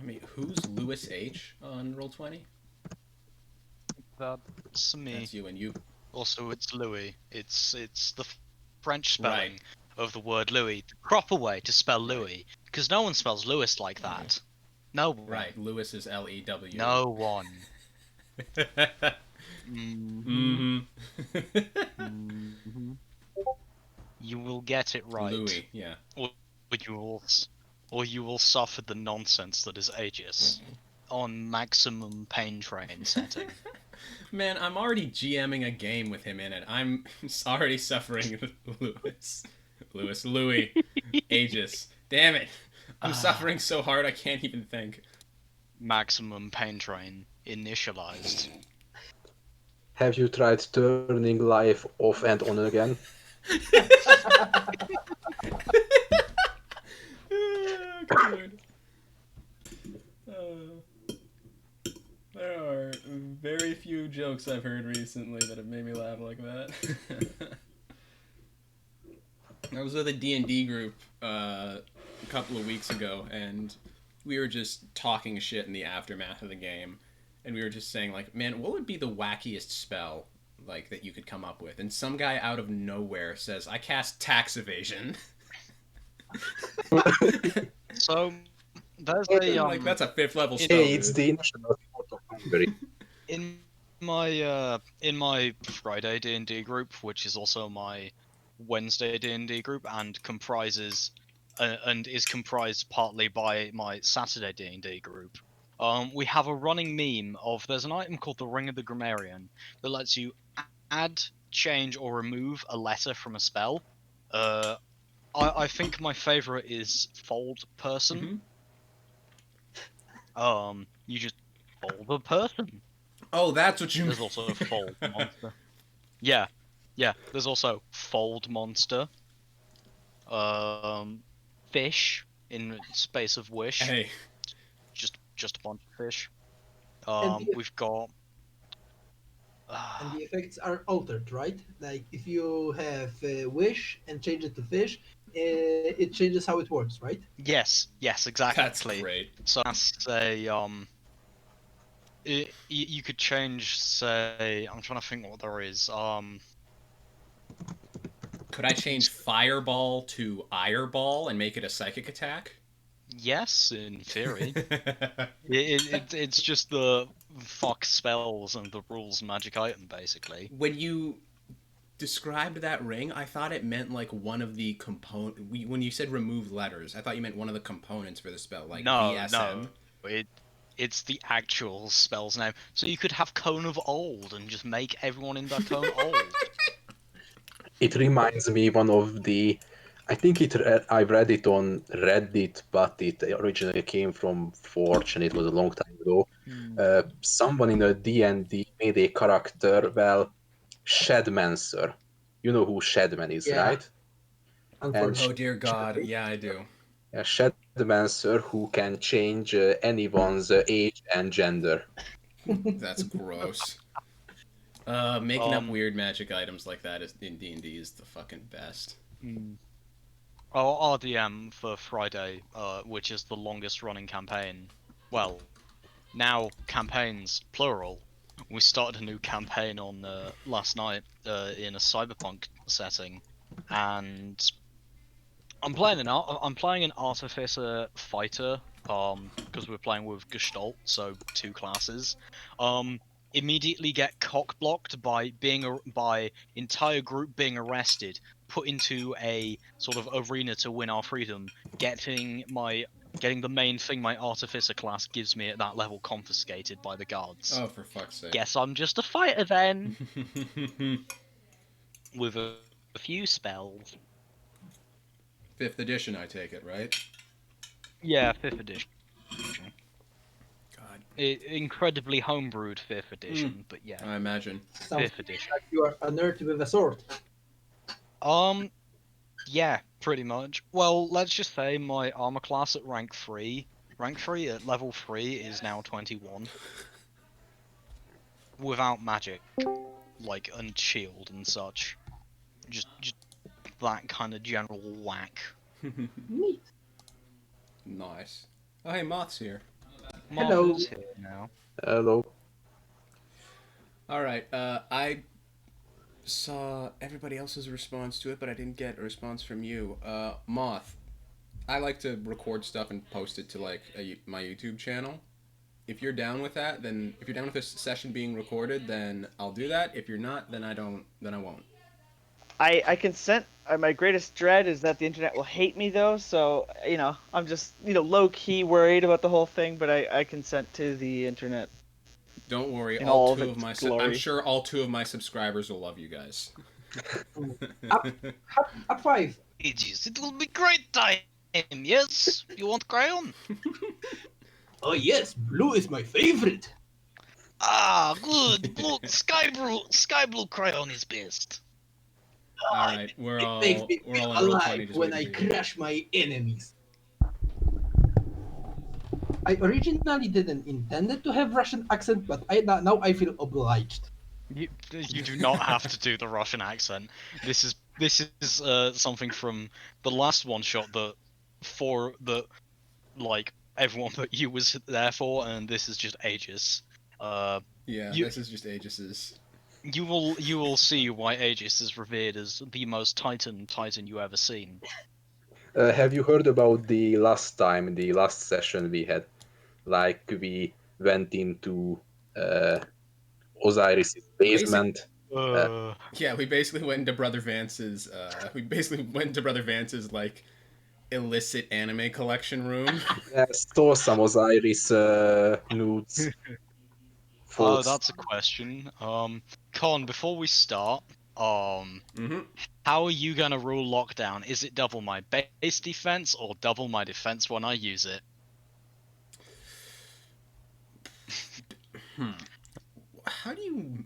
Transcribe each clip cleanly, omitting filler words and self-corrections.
mean, who's Lewis H on Roll20? That's me. That's you, and you. Also, it's Louis. It's the French spelling Right. of the word Louis. The proper way to spell Louis, because no one spells Lewis like that. No one. Right. Lewis is Lew. No one. Mm-hmm. Mm-hmm. Mm-hmm. You will get it right, Louis, yeah. or you will, or you will suffer the nonsense that is Aegis on maximum pain train setting. Man, I'm already GMing a game with him in it. I'm already suffering Lewis. Louis. Aegis. Damn it. I'm Ah, suffering so hard I can't even think. maximum pain train initialized. Have you tried turning life off and on again? Good. Uh, there are very few jokes I've heard recently that have made me laugh like that. I was with a D&D group a couple of weeks ago, and we were just talking shit in the aftermath of the game, and we were just saying, like, man, what would be the wackiest spell, like, that you could come up with? And some guy out of nowhere says, I cast tax evasion. So there's Hey, a Like, that's a 5th level spell, hey, it's dude. the national sport of Hungary. in my Friday D&D group, which is also my Wednesday D&D group, and comprises and is comprised partly by my Saturday D&D group. We have a running meme of there's an item called the Ring of the Grammarian that lets you add, change, or remove a letter from a spell. I think my favorite is Fold Person. You just fold a person. Oh, that's what you mean. There's also Fold Monster. Yeah, yeah. There's also Fold Monster. Um, Fish in Space of Wish. Hey, Just a bunch of fish. And the, We've got. and the effects are altered, right? Like if you have a wish and change it to fish, it changes how it works, right? Yes, that's exactly. great. So that's a you could change. Say, I'm trying to think what there is. Could I change Fireball to Ireball and make it a psychic attack? Yes, in theory. It's just the fuck spells and the rules magic item, basically. When you described that ring, I thought it meant like one of the component. When you said remove letters, I thought you meant one of the components for the spell, like No, VSM. no, it's the actual spell's name. So you could have Cone of Old and just make everyone in that cone old. It reminds me one of the. I think I read it on Reddit, but it originally came from Forge, and it was a long time ago. Someone in a D&D made a character, well, Shadmancer. You know who Shadman is, Yeah, right? And Oh unfortunately. dear God, yeah, I do. a Shadmancer who can change anyone's age and gender. That's gross. Making up Um, weird magic items like that is in D&D is the fucking best. our RDM for Friday, which is the longest running campaign. Well, now campaigns plural. We started a new campaign on last night in a cyberpunk setting, and I'm playing an artificer fighter because we're playing with Gestalt, so two classes. Immediately get cock blocked by by entire group being arrested, put into a sort of arena to win our freedom, getting the main thing my artificer class gives me at that level confiscated by the guards. Oh, for fuck's sake. Guess I'm just a fighter then, with a few spells. 5th edition, I take it, right? Yeah, 5th edition. God. Incredibly homebrewed 5th edition, but yeah, I imagine. Sounds 5th edition. like you are a nerd with a sword. Yeah, pretty much. Well, let's just say my armor class at rank 3 at level 3 is now 21. Without magic, like, and shield and such. Just that kind of general whack. Neat. Nice. Oh, hey, Moth's here. Marv Hello. is here now. Hello. All right. I saw everybody else's response to it, but I didn't get a response from you. Moth. I like to record stuff and post it to like my YouTube channel. If you're down with that, then if you're down with this session being recorded, then I'll do that. If you're not, then I don't. Then I won't. I consent. My greatest dread is that the internet will hate me, though. So I'm just low key worried about the whole thing. But I consent to the internet. Don't worry. In All all two of of its my. glory. I'm sure all 2 of my subscribers will love you guys. Up 5. Ages. It will be great time. Yes, you want crayon? Oh yes, blue is my favorite. Ah, good. Blue, sky blue crayon is best. All right, we're It all makes me we're feel all in roll 20 alive just when I waiting for you. crush my enemies. I originally didn't intend to have Russian accent, but now I feel obliged. You do not have to do the Russian accent. This is something from the last one shot that like everyone but you was there for, and this is just Aegis. Yeah, You- this is just Aegis's. You will see why Aegis is revered as the most Titan you ever seen. Have you heard about the last session we had? Like, we went into Osiris' basement. Yeah, we basically went into Brother Vance's. Like illicit anime collection room. Saw some Osiris nudes. Oh, Folks. that's a question. Con, before we start, Mm-hmm. how are you gonna rule lockdown? Is it double my base defense or double my defense when I use it? How do you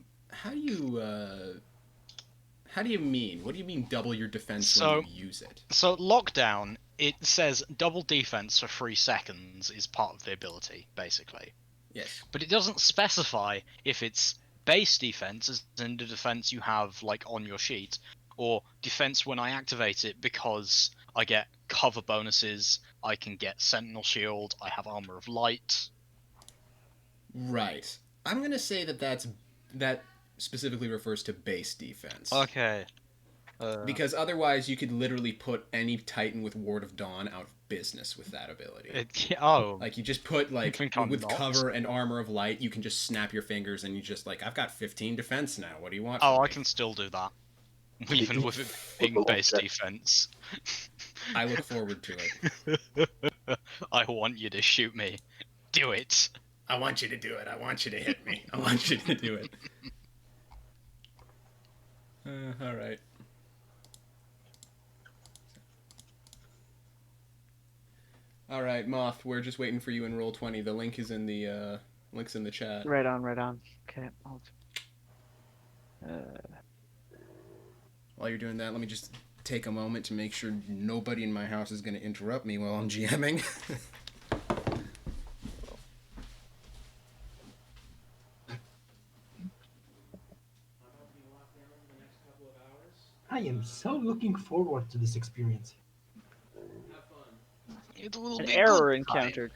mean? What do you mean double your defense when you use it? So lockdown, it says double defense for 3 seconds is part of the ability, basically. Yes. But it doesn't specify if it's base defense, as in the defense you have like on your sheet, or defense when I activate it because I get cover bonuses, I can get Sentinel Shield, I have Armor of Light. Right. I'm gonna say that specifically refers to base defense. Okay. Because otherwise, you could literally put any Titan with Ward of Dawn out of business with that ability. Like you just put like think I'm with not? cover and Armor of Light, you can just snap your fingers and you just like I've got 15 defense now. What do you want? Oh, from I me? can still do that, even with it being base defense. I look forward to it. I want you to shoot me. Do it. I want you to do it. I want you to hit me. I want you to do it. All right. All right, Moth. We're just waiting for you in roll 20. The link is in the links in the chat. Right on. Okay. While you're doing that, let me just take a moment to make sure nobody in my house is going to interrupt me while I'm GMing. I am so looking forward to this experience. It will An be error good time. encountered.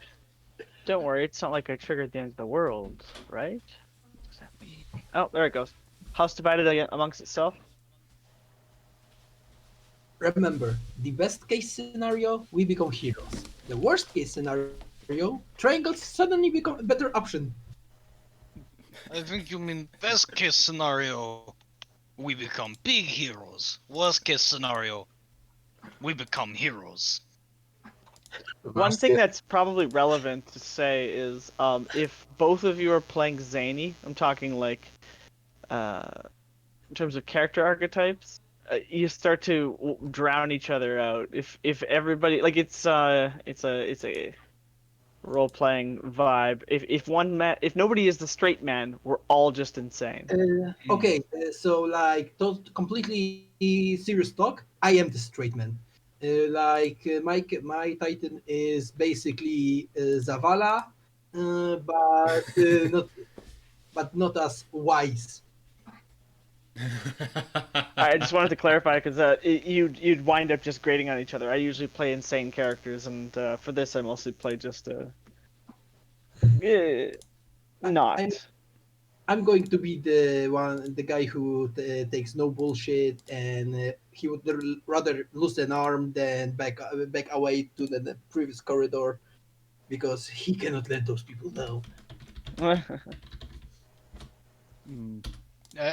Don't worry, it's not like I triggered the end of the world, right? Oh, there it goes. House divided amongst itself. Remember, the best case scenario, we become heroes. The worst case scenario, triangles suddenly become a better option. I think you mean best case scenario, we become big heroes. Worst case scenario, we become heroes. One thing that's probably relevant to say is if both of you are playing Zany, I'm talking like in terms of character archetypes, you start to drown each other out. If everybody like it's a role playing vibe. If nobody is the straight man, we're all just insane. Okay, so like completely serious talk, I am the straight man. My Titan is basically Zavala, but not as wise. I just wanted to clarify because you'd wind up just grading on each other. I usually play insane characters, and for this I mostly play just Not. I'm going to be the guy who takes no bullshit, and he would rather lose an arm than back away to the previous corridor, because he cannot let those people know.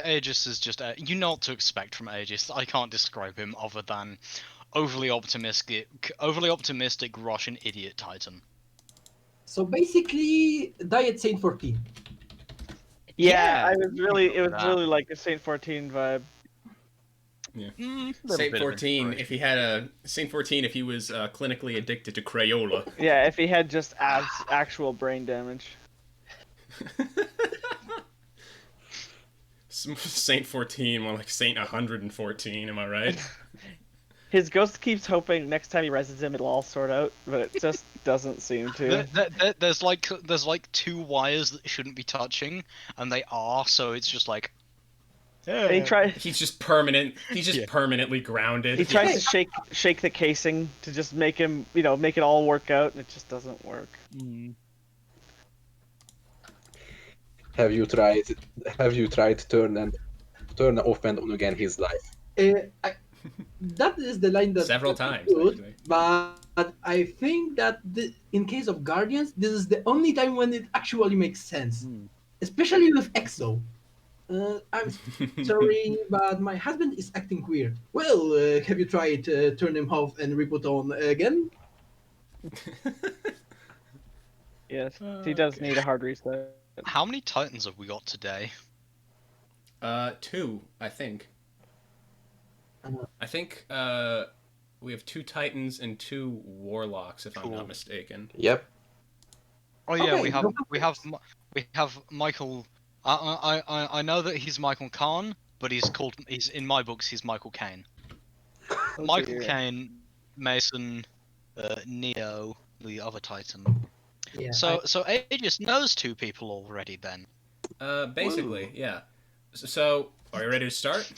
Aegis is just you know what to expect from Aegis. I can't describe him other than overly optimistic Russian idiot titan. So basically, Diet Saint 14. Yeah, Yeah, it was really that. like a Saint 14 vibe. Yeah. Little Saint bit of 14, inspiration. if he had a Saint 14, if he was clinically addicted to Crayola. Yeah, if he had just actual brain damage. Saint 14, more like Saint 114, am I right? His ghost keeps hoping next time he reses him it'll all sort out, but it just doesn't seem to. There's like 2 wires that shouldn't be touching, and they are. So it's just like. And he tries. He's just permanent. He's just Yeah. permanently grounded. He tries to shake the casing to just make him, make it all work out, and it just doesn't work. Have you tried to turn off and on again his life? That is the line that Several that times, good, actually. but I think that in case of Guardians, this is the only time when it actually makes sense, especially with EXO. I'm sorry, but my husband is acting weird. Well, have you tried turn him off and reboot on again? Yes, he does need a hard reset. How many titans have we got today? 2, I think. I think we have 2 Titans and 2 Warlocks, if I'm not mistaken. Yep. Oh yeah, Okay, we have Michael. I know that he's Michael Kahn, but he's in my books he's Michael Caine. Michael dear. Caine, Mason, Neo, the other Titan. Yeah. So Aegis knows 2 people already then. Basically, yeah. So, are you ready to start?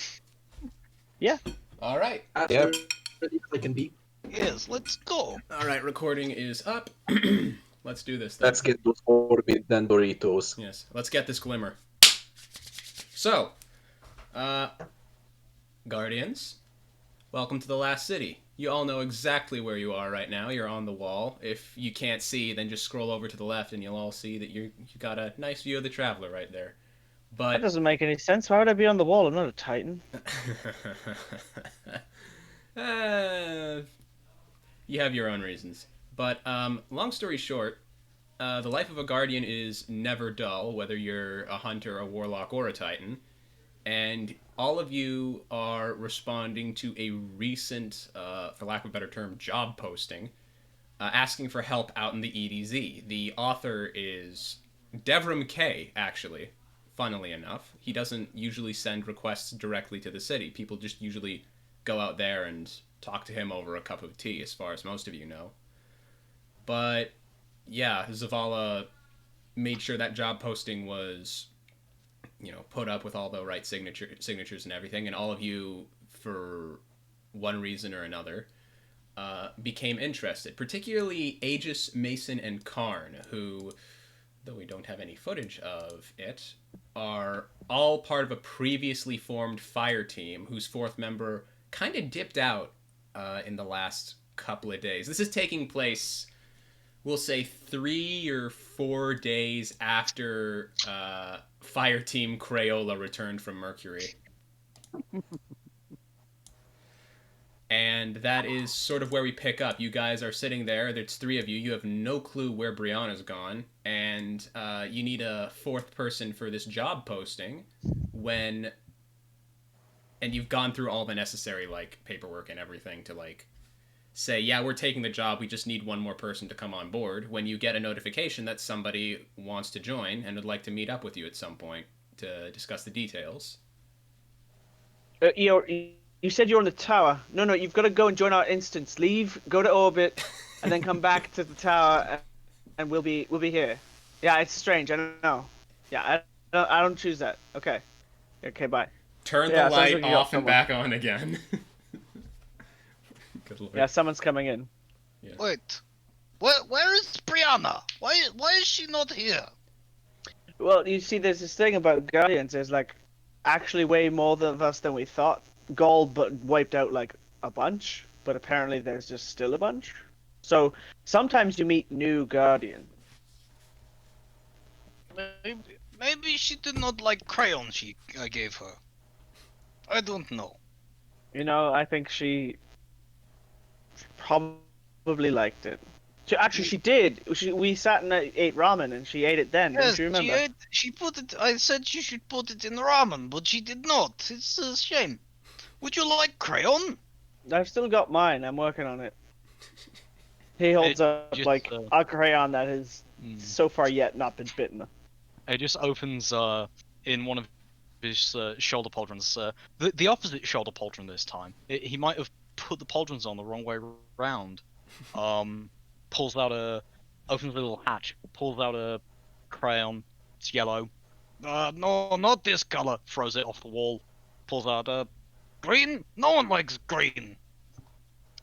Yeah. All right. As Yep. ready as I can be. Yes, let's go. All right, recording is up. Let's do this then. Let's get those forbidden Doritos. Yes, let's get this glimmer. So, Guardians, welcome to the last city. You all know exactly where you are right now. You're on the wall. If you can't see, then just scroll over to the left and you'll all see that you got a nice view of the Traveler right there. But That doesn't make any sense. Why would I be on the wall? I'm not a Titan. You have your own reasons. But long story short, the life of a Guardian is never dull, whether you're a hunter, a warlock, or a Titan. And all of you are responding to a recent, for lack of a better term, job posting, asking for help out in the EDZ. The author is Devram K, actually, funnily enough. He doesn't usually send requests directly to the city. People just usually go out there and talk to him over a cup of tea, as far as most of you know. But, yeah, Zavala made sure that job posting was, put up with all the right signatures and everything, and all of you, for one reason or another, became interested. Particularly Aegis, Mason, and Karn, who, though we don't have any footage of it, are all part of a previously formed fire team whose 4th member kind of dipped out in the last couple of days. This is taking place, we'll say, 3 or 4 days after fire team Crayola returned from Mercury. And that is sort of where we pick up. You guys are sitting there. There's 3 of you. You have no clue where Brianna's gone. And you need a 4th person for this job posting and you've gone through all the necessary, paperwork and everything to, say, yeah, we're taking the job. We just need one more person to come on board. When you get a notification that somebody wants to join and would like to meet up with you at some point to discuss the details. You said you're on the tower. No, you've got to go and join our instance. Leave, go to orbit, and then come back to the tower, and we'll be here. Yeah, it's strange. I don't know. Yeah, I don't choose that. Okay, bye. Turn the light off and back on again. Good Lord. Yeah, someone's coming in. Yeah. Wait. Where is Brianna? Why is she not here? Well, you see, there's this thing about Guardians. There's like actually way more of us than we thought. Gaul but wiped out like a bunch, but apparently there's just still a bunch. So sometimes you meet new Guardians. Maybe she did not like crayon I gave her. I don't know. You know, I think she probably liked it. She did. We sat and ate ramen, and she ate it then. Yes, Don't you remember? she put it. I said she should put it in ramen, but she did not. It's a shame. Would you like crayon? I've still got mine. I'm working on it. He holds up just, like a crayon that has so far yet not been bitten. It just opens in one of his shoulder pauldrons. The opposite shoulder pauldron this time. He might have put the pauldrons on the wrong way round. Pulls out opens a little hatch, pulls out a crayon. It's yellow. No, not this color. Throws it off the wall. Pulls out green. No one likes green.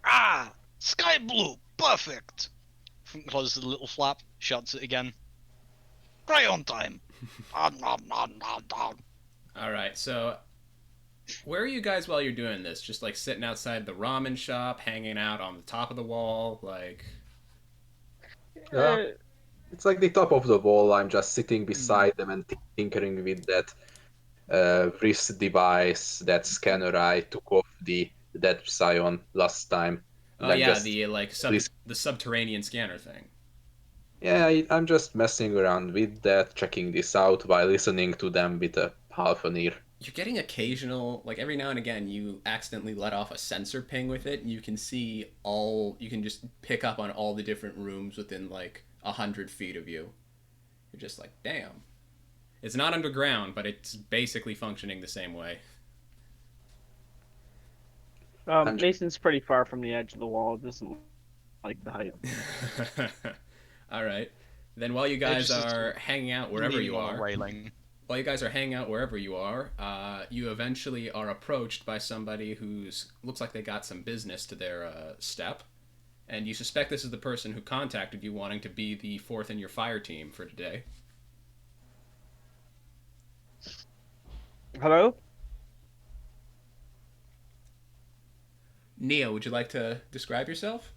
Ah, sky blue. Perfect. Closes the little flap. Shuts it again. Crayon time. All right, so where are you guys while you're doing this? Just like sitting outside the ramen shop, hanging out on the top of the wall, like. Yeah. It's like the top of the wall. I'm just sitting beside them and tinkering with that wrist device, that scanner I took off the dead Psion last time. Oh yeah, the like the subterranean scanner thing. Yeah, I'm just messing around with that, checking this out while listening to them with a half an ear. You're getting occasional, like every now and again, you accidentally let off a sensor ping with it, and you can see you can just pick up on all the different rooms within like 100 feet of you. You're just like, damn. It's not underground, but it's basically functioning the same way. Mason's pretty far from the edge of the wall. Doesn't like the height. All right. Then while you guys are hanging out wherever you are, while you guys are hanging out wherever you are, you eventually are approached by somebody who's looks like they got some business to their step, and you suspect this is the person who contacted you wanting to be the fourth in your fire team for today. Hello? Neo, would you like to describe yourself?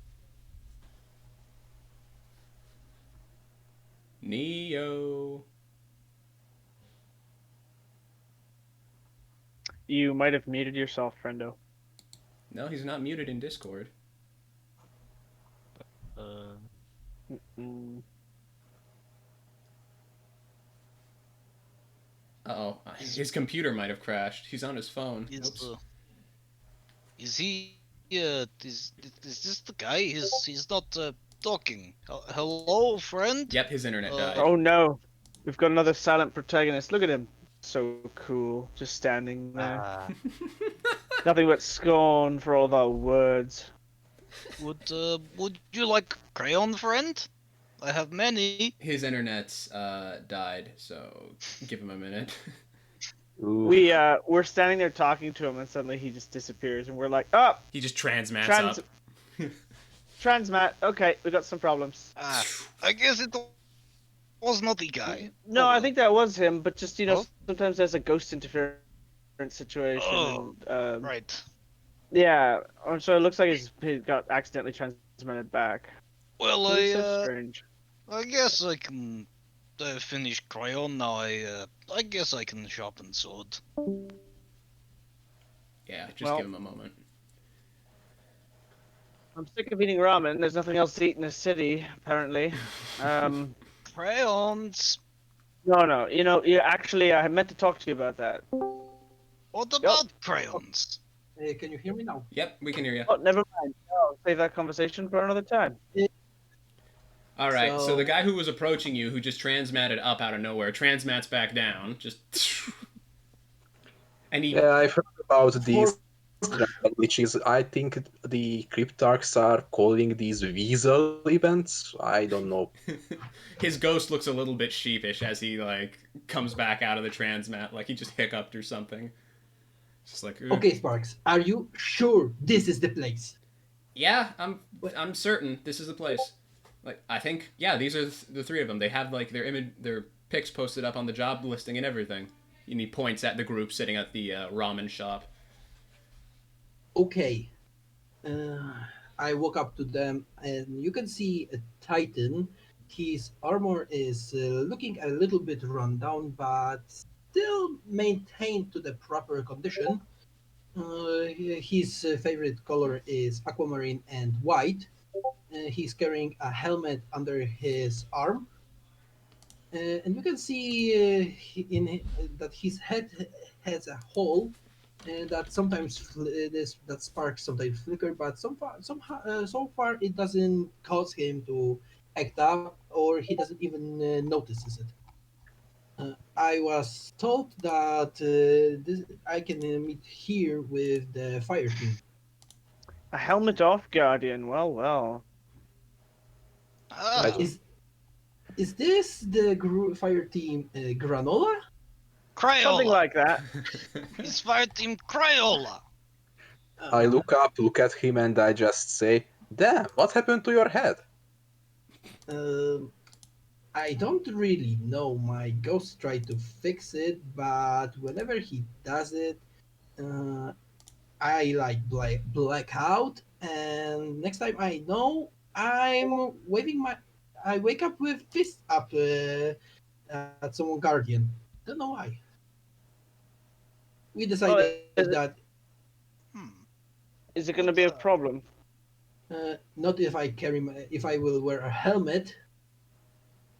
Neo. You might have muted yourself, friendo. No, he's not muted in Discord. Uh-oh. His computer might have crashed. He's on his phone. Is he? Is this the guy? He's not talking. Hello, friend. Yep, his internet died. Oh no, we've got another silent protagonist. Look at him, so cool, just standing there. Nothing but scorn for all the words. Would you like crayon, friend? I have many. His internet's died, so give him a minute. We're standing there talking to him, and suddenly he just disappears, and we're like, oh! He just transmats up. Transmat. Okay, we got some problems. I guess it was not the guy. No, I think that was him, but just sometimes there's a ghost interference situation. Right. Yeah, so it looks like he got accidentally transmitted back. Well, strange. I guess I can finish crayon now. I guess I can sharpen sword. Yeah, just give him a moment. I'm sick of eating ramen. There's nothing else to eat in this city, apparently. Crayons. No. Actually, I meant to talk to you about that. What about crayons? Hey, can you hear me now? Yep, we can hear you. Oh, never mind. I'll save that conversation for another time. All right, so the guy who was approaching you, who just transmatted up out of nowhere, transmats back down, just... and he... Yeah, I've heard about these, which is, I think the Cryptarchs are calling these Weasel events. I don't know. His ghost looks a little bit sheepish as he, like, comes back out of the transmat, like he just hiccuped or something. Just like... Ugh. Okay, Sparks, are you sure this is the place? Yeah, I'm certain this is the place. Like, I think, yeah, these are the three of them. They have, like, their pics posted up on the job listing and everything. And he points at the group sitting at the ramen shop. Okay. I walk up to them, and you can see a Titan. His armor is looking a little bit run down, but still maintained to the proper condition. His favorite color is aquamarine and white. He's carrying a helmet under his arm, and you can see that his head has a hole that sometimes that sparks sometimes flicker, but so far it doesn't cause him to act up, or he doesn't even notices it. I was told that I can meet here with the fire team. A helmet off, Guardian. Well, well. I, Is this the fire team Granola? Something Crayola! like that. It's Fire Team Crayola! I look up, look at him, and I just say, "Damn, what happened to your head?" Um, I don't really know. My ghost tried to fix it, but whenever he does it, uh, I like black out. And next time I know, I'm waving my. I wake up with fist up at someone guardian. Don't know why. We Well, decided that is it going to be a problem? not if I carry if I will wear a helmet,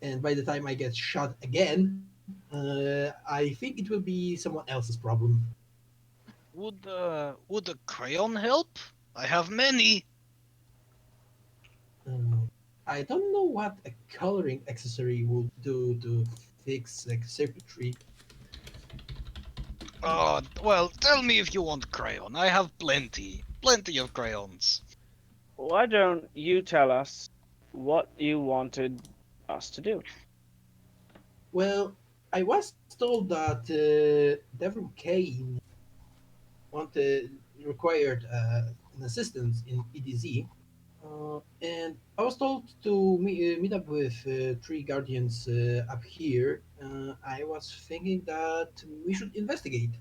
and by the time I get shot again, I think it will be someone else's problem. Would a crayon help? I have many. I don't know what a coloring accessory would do to fix like circuitry. Oh, well, tell me if you want crayon. I have plenty. Plenty of crayons. Why don't you tell us what you wanted us to do? Well, I was told that Devon Kane required an assistance in EDZ, and I was told to meet up with three guardians up here. I was thinking that we should investigate.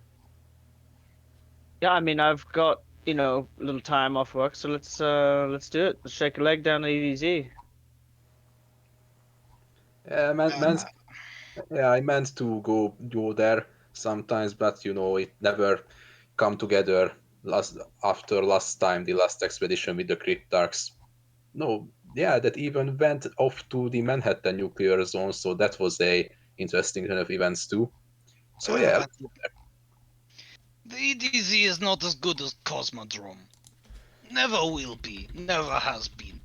Yeah, I mean, I've got, a little time off work, so let's do it. Let's shake a leg down at EDZ. Yeah, yeah, I meant to go there sometimes, but it never come together. Last time, the last expedition with the Cryptarchs. No, yeah, that even went off to the Manhattan nuclear zone, so that was a interesting kind of events too. So yeah, Uh, the EDZ is not as good as Cosmodrome. Never will be. Never has been.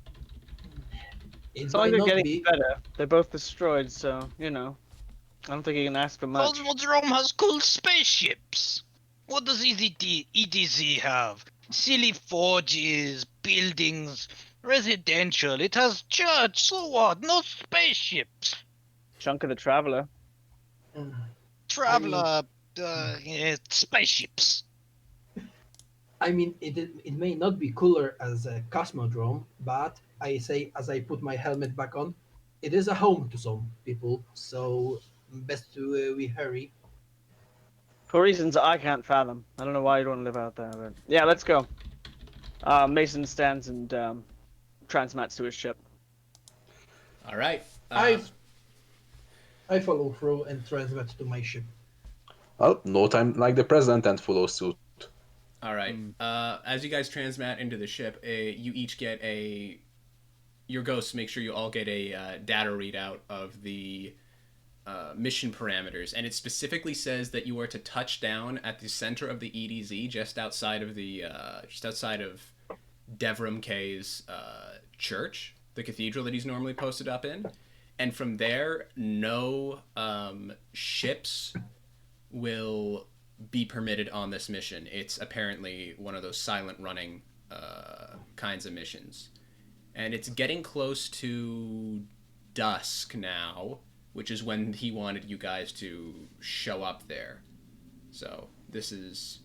It It's not like might they're not getting be. better. They're both destroyed, so, I don't think you can ask for much. Cosmodrome has cool spaceships. What does EDZ have? Silly forges, buildings, residential. It has church, so what? No spaceships. Chunk of the Traveler. Uh, Traveler, spaceships. I mean, it may not be cooler as a Cosmodrome, but I say as I put my helmet back on, it is a home to some people. So best to we hurry. For reasons I can't fathom. I don't know why you'd want to live out there, but yeah, let's go. Mason stands and transmats to his ship. All right. I follow through and transmit to my ship. well, no time like the present and follow suit. All right. As you guys transmat into the ship, you each get your ghosts make sure you all get a data readout of the mission parameters, and it specifically says that you are to touch down at the center of the EDZ, just outside of Devram K's church, the cathedral that he's normally posted up in, and from there, no ships will be permitted on this mission. It's apparently one of those silent running kinds of missions. And it's getting close to dusk now, which is when he wanted you guys to show up there. So this is...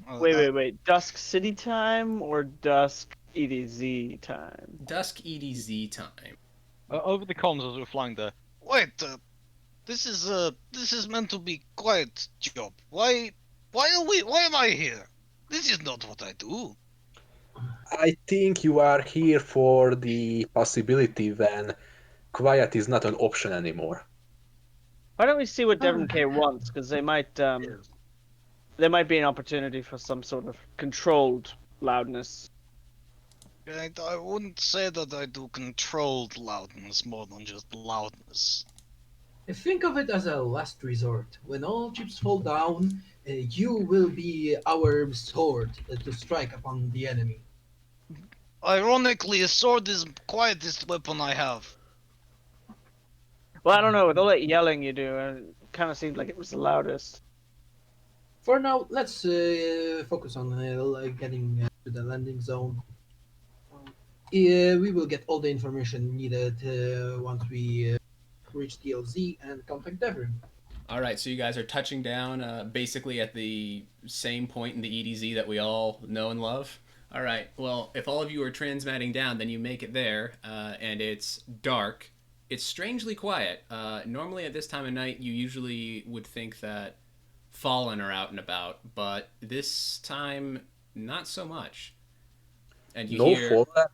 Wait. Dusk city time or dusk EDZ time. Dusk EDZ time. Over the comms as we're flying there. Wait, this is meant to be quiet job. Why am I here? This is not what I do. I think you are here for the possibility when quiet is not an option anymore. Why don't we see what Devon K wants? Because there might be an opportunity for some sort of controlled loudness. I wouldn't say that I do controlled loudness more than just loudness. Think of it as a last resort. When all chips fall down, you will be our sword to strike upon the enemy. Ironically, a sword is the quietest weapon I have. Well, I don't know. With all that yelling you do, it kind of seemed like it was the loudest. For now, let's focus on getting to the landing zone. We will get all the information needed once we reach DLZ and contact Devon. All right, so you guys are touching down basically at the same point in the EDZ that we all know and love. All right, well, if all of you are transmatting down, then you make it there, and it's dark. It's strangely quiet. Normally at this time of night, you usually would think that Fallen are out and about, but this time, not so much. And you hear... Fallen?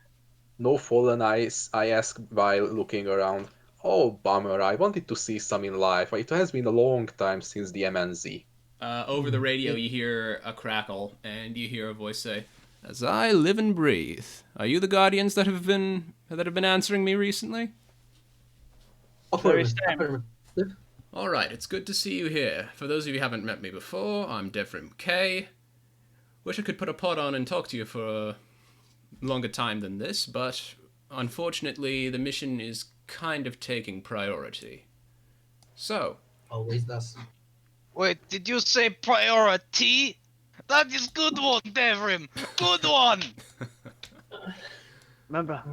No Fallen, I asked while looking around. Oh, bummer, I wanted to see some in life. It has been a long time since the MNZ. Over the radio, you hear a crackle, and you hear a voice say, "As I live and breathe, are you the Guardians that have been answering me recently?" Affirmative. All right, it's good to see you here. For those of you who haven't met me before, I'm Devrim K. Wish I could put a pod on and talk to you for a longer time than this, but unfortunately, the mission is kind of taking priority. So, Always does. Wait, did you say priority? That is good one, Devrim. Good one. Remember,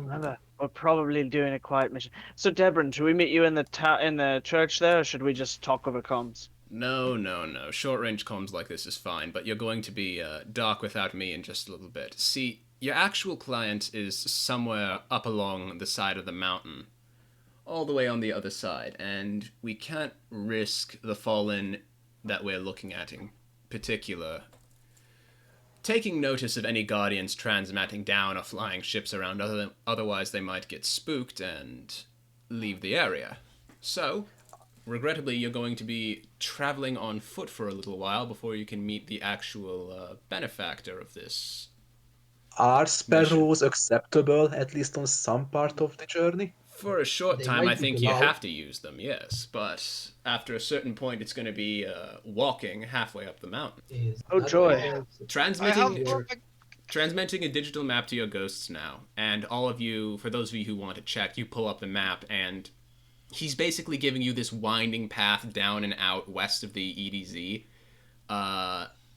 we're probably doing a quiet mission. So, Debron, should we meet you in the church there, or should we just talk over comms? No. Short-range comms like this is fine, but you're going to be dark without me in just a little bit. See, your actual client is somewhere up along the side of the mountain, all the way on the other side, and we can't risk the Fallen that we're looking at in particular taking notice of any Guardians transmatting down or flying ships around, otherwise they might get spooked and leave the area. So, regrettably, you're going to be traveling on foot for a little while before you can meet the actual benefactor of this. Are sparrows acceptable, at least on some part of the journey? For a short They time, might I be think you allowed. have to use them, yes. But after a certain point, it's going to be walking halfway up the mountain. Oh, joy. Transmitting a digital map to your ghosts now. And all of you, for those of you who want to check, you pull up the map, and he's basically giving you this winding path down and out west of the EDZ,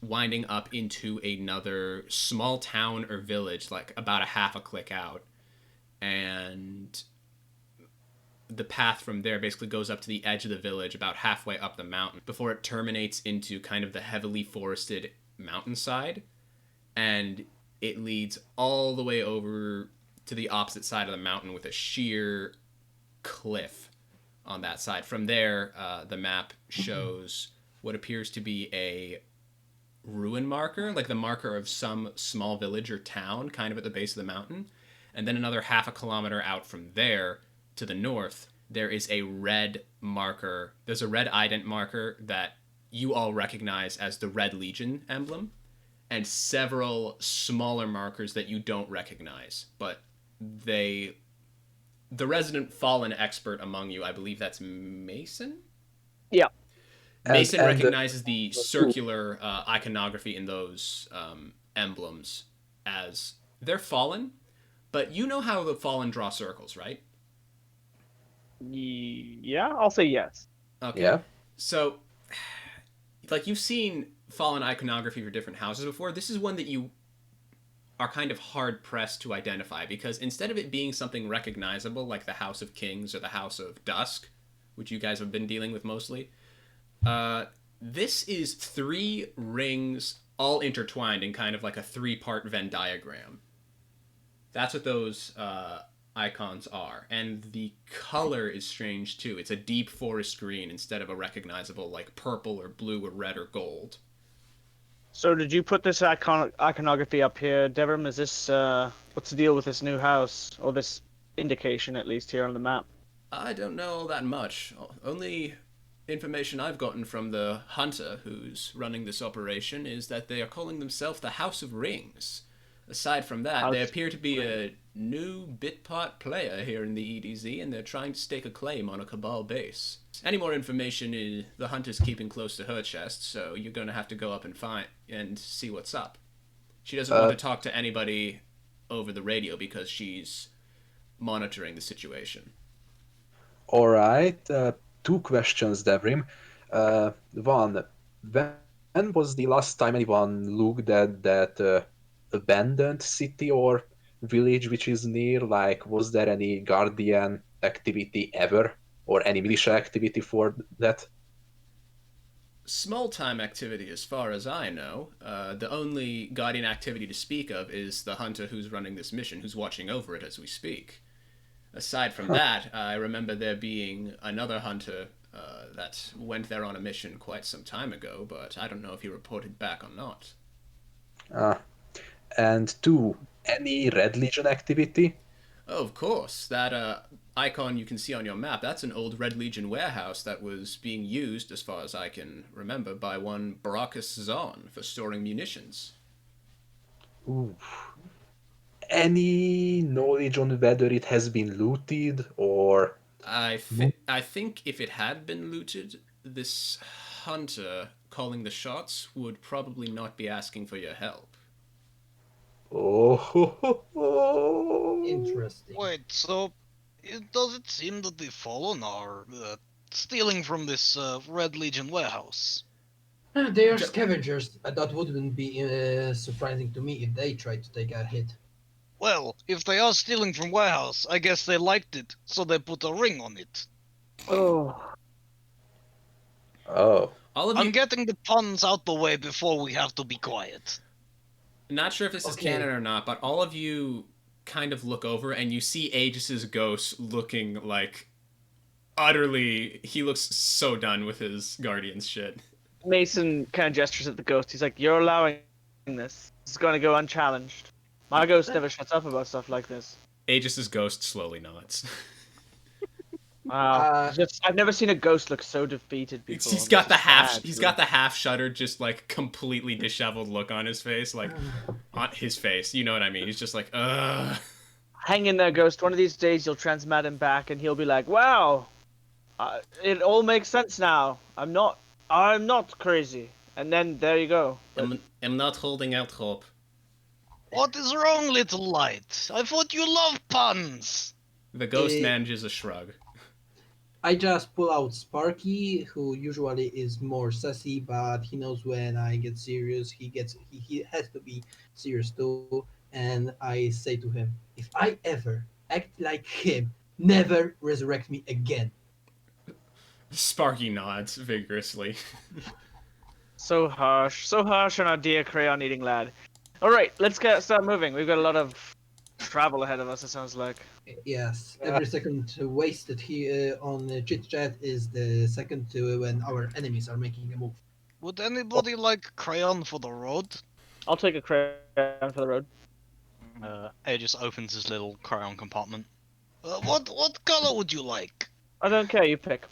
winding up into another small town or village, like about a half a click out. And the path from there basically goes up to the edge of the village about halfway up the mountain before it terminates into kind of the heavily forested mountainside, and it leads all the way over to the opposite side of the mountain with a sheer cliff on that side. From there, the map shows what appears to be a ruin marker, like the marker of some small village or town kind of at the base of the mountain, and then another half a kilometer out from there to the north, there is a red marker. There's a red ident marker that you all recognize as the Red Legion emblem, and several smaller markers that you don't recognize. But the resident Fallen expert among you, I believe that's Mason? Yeah. Mason recognizes the circular iconography in those emblems as they're Fallen, but you know how the Fallen draw circles, right? Yeah, I'll say yes. Okay. Yeah. So, like, you've seen Fallen iconography for different houses before. This is one that you are kind of hard-pressed to identify, because instead of it being something recognizable, like the House of Kings or the House of Dusk, which you guys have been dealing with mostly, this is 3 rings all intertwined in kind of like a 3-part Venn diagram. That's what those icons are. And the color is strange too. It's a deep forest green instead of a recognizable like purple or blue or red or gold. So did you put this iconography up here, Devram? Is this what's the deal with this new house, or this indication at least here on the map? I don't know all that much. Only information I've gotten from the hunter who's running this operation is that they are calling themselves the House of Rings. Aside from that, they appear to be a new Bitpot player here in the EDZ, and they're trying to stake a claim on a Cabal base. Any more information is the hunter's keeping close to her chest, so you're going to have to go up and find and see what's up. She doesn't want to talk to anybody over the radio because she's monitoring the situation. All right. Two questions, Devrim. One, when was the last time anyone looked at that abandoned city or village which is near? Like, was there any Guardian activity ever? Or any militia activity for that? Small time activity as far as I know. The only Guardian activity to speak of is the hunter who's running this mission, who's watching over it as we speak. Aside from that, I remember there being another hunter that went there on a mission quite some time ago, but I don't know if he reported back or not. And two, any Red Legion activity? Oh, of course. That icon you can see on your map, that's an old Red Legion warehouse that was being used, as far as I can remember, by one Baracus Zahn for storing munitions. Ooh. Any knowledge on whether it has been looted or... I think if it had been looted, this hunter calling the shots would probably not be asking for your help. Oh, Interesting. Wait, so does it seem that the Fallen are stealing from this Red Legion warehouse? They are scavengers. That wouldn't be surprising to me if they tried to take a hit. Well, if they are stealing from warehouse, I guess they liked it, so they put a ring on it. Oh, Oh. All of I'm you, getting the puns out the way before we have to be quiet. not sure if this is Okay. canon or not, but all of you kind of look over and you see Aegis's ghost looking like utterly. He looks so done with his Guardians shit. Mason kind of gestures at the ghost. He's like, "You're allowing this. This is going to go unchallenged. My ghost never shuts up about stuff like this." Aegis's ghost slowly nods. Wow. I've never seen a ghost look so defeated before. He's got the half. Sad, He's too. got the half shuttered, just like completely disheveled look on his face, like on his face. You know what I mean? He's just like, ugh. Hang in there, ghost. One of these days you'll transmat him back, and he'll be like, "Wow, it all makes sense now. I'm not crazy." And then there you go. I'm not holding out hope. What is wrong, little light? I thought you loved puns. The ghost Eh. manages a shrug. I just pull out Sparky, who usually is more sassy, but he knows when I get serious. He has to be serious too. And I say to him, if I ever act like him, never resurrect me again. Sparky nods vigorously. So harsh on our dear crayon-eating lad. All right, let's start moving. We've got a lot of travel ahead of us. It sounds like. Yes, every second wasted here on chit chat is the second to when our enemies are making a move. Would anybody like crayon for the road? I'll take a crayon for the road. Aegis opens his little crayon compartment. What color would you like? I don't care. You pick.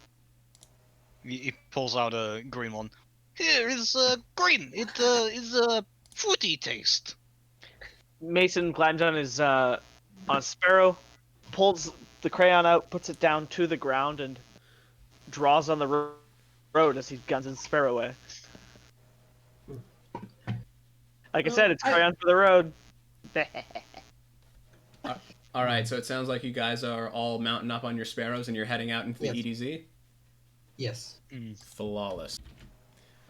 He pulls out a green one. Here is green. It is a fruity taste. Mason climbs on his on a sparrow, pulls the crayon out, puts it down to the ground, and draws on the road as he guns his sparrow away. Like I said, it's crayon for the road. All right, so it sounds like you guys are all mounting up on your sparrows and you're heading out into the Yes. EDZ. Yes. Flawless.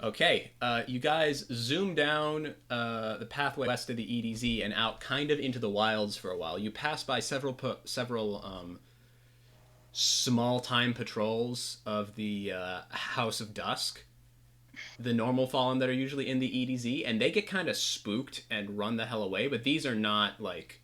Okay, you guys zoom down the pathway west of the EDZ and out kind of into the wilds for a while. You pass by several small-time patrols of the House of Dusk, the normal Fallen that are usually in the EDZ, and they get kind of spooked and run the hell away, but these are not, like,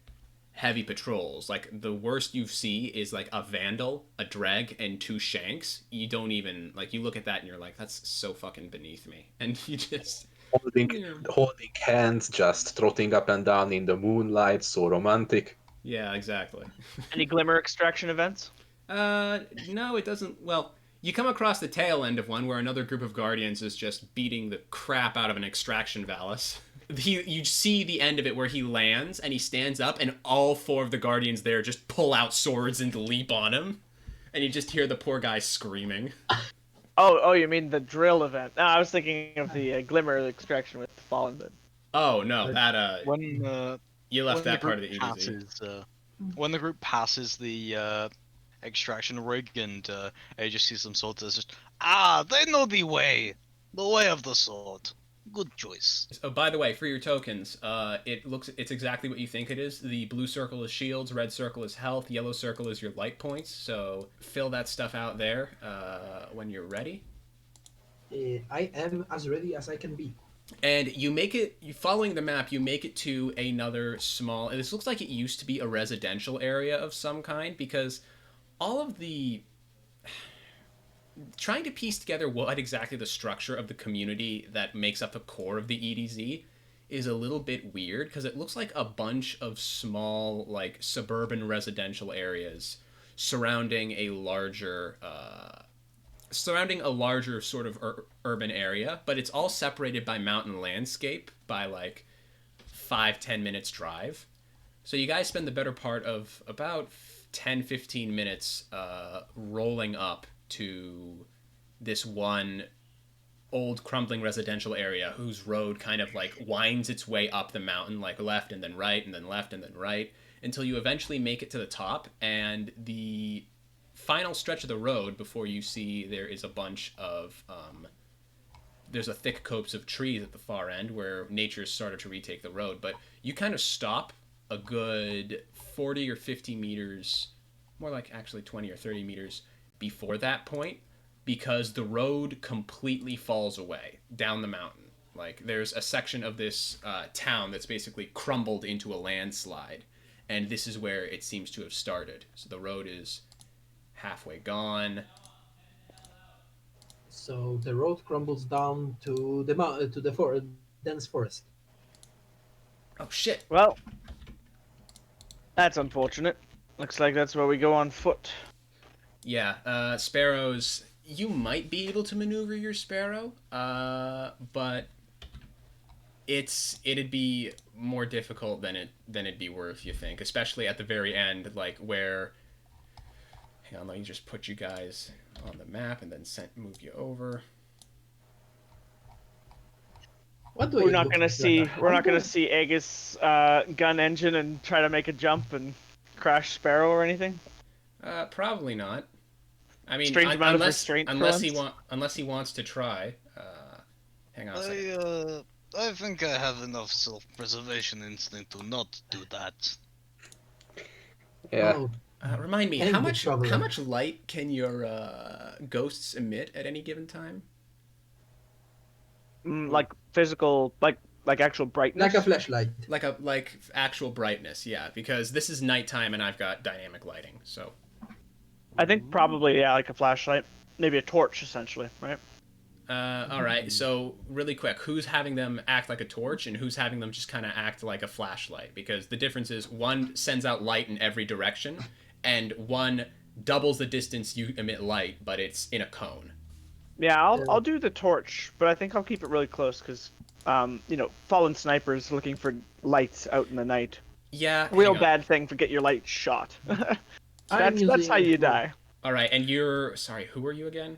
heavy patrols. Like, the worst you see is like a vandal, a dreg, and 2 shanks. You don't even like, you look at that and you're like, that's so fucking beneath me. And you just holding hands, just trotting up and down in the moonlight, so romantic. yeah, exactly. Any glimmer extraction events? No, it doesn't. Well, you come across the tail end of one where another group of guardians is just beating the crap out of an extraction Valis. You see the end of it where he lands and he stands up and all 4 of the guardians there just pull out swords and leap on him, and you just hear the poor guy screaming. Oh, you mean the drill event? No, I was thinking of the glimmer extraction with the fallen. But Oh no, that When you left when that the part of group the EDZ. passes, when the group passes the extraction rig and you just see some swords, it's just they know the way of the sword. Good choice. Oh, by the way, for your tokens, it's exactly what you think it is. The blue circle is shields, red circle is health, yellow circle is your light points. So fill that stuff out there when you're ready. I am as ready as I can be. And you make it, following the map, you make it to another small, this looks like it used to be a residential area of some kind, because all of the, trying to piece together what exactly the structure of the community that makes up the core of the EDZ is a little bit weird, because it looks like a bunch of small, like, suburban residential areas surrounding a larger sort of urban area, but it's all separated by mountain landscape by like 5-10 minutes drive. So you guys spend the better part of about 10-15 minutes rolling up to this one old crumbling residential area whose road kind of like winds its way up the mountain, like left and then right and then left and then right, until you eventually make it to the top. And the final stretch of the road before you see there is a bunch of there's a thick copse of trees at the far end where nature's started to retake the road, but you kind of stop a good 40 or 50 meters, more like actually 20 or 30 meters before that point, because the road completely falls away down the mountain. Like, there's a section of this town that's basically crumbled into a landslide, and this is where it seems to have started. So the road is halfway gone. So the road crumbles down to the dense forest. Oh shit. well, that's unfortunate. Looks like that's where we go on foot. Yeah, sparrows, you might be able to maneuver your sparrow, but it'd be more difficult than it'd be worth, you think, especially at the very end, like where, hang on, let me just put you guys on the map and then move you over. What do We're I not look gonna like? see. We're not gonna Humble? see Aegis gun engine and try to make a jump and crash Sparrow or anything. Probably not. I mean, Strange amount of restraint for unless once. he wants to try. Hang on a second. I think I have enough self-preservation instinct to not do that. Yeah. Oh, Remind me, Any how big much traveler. light can your ghosts emit at any given time? Like physical, like actual brightness. like a flashlight. Like actual brightness, yeah, because this is nighttime and I've got dynamic lighting, so. I think probably like a flashlight, maybe a torch essentially, right? All right, so really quick, who's having them act like a torch and who's having them just kind of act like a flashlight? Because the difference is one sends out light in every direction, and one doubles the distance you emit light, but it's in a cone. Yeah, I'll do the torch, but I think I'll keep it really close because, fallen snipers looking for lights out in the night. Yeah. Real bad thing to get your light shot. That's how you die. All right, and sorry, who are you again?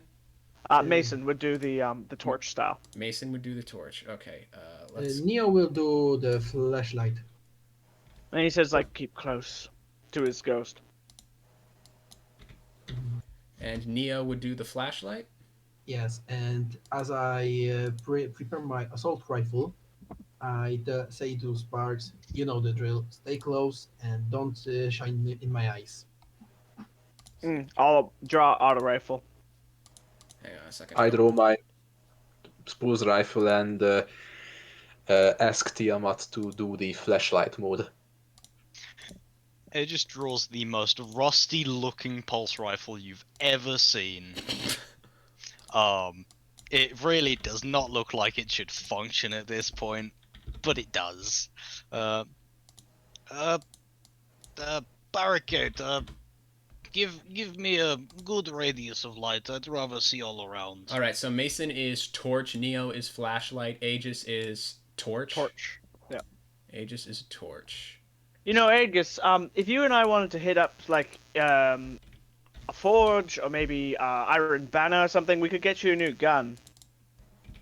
Mason would do the torch style. Mason would do the torch. Okay, let's. Neo will do the flashlight. And he says like keep close to his ghost. And Neo would do the flashlight. Yes, and as I prepare my assault rifle, I say to Sparks, you know the drill. Stay close and don't shine in my eyes. I'll draw auto rifle. Hang on a second. I draw my Spurs rifle and ask Tiamat to do the flashlight mode. Aegis draws the most rusty-looking pulse rifle you've ever seen. It really does not look like it should function at this point, but it does. Uh, Barricade, give me a good radius of light. I'd rather see all around. All right, so Mason is torch, Neo is flashlight, Aegis is torch. Torch. Yeah. Aegis is torch. You know, Aegis, if you and I wanted to hit up, like, a forge, or maybe Iron Banner or something, we could get you a new gun.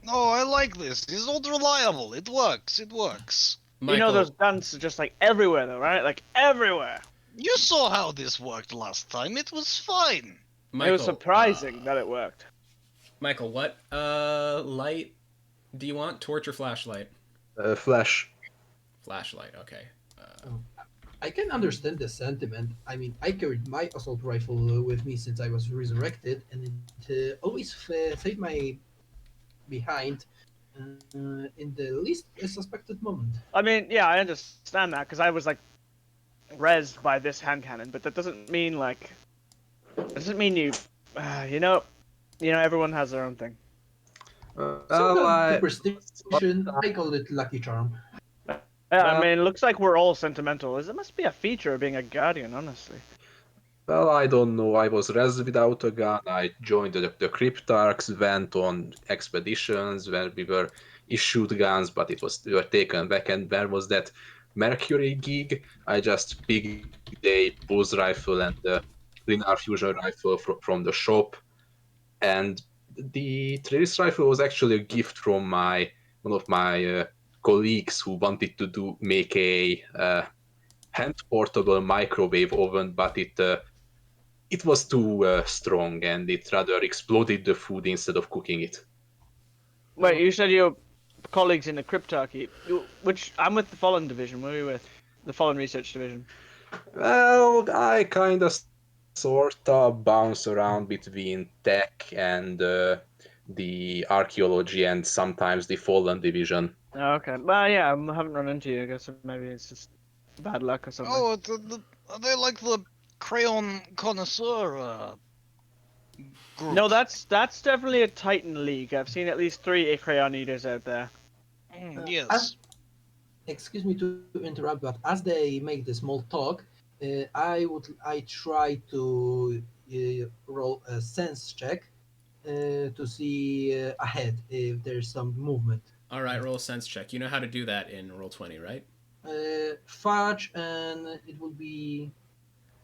Oh, I like this. It's not reliable. It works. It works. Michael, You know those guns are just, like, everywhere, though, right? Like, everywhere. You saw how this worked last time. It was fine. Michael, It was surprising that it worked. Michael, what light do you want? Torch or flashlight? Flash. Flashlight, okay. I can understand the sentiment. I mean, I carried my assault rifle with me since I was resurrected, and it always saved my behind in the least suspected moment. I mean, yeah, I understand that, because I was, like, rezzed by this hand cannon, but that doesn't mean, like... It doesn't mean you... you know, everyone has their own thing. Superstition, I call it lucky charm. Yeah, I mean, it looks like we're all sentimental. It must be a feature of being a guardian, honestly. Well, I don't know. I was raised without a gun. I joined the Cryptarchs, went on expeditions where we were issued guns, but we were taken back. And where was that Mercury gig? I just picked a pulse rifle and the linear fusion rifle from the shop. And the Trace rifle was actually a gift from one of my colleagues who wanted to make a hand portable microwave oven, but it was too strong and it rather exploded the food instead of cooking it. Wait, you said your colleagues in the Cryptarchy. Which I'm with the Fallen Division. Where are you with? The Fallen Research Division. Well, I kind of sort of bounce around between tech and the archaeology and sometimes the Fallen Division. Oh, okay. Well, yeah, I haven't run into you. I guess maybe it's just bad luck or something. Oh, are they like the crayon connoisseur group? No, that's definitely a Titan League. I've seen at least 3 Crayon Eaters out there. Yes. Excuse me to interrupt, but as they make the small talk, I try to roll a sense check to see ahead if there's some movement. All right, roll a sense check. You know how to do that in Roll20, right? Fudge, and it will be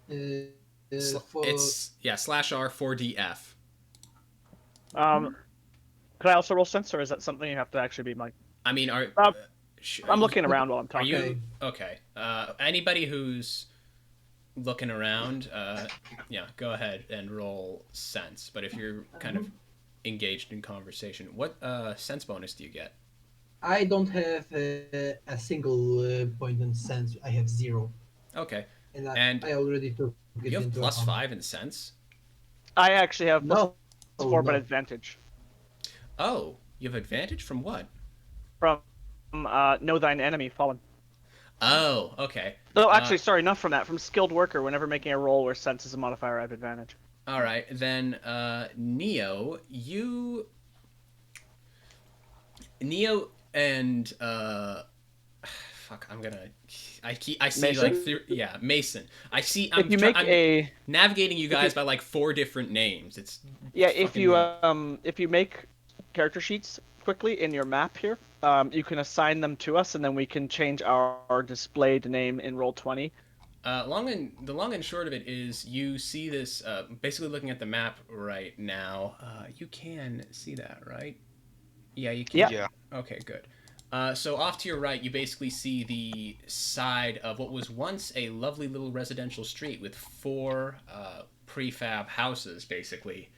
for... It's /R 4DF. Could I also roll sense, or is that something you have to actually be like? I mean, I'm looking around while I'm Are talking. you okay? Anybody who's looking around, yeah, go ahead and roll sense. But if you're kind of engaged in conversation, what sense bonus do you get? I don't have a single point in sense. I have 0. Okay. And I already took it You have into +5 in sense? I actually have No. +4, but advantage. Oh, you have advantage from what? From Know Thine Enemy, Fallen. Oh, okay. No, actually, sorry, not from that. From Skilled Worker, whenever making a roll where sense is a modifier, I have advantage. All right, then Neo and fuck, I see Mason? like Mason. I see. I'm navigating you guys by like 4 different names. It's if you make character sheets quickly in your map here, you can assign them to us, and then we can change our displayed name in Roll20. The long and short of it is you see this basically looking at the map right now. You can see that, right? Yeah, you can. Yeah. Okay, good. So off to your right, you basically see the side of what was once a lovely little residential street with 4 prefab houses, basically.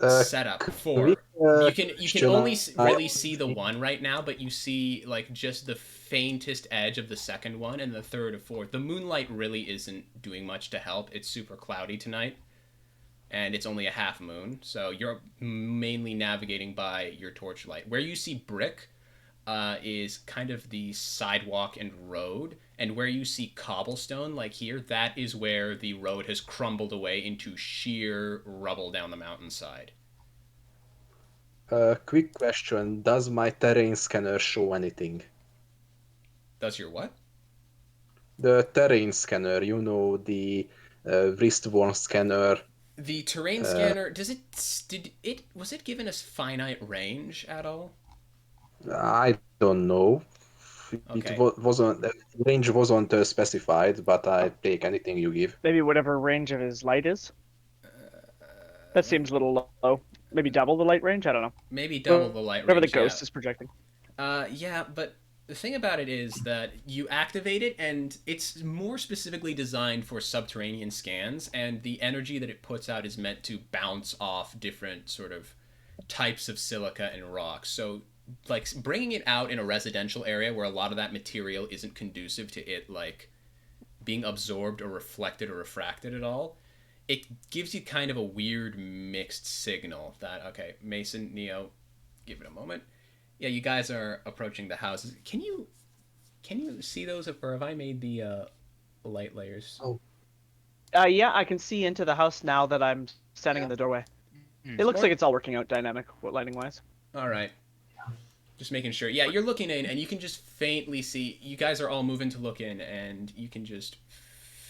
Set up 4. You can only really see the one right now, but you see like just the faintest edge of the second one and the third or fourth. The moonlight really isn't doing much to help. It's super cloudy tonight, and it's only a half moon, so you're mainly navigating by your torchlight. Where you see brick is kind of the sidewalk and road, And where you see cobblestone, like here, that is where the road has crumbled away into sheer rubble down the mountainside. Quick question: does my terrain scanner show anything? Does your what? The terrain scanner, the wrist-worn scanner. The terrain Uh, scanner, was it given us finite range at all? I don't know. It Okay. wasn't the range wasn't specified, but I take anything you give. Maybe whatever range of his light is. That seems a little low. Maybe double the light range. I don't know. Maybe double the light Whatever range, the ghost yeah. is projecting. Yeah, but the thing about it is that you activate it, and it's more specifically designed for subterranean scans, and the energy that it puts out is meant to bounce off different sort of types of silica and rocks. So, like, bringing it out in a residential area where a lot of that material isn't conducive to it, like, being absorbed or reflected or refracted at all, it gives you kind of a weird mixed signal that, okay, Mason, Neo, give it a moment. Yeah, you guys are approaching the houses. Can you see those, or have I made the light layers? Oh. Yeah, I can see into the house now that I'm standing in the doorway. It looks like it's all working out dynamic, lighting-wise. All right. Just making sure. Yeah, you're looking in, and you can just faintly see. You guys are all moving to look in, and you can just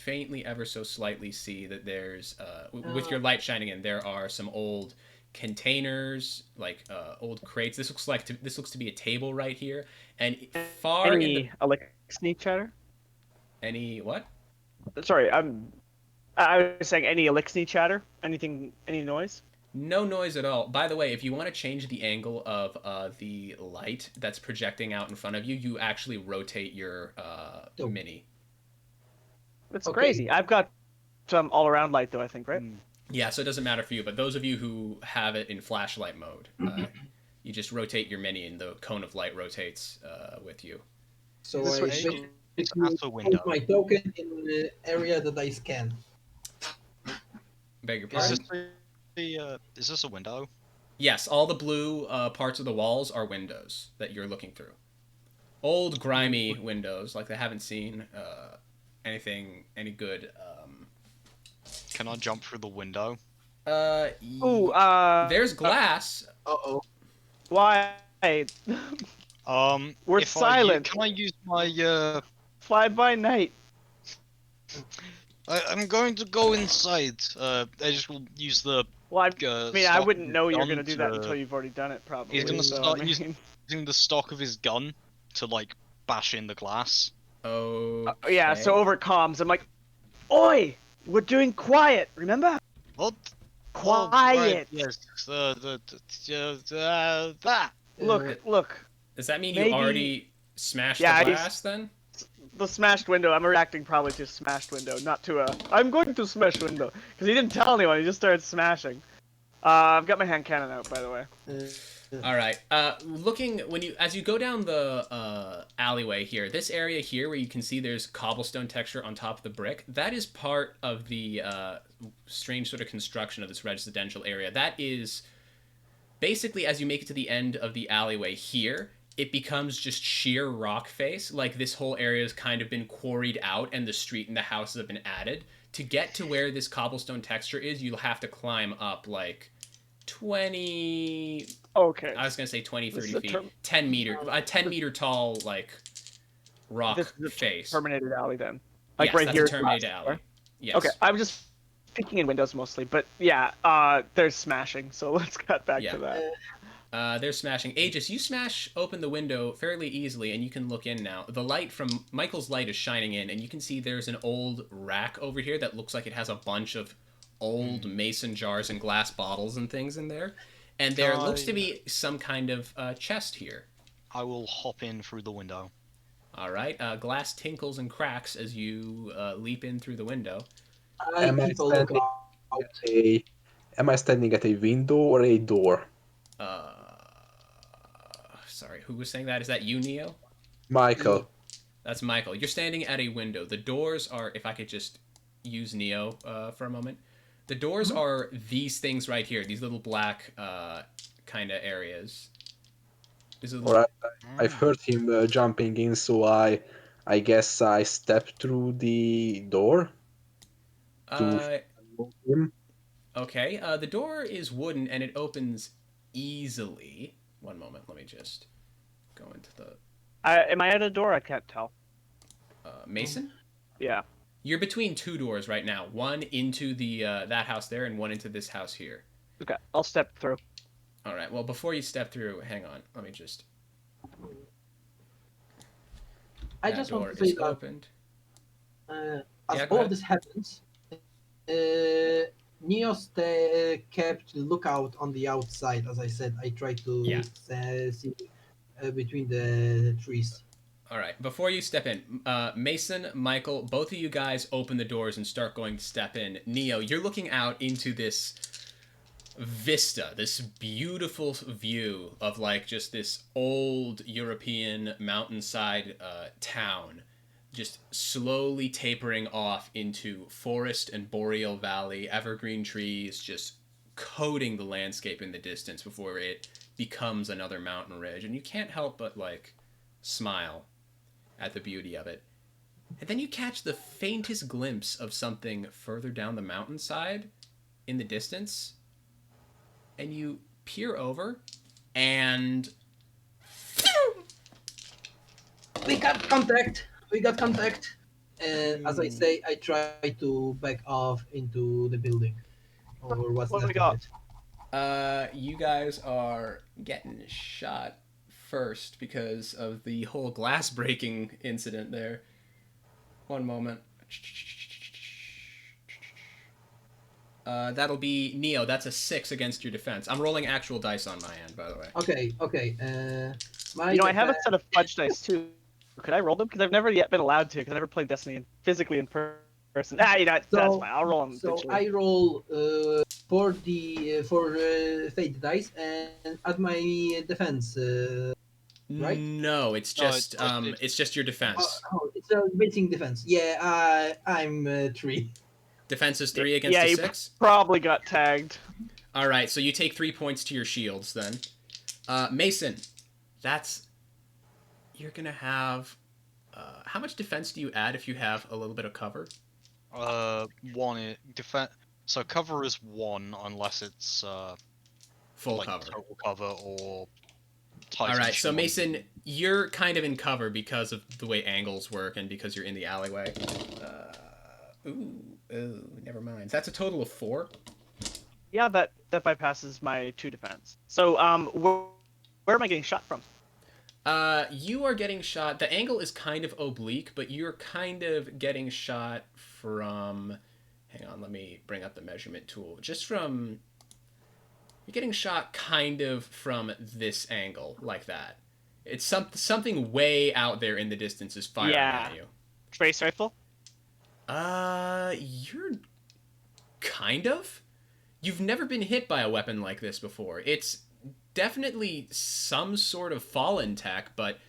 faintly, ever so slightly, see that there's, with your light shining in, there are some old containers, like old crates. This looks to be a table right here, and far in the Elixir chatter? any what? Sorry, I was saying any Elixir chatter? Anything? Any noise? No noise at all. By the way, if you want to change the angle of the light that's projecting out in front of you, you actually rotate your mini. That's Okay. crazy. I've got some all-around light though, I think, right? Yeah, so it doesn't matter for you, but those of you who have it in flashlight mode, you just rotate your mini and the cone of light rotates with you. So This I way. basically It's out the window. put my token in the area that I scan. Beg your Is pardon? is this a window? Yes, all the blue parts of the walls are windows that you're looking through. Old, grimy windows, like they haven't seen any good. Can I jump through the window? Ooh, There's glass. Uh-oh. Why? We're if silent. Can I use my Fly by night. I'm going to go inside. I just will use the. Well, I mean, I stock wouldn't of know you're gun gonna do that to- until you've already done it, probably. He's gonna so, start I mean... using the stock of his gun to like bash in the glass. Oh. Yeah, so over comms, I'm like, "Oi, we're doing quiet. Remember? What? Quiet. Oh, right, yes. That. Look. Does that mean Maybe- you already smashed Yeah, the he's- glass then? The smashed window. I'm reacting probably to smashed window, not to a. I'm going to smash window because he didn't tell anyone. He just started smashing. I've got my hand cannon out, by the way. All right. Looking as you go down the alleyway here, this area here where you can see there's cobblestone texture on top of the brick, that is part of the strange sort of construction of this residential area. That is basically as you make it to the end of the alleyway here, it becomes just sheer rock face. Like this whole area has kind of been quarried out, and the street and the houses have been added. To get to where this cobblestone texture is, you'll have to climb up like 20. Okay. I was gonna say 20, This 30 is a feet. 10 meter, a 10 meter tall like rock This is a face. Terminated alley then. Like yes, right that's here. a terminated alley. Yes. Okay, I'm just peeking in windows mostly, but yeah, there's smashing. So let's cut back to that. They're smashing. Aegis, you smash open the window fairly easily, and you can look in now. The light from Michael's light is shining in, and you can see there's an old rack over here that looks like it has a bunch of old mason jars and glass bottles and things in there. And there looks to be some kind of chest here. I will hop in through the window. All right. Glass tinkles and cracks as you leap in through the window. Am I standing at a window or a door? Sorry, who was saying that? Is that you, Neo? Michael. That's Michael. You're standing at a window. The doors are, if I could just use Neo for a moment. The doors are these things right here, these little black kind of areas. Alright, I've heard him jumping in, so I I guess I step through the door to Uh, unlock him. okay. The door is wooden and it opens easily. One moment. Let me just go into the Am I at a door? I can't tell. Mason. Yeah. You're between two doors right now. One into the that house there, and one into this house here. Okay, I'll step through. All right. Well, before you step through, hang on. Let me just. I That just door want to say is that opened. as Yeah, go all ahead. this happens, Neos kept lookout on the outside. As I said, I tried to Yeah. see between the trees. All right. Before you step in, Mason, Michael, both of you guys open the doors and start going to step in. Neo, you're looking out into this vista, this beautiful view of like just this old European mountainside town, just slowly tapering off into forest and boreal valley, evergreen trees just coating the landscape in the distance before it becomes another mountain ridge. And you can't help but like smile at the beauty of it. And then you catch the faintest glimpse of something further down the mountainside in the distance. And you peer over, and We got contact. We got contact. And as I say, I try to back off into the building, or what's What do we left of got? it. you guys are getting shot first because of the whole glass breaking incident there. One moment. That'll be Neo. That's a 6 against your defense. I'm rolling actual dice on my end, by the way. Okay. My You know, I have a defense- set of fudge dice too. Could I roll them? Because I've never yet been allowed to. Because I never played Destiny physically in person. You know, that's So- fine. I'll roll them. So digitally. I roll for fate dice and add my defense. Right? No, it's No, just it's- it's just your defense. It's a basic defense. Yeah, I'm 3. Defense is 3 against yeah, a you 6. probably got tagged. All right, so you take 3 points to your shields then. Mason, you're gonna have. How much defense do you add if you have a little bit of cover? One defense. So cover is 1 unless it's Full like cover. total cover or. All right, so Titan Mason, you're kind of in cover because of the way angles work and because you're in the alleyway. Never mind. That's a total of 4. Yeah, that bypasses my 2 defense. So, where am I getting shot from? You are getting shot. The angle is kind of oblique, but you're kind of getting shot from. Hang on, let me bring up the measurement tool. You're getting shot kind of from this angle, like that. It's something way out there in the distance is firing at you. Trace rifle? You're kind of. You've never been hit by a weapon like this before. It's definitely some sort of fallen tech, but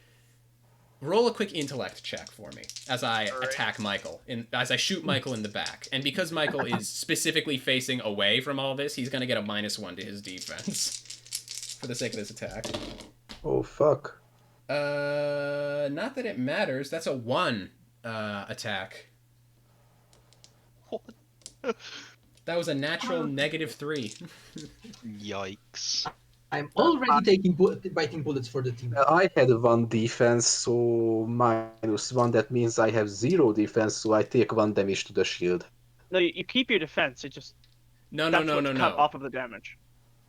roll a quick intellect check for me as I attack Michael, as I shoot Michael in the back. And because Michael is specifically facing away from all this, he's going to get a -1 to his defense for the sake of this attack. Oh, fuck. Not that it matters. That's a 1 attack. What? That was a natural -3. Yikes. I'm already taking biting bullets for the team. I had 1 defense, so -1. That means I have 0 defense, so I take 1 damage to the shield. No, you keep your defense. It just No. cut off of the damage.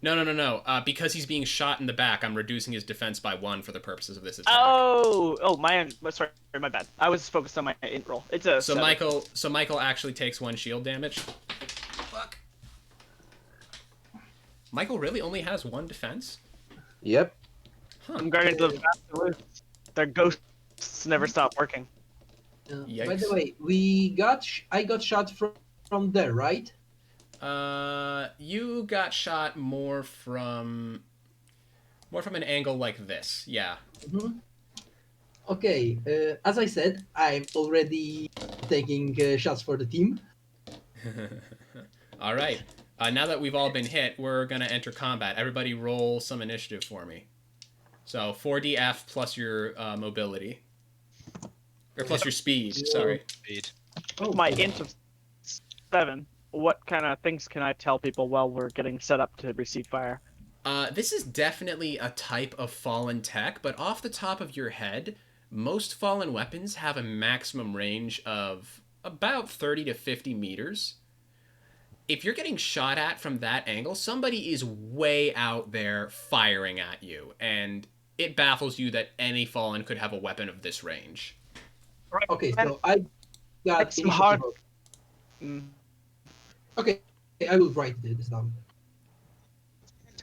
No. Because he's being shot in the back, I'm reducing his defense by 1 for the purposes of this attack. Oh, sorry, my bad. I was focused on my int roll. It's a So 7. Michael actually takes 1 shield damage. Fuck. Michael really only has 1 defense? Yep. I'm guarding the Basilisk. Their ghosts never stop working. By Yikes. the way, I got shot from there, right? You got shot more from an angle like this. Yeah. Mm-hmm. Okay, as I said, I'm already taking shots for the team. All right. Now that we've all been hit, we're gonna enter combat. Everybody, roll some initiative for me. So 4dF plus your mobility. Or plus your speed, sorry. Speed. Oh, My int of 7. What kind of things can I tell people while we're getting set up to receive fire? This is definitely a type of fallen tech, but off the top of your head, most fallen weapons have a maximum range of about 30 to 50 meters. If you're getting shot at from that angle, somebody is way out there firing at you, and it baffles you that any fallen could have a weapon of this range. okay, so I got It's hard. initiative. Okay, I will write this down.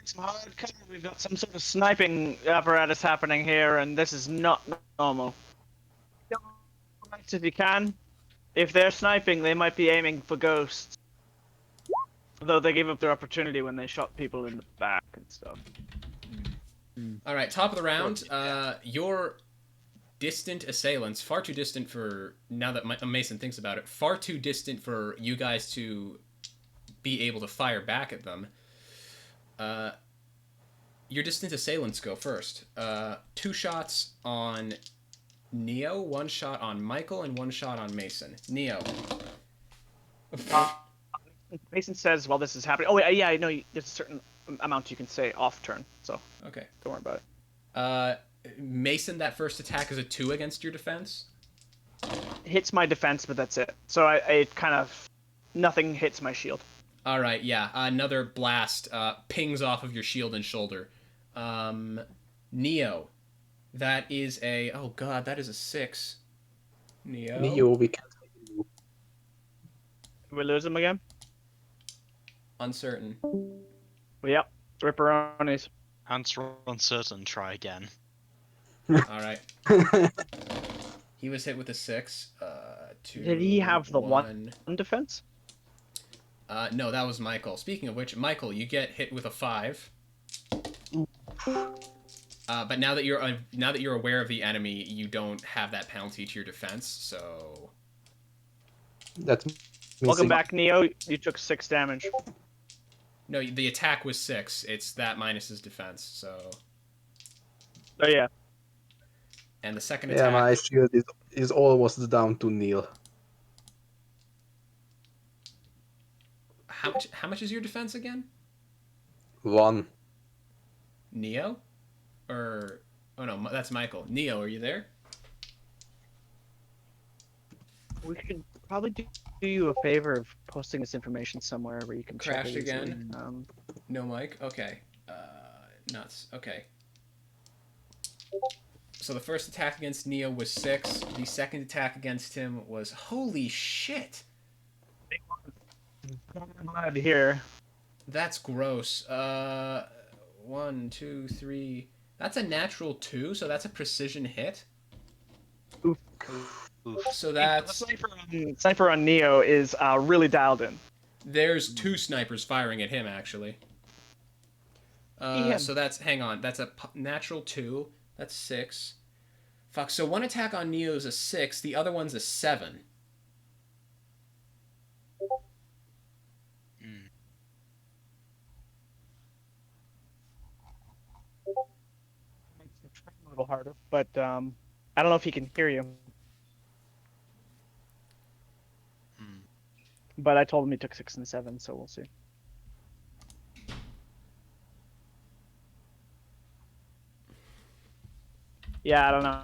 Some hard cover. We've got some sort of sniping apparatus happening here, and this is not normal. If you can, if they're sniping, they might be aiming for ghosts. Though they gave up their opportunity when they shot people in the back and stuff. All right, top of the round. Your distant assailants, far too distant for, now that Mason thinks about it, far too distant for you guys to be able to fire back at them. Your distant assailants go first. 2 shots on Neo, 1 shot on Michael, and 1 shot on Mason. Neo. Mason says while this is happening. Oh, yeah, I know there's a certain amount you can say off turn, so Okay. don't worry about it. Mason, that first attack is a 2 against your defense. Hits my defense, but that's it. So I kind of, nothing hits my shield. All right, yeah. Another blast pings off of your shield and shoulder. Neo, that is a... Oh, God, that is a 6. Neo, we can't. Did we lose him again? Uncertain. Well, yep. Ripperonis. Answer uncertain, try again. All right. He was hit with a 6. 2, Did he have the 1 defense? No, that was Michael. Speaking of which, Michael, you get hit with a 5. But now that you're aware of the enemy, you don't have that penalty to your defense. So That's Welcome back, Neo. You took 6 damage. no, the attack was 6. It's that minus his defense. So Oh yeah. and the second Yeah, attack. my shield is almost down to nil. How much is your defense again? 1. Neo, or oh no, that's Michael. Neo, are you there? We should probably do you a favor of posting this information somewhere where you can check Crashed it easily. again? No mic? Okay. Nuts. Okay. So the first attack against Neo was 6. The second attack against him was... Holy shit! I'm glad to hear. That's gross. 1, 2, 3... That's a natural 2, so that's a precision hit. Oof. So The that's... sniper on Neo is really dialed in. There's 2 snipers firing at him, actually. Yeah. So that's... Hang on. That's a natural 2. That's 6. Fuck, so one attack on Neo is a 6, the other one's a 7. Makes it a little harder, but I don't know if he can hear you. But I told him he took 6 and 7, so we'll see. Yeah, I don't know.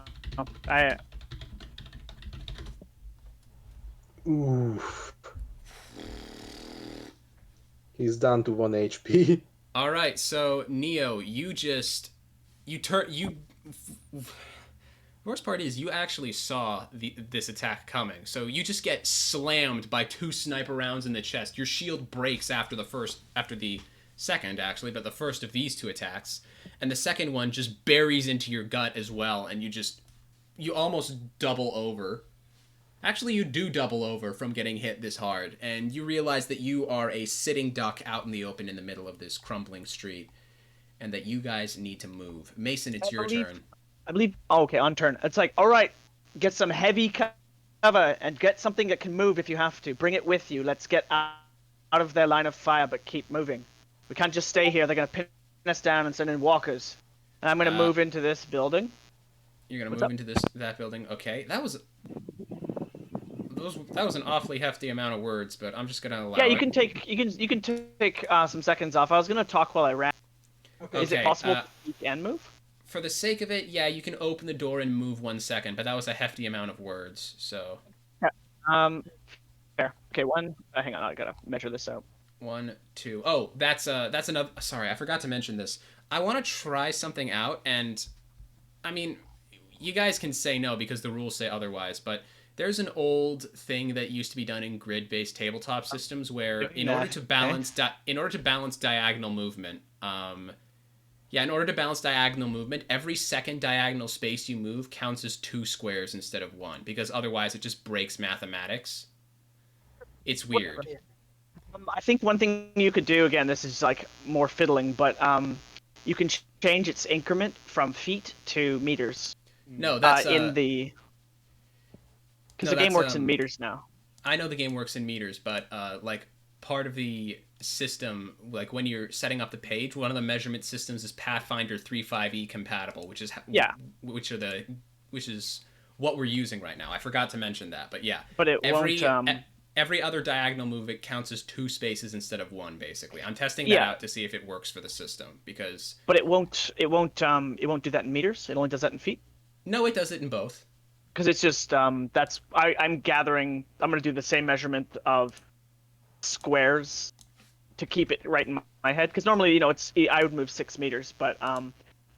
Oof. He's down to 1 HP. All right, so Neo, worst part is you actually saw this attack coming. So you just get slammed by 2 sniper rounds in the chest. Your shield breaks after the second actually, but the first of these 2 attacks, and the second one just buries into your gut as well, and you almost double over. Actually, you do double over from getting hit this hard, and you realize that you are a sitting duck out in the open in the middle of this crumbling street, and that you guys need to move. Mason, it's your turn. I believe. Oh, okay, on turn. It's like, all right, get some heavy cover and get something that can move if you have to. Bring it with you. Let's get out of their line of fire, but keep moving. We can't just stay here. They're gonna pin us down and send in walkers. And I'm gonna move into this building. You're gonna What's move up? into that building. Okay, that was an awfully hefty amount of words, but I'm just gonna allow Yeah, it. you can take some seconds off. I was gonna talk while I ran. Okay. Is it Okay, possible to speak and move? For the sake of it, yeah, you can open the door and move 1 second, but that was a hefty amount of words, so Yeah. There. Okay, one. Hang on, I gotta measure this out. 1, 2. Oh, that's another. Sorry, I forgot to mention this. I want to try something out, and I mean, you guys can say no because the rules say otherwise, but there's an old thing that used to be done in grid-based tabletop systems where, in order to balance diagonal movement, in order to balance diagonal movement, every second diagonal space you move counts as 2 squares instead of 1, because otherwise it just breaks mathematics. It's weird. I think one thing you could do, again, this is like more fiddling, but you can change its increment from feet to meters. No, that's in the because no, the game that's, works in meters now. I know the game works in meters, but like part of the system, like when you're setting up the page, one of the measurement systems is Pathfinder 3.5e compatible, which is which is what we're using right now. I forgot to mention that, but yeah. But it every won't. every other diagonal move it counts as 2 spaces instead of 1. Basically, I'm testing that out to see if it works for the system because. But it won't. It won't do that in meters. It only does that in feet. No, it does it in both. Because it's just that's I'm gathering. I'm gonna do the same measurement of squares to keep it right in my head. Because normally, I would move 6 meters, but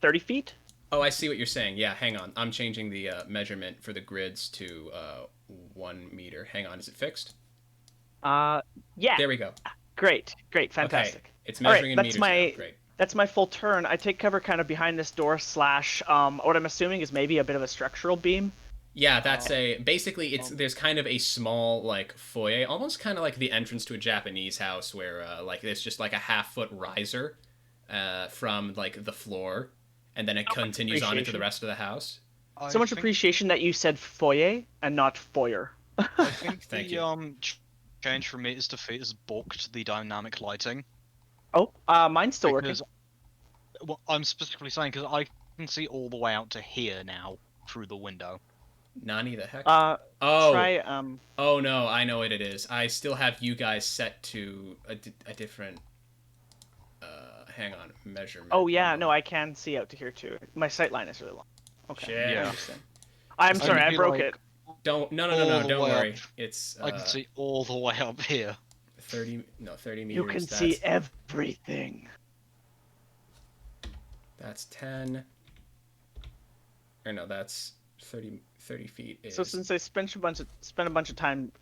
30 feet. Oh, I see what you're saying. Yeah, hang on. I'm changing the measurement for the grids to 1 meter. Hang on, is it fixed? Yeah. There we go. Great, fantastic. Okay. It's measuring in meters now. Great. That's my full turn. I take cover kind of behind this door / what I'm assuming is maybe a bit of a structural beam. Yeah, that's basically there's kind of a small like foyer, almost kind of like the entrance to a Japanese house where like it's just like a 1/2-foot riser from like the floor, and then it continues on into the rest of the house. So much appreciation that you said foyer and not foyer. I think Thank the change from meters to feet has balked the dynamic lighting. Oh, mine's still working. Well, I'm specifically saying because I can see all the way out to here now through the window. Nani the heck? Try Oh no, I know what it is. I still have you guys set to a different. Hang on, measurement. Oh yeah, no, I can see out to here too. My sight line is really long. Okay. Shit. Yeah. I'm sorry, I broke it. No, don't worry. It's. I can see all the way up here. 30 meters. You can see everything. That's 10. Or no, that's 30 feet. So since I spent a bunch of time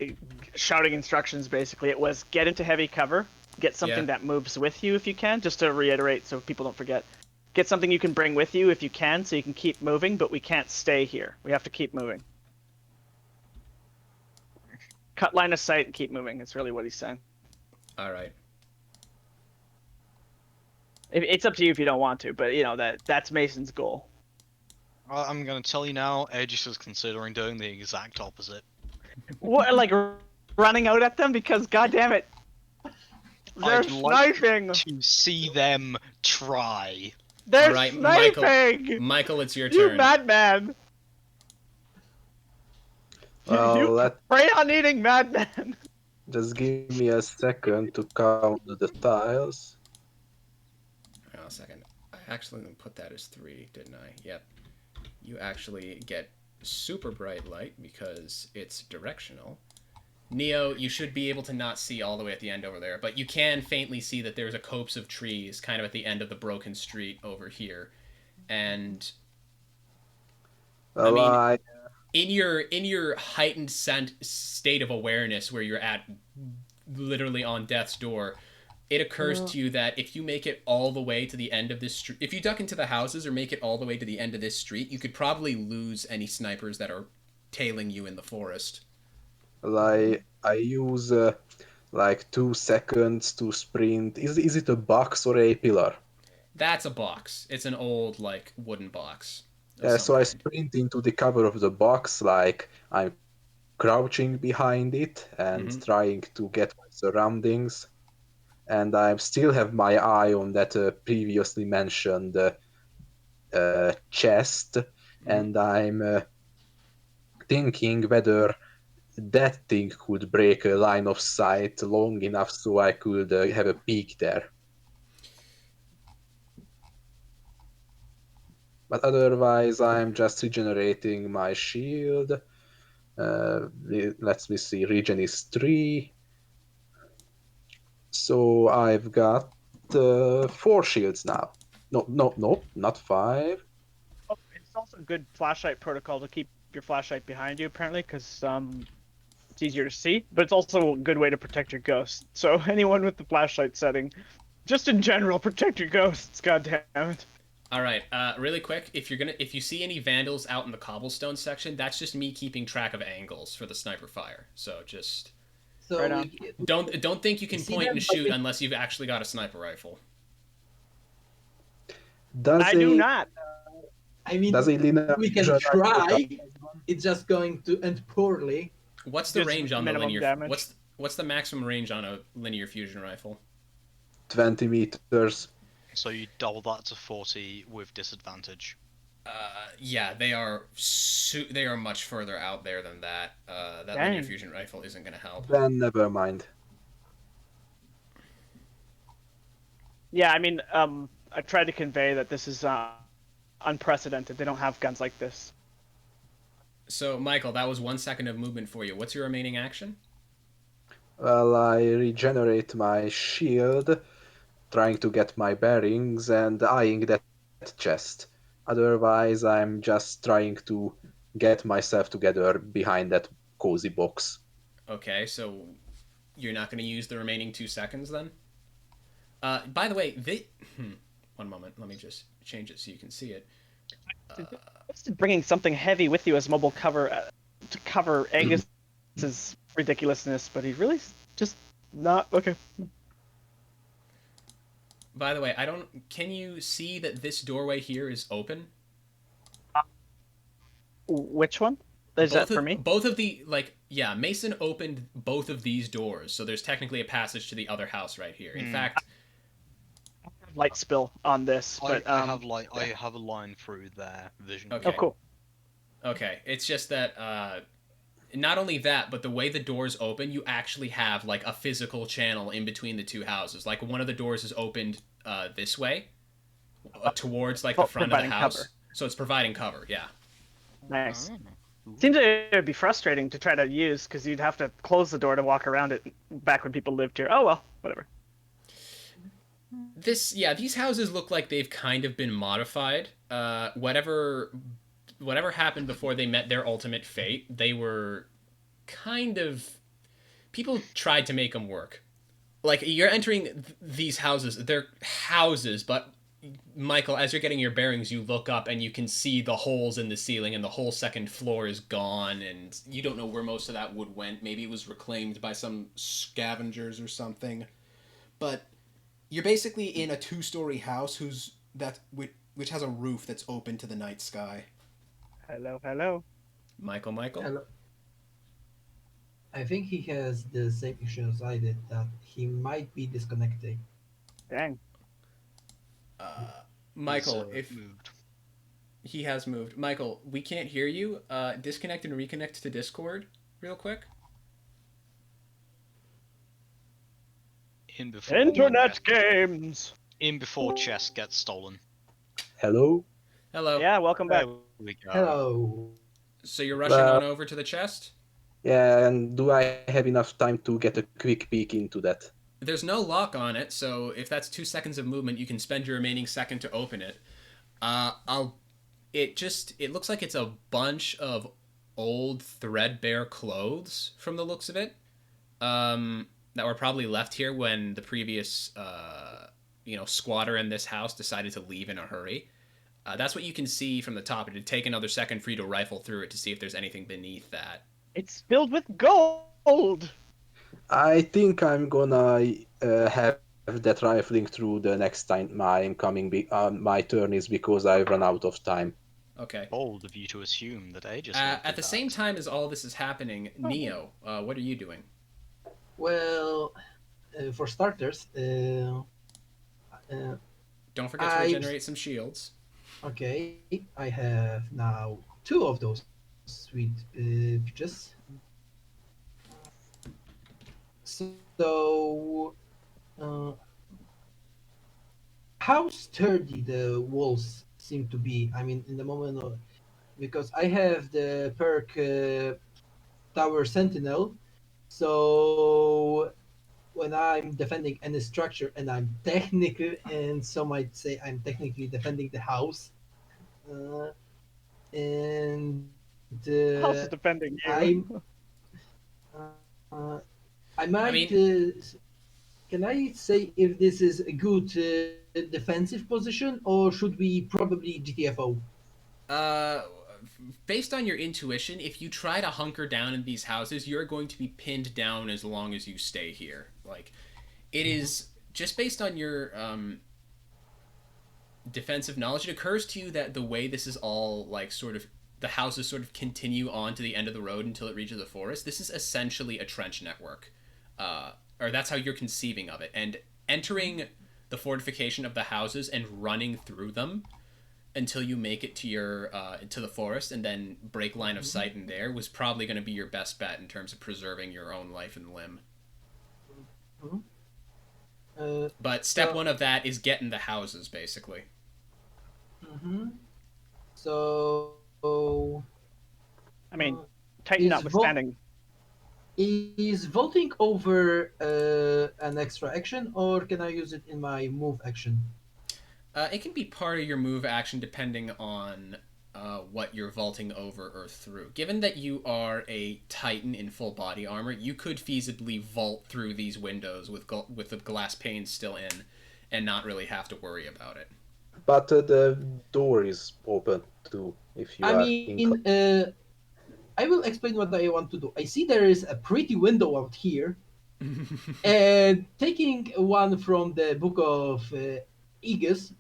shouting instructions, basically, it was get into heavy cover, get something that moves with you if you can, just to reiterate so people don't forget. Get something you can bring with you if you can, so you can keep moving, but we can't stay here. We have to keep moving. Cut line of sight and keep moving. That's really what he's saying. All right. It's up to you if you don't want to, but that's Mason's goal. I'm gonna tell you now, Aegis is considering doing the exact opposite. What, like running out at them? Because goddamn it, they're I'd like sniping. to see them try. They're All right, sniping. Michael, it's your You turn. madman. Well, You prey on eating madman. just give me a second to count the tiles. Hang on a second. I actually put that as 3, didn't I? Yep. You actually get super bright light because it's directional. Neo, you should be able to not see all the way at the end over there, but you can faintly see that there's a copse of trees kind of at the end of the broken street over here. And Well, I mean, in your heightened state of awareness where you're at literally on death's door, it occurs to you that if you make it all the way to the end of this street, if you duck into the houses or make it all the way to the end of this street, you could probably lose any snipers that are tailing you in the forest. I use like 2 seconds to sprint. Is it a box or a pillar? That's a box. It's an old like wooden box. Yeah, so I sprint into the cover of the box, like I'm crouching behind it and trying to get my surroundings. And I still have my eye on that previously mentioned chest, and I'm thinking whether that thing could break a line of sight long enough so I could have a peek there. But otherwise, I'm just regenerating my shield. Let me see, regen is 3. So I've got 4 shields now. No, not 5. Oh, it's also a good flashlight protocol to keep your flashlight behind you, apparently, because it's easier to see. But it's also a good way to protect your ghost. So anyone with the flashlight setting, just in general, protect your ghosts. God damn it. All right, really quick. If you see any vandals out in the cobblestone section, that's just me keeping track of angles for the sniper fire. So just So Right on. don't think you can See point that? and shoot unless you've actually got a sniper rifle. I do not. I mean, Does a linear we can vision try. It's just going to end poorly. What's the Just range on the minimum linear? damage. What's the maximum range on a linear fusion rifle? 20 meters? So you double that to 40 with disadvantage. Yeah, they are much further out there than that. That linear Dang. fusion rifle isn't going to help. Then never mind. Yeah, I mean, I tried to convey that this is unprecedented. They don't have guns like this. So, Michael, that was 1 second of movement for you. What's your remaining action? Well, I regenerate my shield, trying to get my bearings and eyeing that chest. Otherwise, I'm just trying to get myself together behind that cozy box. Okay, so you're not going to use the remaining 2 seconds then? By the way, one moment. Let me just change it so you can see it. Bringing something heavy with you as mobile cover to cover Angus's ridiculousness, but he really just not okay. By the way, can you see that this doorway here is open? Which one? Is that for me? Both of the, Mason opened both of these doors, so there's technically a passage to the other house right here. In fact, Light spill on this, but I have a line through their vision. Okay. Oh, cool. Okay, it's just that not only that, but the way the doors open, you actually have like a physical channel in between the two houses. Like one of the doors is opened this way, towards like the front of the house. Cover. So it's providing cover. Yeah. Nice. Seems like it would be frustrating to try to use because you'd have to close the door to walk around it back when people lived here. Oh well, whatever. These houses look like they've kind of been modified. Whatever happened before they met their ultimate fate, they were kind of... People tried to make them work. Like, you're entering these houses. They're houses, but, Michael, as you're getting your bearings, you look up and you can see the holes in the ceiling and the whole second floor is gone, and you don't know where most of that wood went. Maybe it was reclaimed by some scavengers or something. But you're basically in a 2-story house which has a roof that's open to the night sky. Hello. Michael? Hello. I think he has the same issue as I did, that he might be disconnecting. Dang. Michael, He's, if moved. he has moved. Michael, we can't hear you. Disconnect and reconnect to Discord real quick. Internet games. In before chest gets stolen. Hello? Hello. Yeah, welcome back. There we go. Hello. So you're rushing on over to the chest? Yeah, and do I have enough time to get a quick peek into that? There's no lock on it, so if that's 2 seconds of movement, you can spend your remaining second to open it. It looks like it's a bunch of old threadbare clothes from the looks of it. That were probably left here when the previous, squatter in this house decided to leave in a hurry. That's what you can see from the top. It'd take another second for you to rifle through it to see if there's anything beneath that. It's filled with gold. I think I'm gonna have that rifling through the next time my turn is, because I've run out of time. Okay. Bold of you to assume that Aegis. At the same time as all this is happening, Neo, what are you doing? Well, for starters, Don't forget to regenerate some shields. Okay, I have now two of those sweet pictures. So, uh, how sturdy the walls seem to be? I mean, in the moment of, because I have the perk Tower Sentinel, so when I'm defending any structure, and I'm technically, and some might say I'm technically defending the house, uh, and House is defending you. uh, I I might. mean, Can I say if this is a good defensive position, or should we probably GTFO? uh, based on your intuition, if you try to hunker down in these houses, you're going to be pinned down as long as you stay here. Like, it is just based on your defensive knowledge. It occurs to you that the way this is all like sort of the houses sort of continue on to the end of the road until it reaches the forest. This is essentially a trench network, or that's how you're conceiving of it. And entering the fortification of the houses and running through them until you make it to your to the forest and then break line of sight in there was probably going to be your best bet in terms of preserving your own life and limb. Mhm. But step So, one of that is getting the houses, basically. mhm. So, I mean, uh, Titan is notwithstanding. is vaulting over an extra action, or can I use it in my move action? It can be part of your move action depending on what you're vaulting over or through. Given that you are a Titan in full body armor, you could feasibly vault through these windows with the glass panes still in, and not really have to worry about it. But the door is open too, if you I are mean, inclined. I will explain what I want to do. I see there is a pretty window out here, and taking one from the book of Aegis,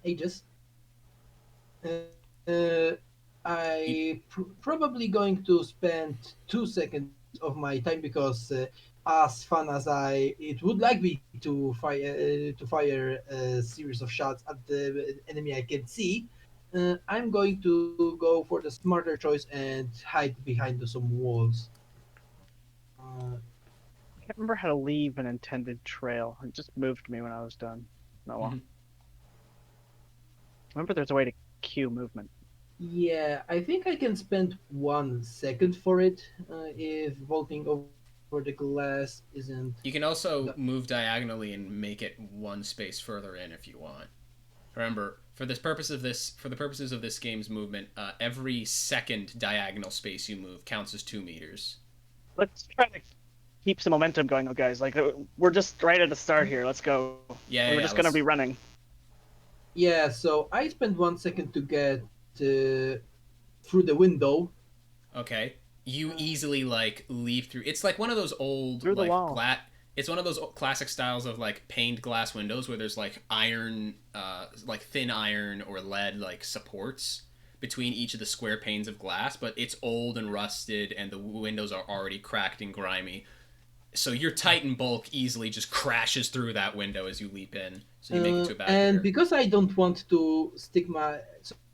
probably going to spend 2 seconds of my time because, as fun as it would like me to fire a series of shots at the enemy I can see, I'm going to go for the smarter choice and hide behind some walls. Uh, I can't remember how to leave an intended trail. It just moved me when I was done. Oh well. Remember, there's a way to cue movement. Yeah, I think I can spend 1 second for it if vaulting over the glass isn't. You can also move diagonally and make it one space further in if you want. Remember, for the purposes of this game's movement, every second diagonal space you move counts as 2 meters. Let's try to keep some momentum going, though, guys. Like we're just right at the start here. Let's go. Yeah, We're yeah. just gonna be running. Yeah, so I spent 1 second to get through the window. Okay. You easily like leave through. It's like one of those old Through the like wall. It's one of those classic styles of like paned glass windows where there's like iron, like thin iron or lead like supports between each of the square panes of glass, but it's old and rusted and the windows are already cracked and grimy. So your Titan bulk easily just crashes through that window as you leap in. So you make it to about And here. because I don't want to stick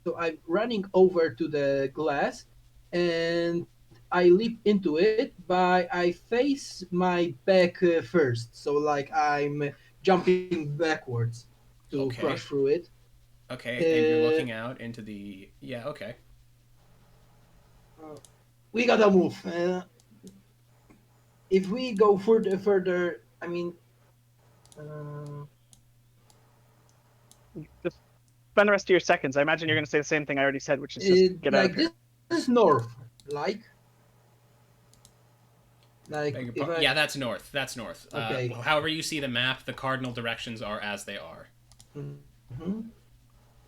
so I'm running over to the glass, and I leap into it by I face my back first. So like I'm jumping backwards to crush Okay. through it. Okay, and you're Uh, looking out into the yeah, okay. uh, we gotta move. If we go further, I mean, uh, Just spend the rest of your seconds. I imagine you're gonna say the same thing I already said, which is just get out of like here. this is north. Like Beg your if I yeah, that's north. That's north. okay. However you see the map, the cardinal directions are as they are. Mhm.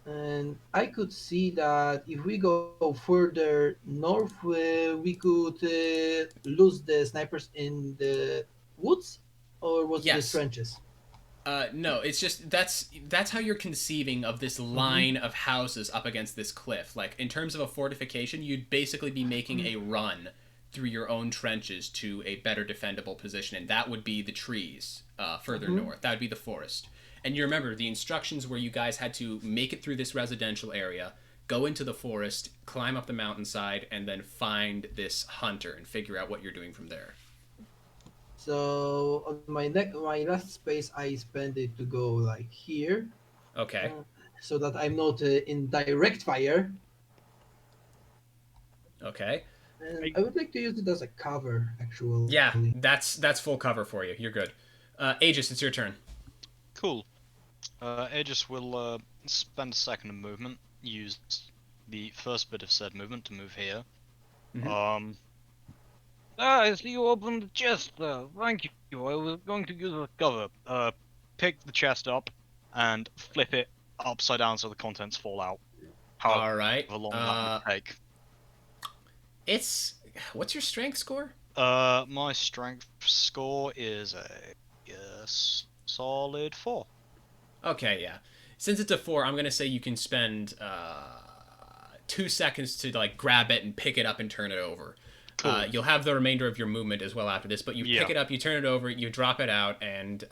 And I could see that if we go further north, we could lose the snipers in the woods, or was it the Yes. trenches? No, it's just that's how you're conceiving of this line of houses up against this cliff. Like in terms of a fortification, you'd basically be making a run through your own trenches to a better defendable position, and that would be the trees further north. That would be the forest. And you remember the instructions where you guys had to make it through this residential area, go into the forest, climb up the mountainside, and then find this hunter and figure out what you're doing from there. So on my last space, I spend it to go like here, Okay. so that I'm not in direct fire. Okay. And I would like to use it as a cover, actually. Yeah, that's full cover for you. You're good. Aegis, it's your turn. Cool. Aegis will spend a second of movement, use the first bit of said movement to move here. Mhm. I see you opened the chest. Thank you. I was going to use a cover. Pick the chest up and flip it upside down so the contents fall out. All right. However long that would take. What's your strength score? My strength score is a solid 4. Okay, yeah. Since it's a 4, I'm gonna say you can spend 2 seconds to like grab it and pick it up and turn it over. Cool. You'll have the remainder of your movement as well after this, but you pick it up, you turn it over, you drop it out, and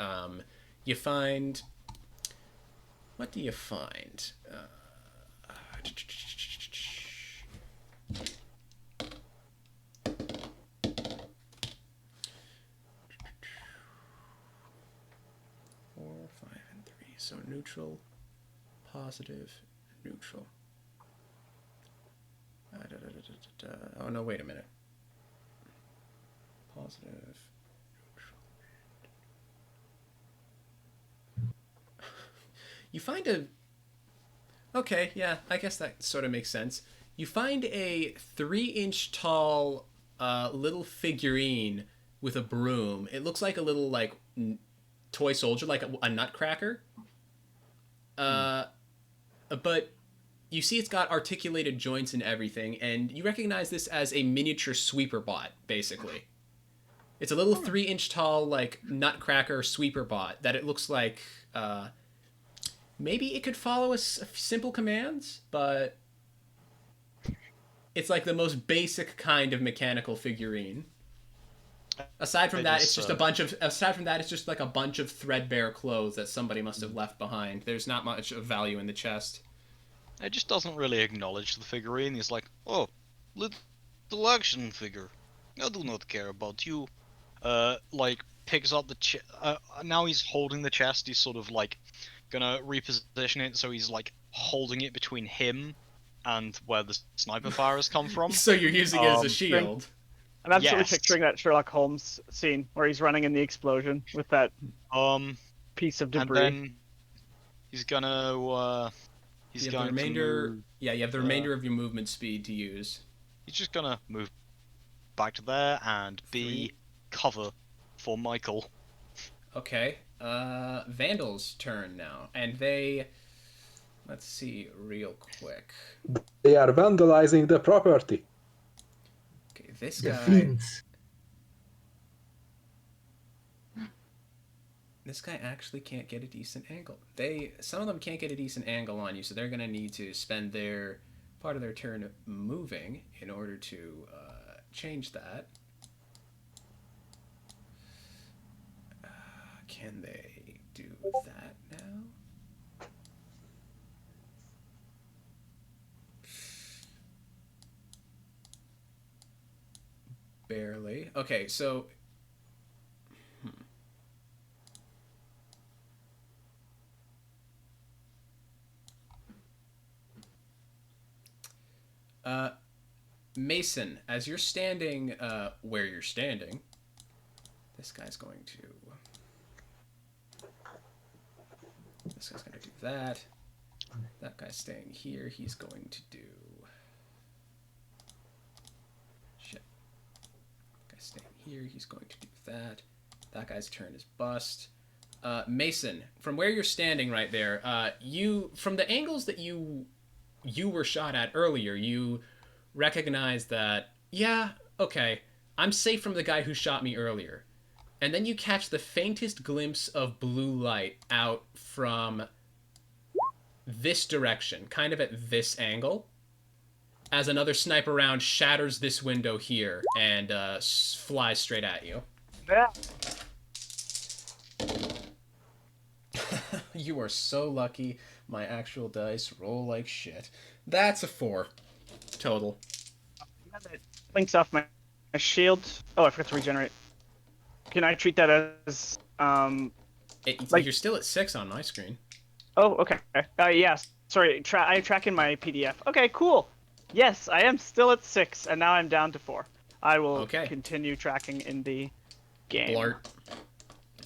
you find. What do you find? 4, 5, and 3. So neutral, positive, neutral. Oh no! Wait a minute. Positive, neutral. You find a. Okay, yeah, I guess that sort of makes sense. You find a 3-inch tall little figurine with a broom. It looks like a little like toy soldier, like a nutcracker. But you see it's got articulated joints and everything, and you recognize this as a miniature sweeper bot, basically. It's a little 3-inch tall, like, nutcracker sweeper bot that it looks like, maybe it could follow simple commands, but it's like the most basic kind of mechanical figurine. Aside from that, it's just like a bunch of threadbare clothes that somebody must have left behind. There's not much of value in the chest. It just doesn't really acknowledge the figurine. He's like, oh, little action figure. I do not care about you. Like, picks up the now he's holding the chest. He's sort of like gonna reposition it so he's like holding it between him and where the sniper fire has come from. So you're using it as a shield. I'm absolutely Yes. picturing that Sherlock Holmes scene where he's running in the explosion with that piece of debris. And then he's gonna he's You have going the remainder. to move, Yeah, you have the remainder of your movement speed to use. he's just gonna move back to there and be cover for Michael. Okay. Vandal's turn now, and they. Let's see real quick. They are vandalizing the property. Okay, this The guy. fiends. This guy actually can't get a decent angle. Some of them can't get a decent angle on you, so they're gonna need to spend their part of their turn moving in order to change that. Can they do that now? Barely. Okay, so. Mason, as you're standing where you're standing, this guy's going to do that. That guy's staying here. He's going to do shit. That guy's staying here. He's going to do that. That guy's turn is bust. Mason, from where you're standing right there, from the angles that you were shot at earlier, you recognize that, yeah, okay, I'm safe from the guy who shot me earlier. And then you catch the faintest glimpse of blue light out from this direction, kind of at this angle, as another sniper round shatters this window here and flies straight at you. Yeah. You are so lucky. My actual dice roll like shit. That's a 4 total. Links off my shield. Oh, I forgot to regenerate. Can I treat that as You're still at 6 on my screen. Oh, okay. Yeah. Sorry, I track in my PDF. Okay, cool. Yes, I am still at 6, and now I'm down to 4. I will continue tracking in the game. Blart.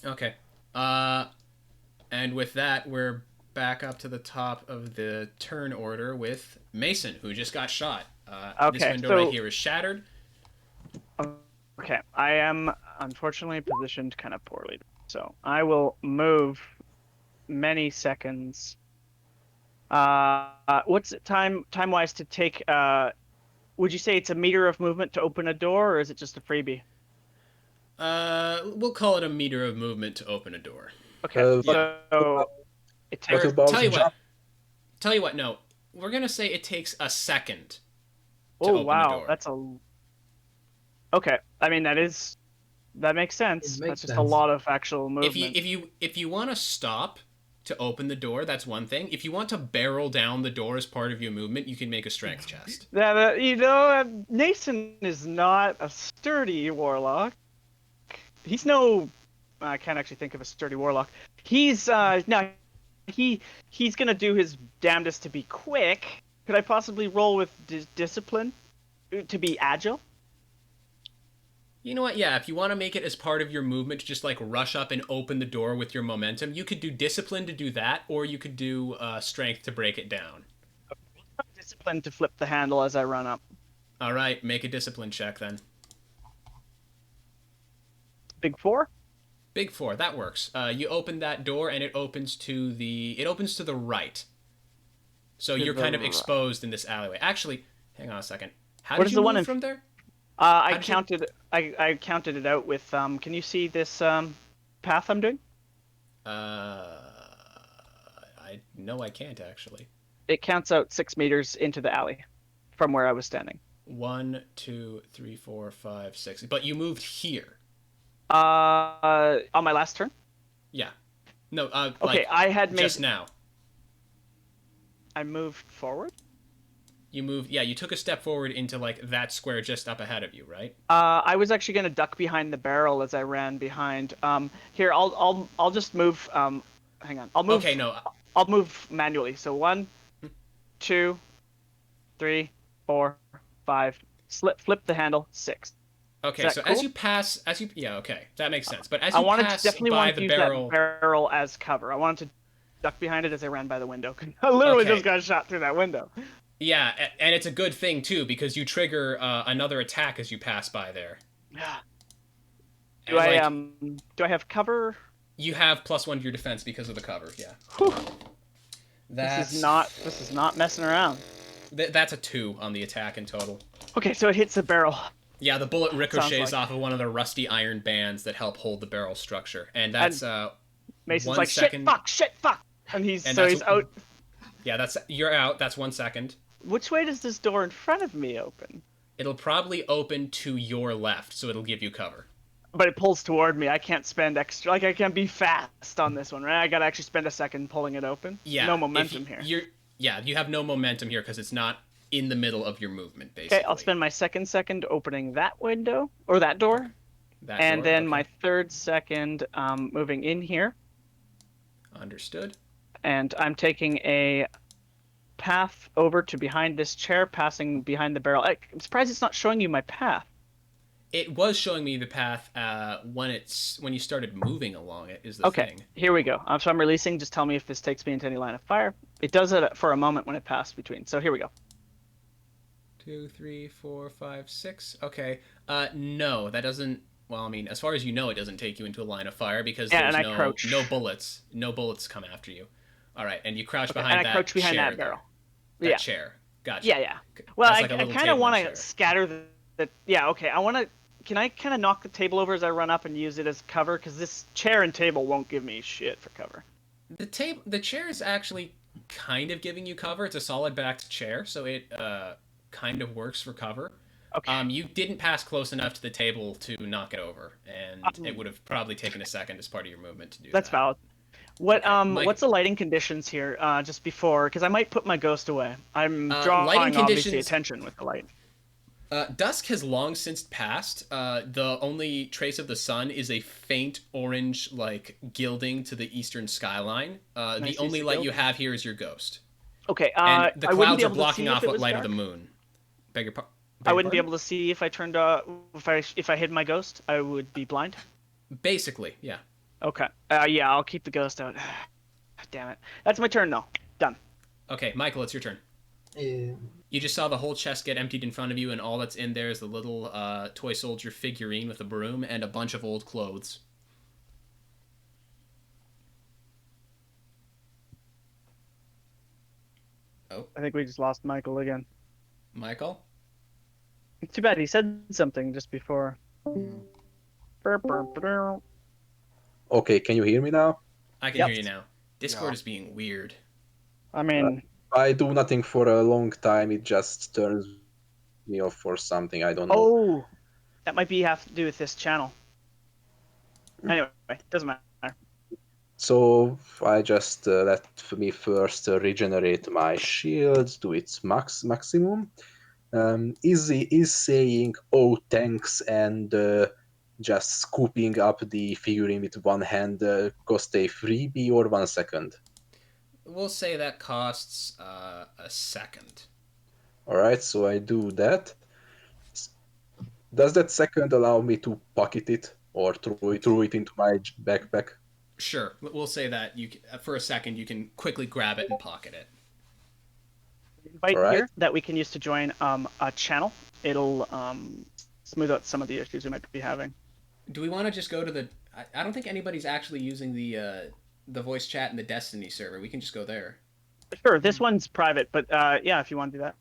Okay. And with that, we're back up to the top of the turn order with Mason, who just got shot. This window right here is shattered. Okay, I am unfortunately positioned kind of poorly, so I will move many seconds. What's it time-wise to take? Would you say it's a meter of movement to open a door, or is it just a freebie? We'll call it a meter of movement to open a door. Okay, so it takes. Tell you what. No, we're gonna say it takes a second. To Oh open wow, the door. that's a. Okay, I mean that makes sense. That's just a lot of actual movement. If you want to stop to open the door, that's one thing. If you want to barrel down the door as part of your movement, you can make a strength chest. Nathan is not a sturdy warlock. He's no. I can't actually think of a sturdy warlock. He's he's gonna do his damnedest to be quick. Could I possibly roll with discipline to be agile? You know what? Yeah, if you want to make it as part of your movement to just like rush up and open the door with your momentum, you could do discipline to do that, or you could do strength to break it down. Discipline to flip the handle as I run up. All right, make a discipline check then. Big 4? Big 4, that works. You open that door and it opens to the right. So you're kind of exposed in this alleyway. Actually, hang on a second. How did you move from there? I counted it out with can you see this path I'm doing? I can't actually. It counts out 6 meters into the alley from where I was standing. 1, 2, 3, 4, 5, 6. But you moved here. On my last turn? Yeah. No, okay, I had made just now. I moved forward? You took a step forward into like that square just up ahead of you, right? I was actually going to duck behind the barrel as I ran behind. Here, I'll just move. Hang on, I'll move. Okay, no. I'll move manually. So 1, 2, 3, 4, 5. Flip the handle. 6. Okay, so cool? Okay, that makes sense. But as you definitely by wanted the to barrel, use that barrel as cover. I wanted to duck behind it as I ran by the window. I literally just got shot through that window. Yeah, and it's a good thing too because you trigger another attack as you pass by there. Yeah. Do I have cover? You have +1 to your defense because of the cover. Yeah. Whew. This is not messing around. That's a 2 on the attack in total. Okay, so it hits the barrel. Yeah, the bullet ricochets off of one of the rusty iron bands that help hold the barrel structure, and that's Mason's like shit, fuck, and he's out. Yeah, you're out. That's 1 second. Which way does this door in front of me open? It'll probably open to your left, so it'll give you cover. But it pulls toward me. I can't spend extra. Like I can't be fast on this one, right? I gotta actually spend a second pulling it open. Yeah. No momentum here. You have no momentum here because it's not in the middle of your movement, basically. Okay, I'll spend my second opening that window or that door, then my third second moving in here. Understood. And I'm taking a path over to behind this chair, passing behind the barrel. I'm surprised it's not showing you my path. It was showing me the path when you started moving along it, is the thing. Okay, here we go. So I'm releasing. Just tell me if this takes me into any line of fire. It does it for a moment when it passed between. So here we go. 2, 3, 4, 5, 6. Okay. No, that doesn't. Well, I mean, as far as you know, it doesn't take you into a line of fire because there's no bullets. No bullets come after you. All right, and you crouch behind that chair. And I crouch behind that barrel. That chair. Gotcha. Yeah. Well, I kind of want to scatter the. Yeah. Okay. Can I kind of knock the table over as I run up and use it as cover? Because this chair and table won't give me shit for cover. The chair is actually kind of giving you cover. It's a solid backed chair, so it kind of works for cover. Okay. You didn't pass close enough to the table to knock it over, and it would have probably taken a second as part of your movement to do that. That's valid. What's the lighting conditions here? Just before, because I might put my ghost away. I'm drawing lighting obviously conditions- attention with the light. Dusk has long since passed. The only trace of the sun is a faint orange, like, gilding to the eastern skyline. The Nice only eastern light you gilding. have here is your ghost. Okay. And the I wouldn't clouds be are able to blocking see off if it what was light dark. of the moon. Beg your I wouldn't be pardon? able to see if I turned if I hid my ghost. I would be blind. Basically, yeah. Okay. Yeah, I'll keep the ghost out. Damn it. That's my turn though. Done. Okay, Michael, it's your turn. You just saw the whole chest get emptied in front of you, and all that's in there is the little toy soldier figurine with a broom and a bunch of old clothes. Oh, I think we just lost Michael again. Michael? Too bad he said something just before. Okay, can you hear me now? I can Yep. hear you now. Discord Yeah. is being weird. I mean, I do nothing for a long time. It just turns me off for something. I don't know. oh, that might have to do with this channel. Anyway, doesn't matter. So I just let me first regenerate my shield to its maximum. Izzy is saying, "Oh, thanks," and just scooping up the figurine with one hand cost a freebie or 1 second. We'll say that costs a second. All right, so I do that. Does that second allow me to pocket it or throw it into my backpack? Sure, we'll say that for a second you can quickly grab it and pocket it. Invite Alright. here that we can use to join a channel. It'll smooth out some of the issues we might be having. Do we want to just go to the? I don't think anybody's actually using the voice chat in the Destiny server. We can just go there. Sure, this one's private, but yeah, if you want to do that.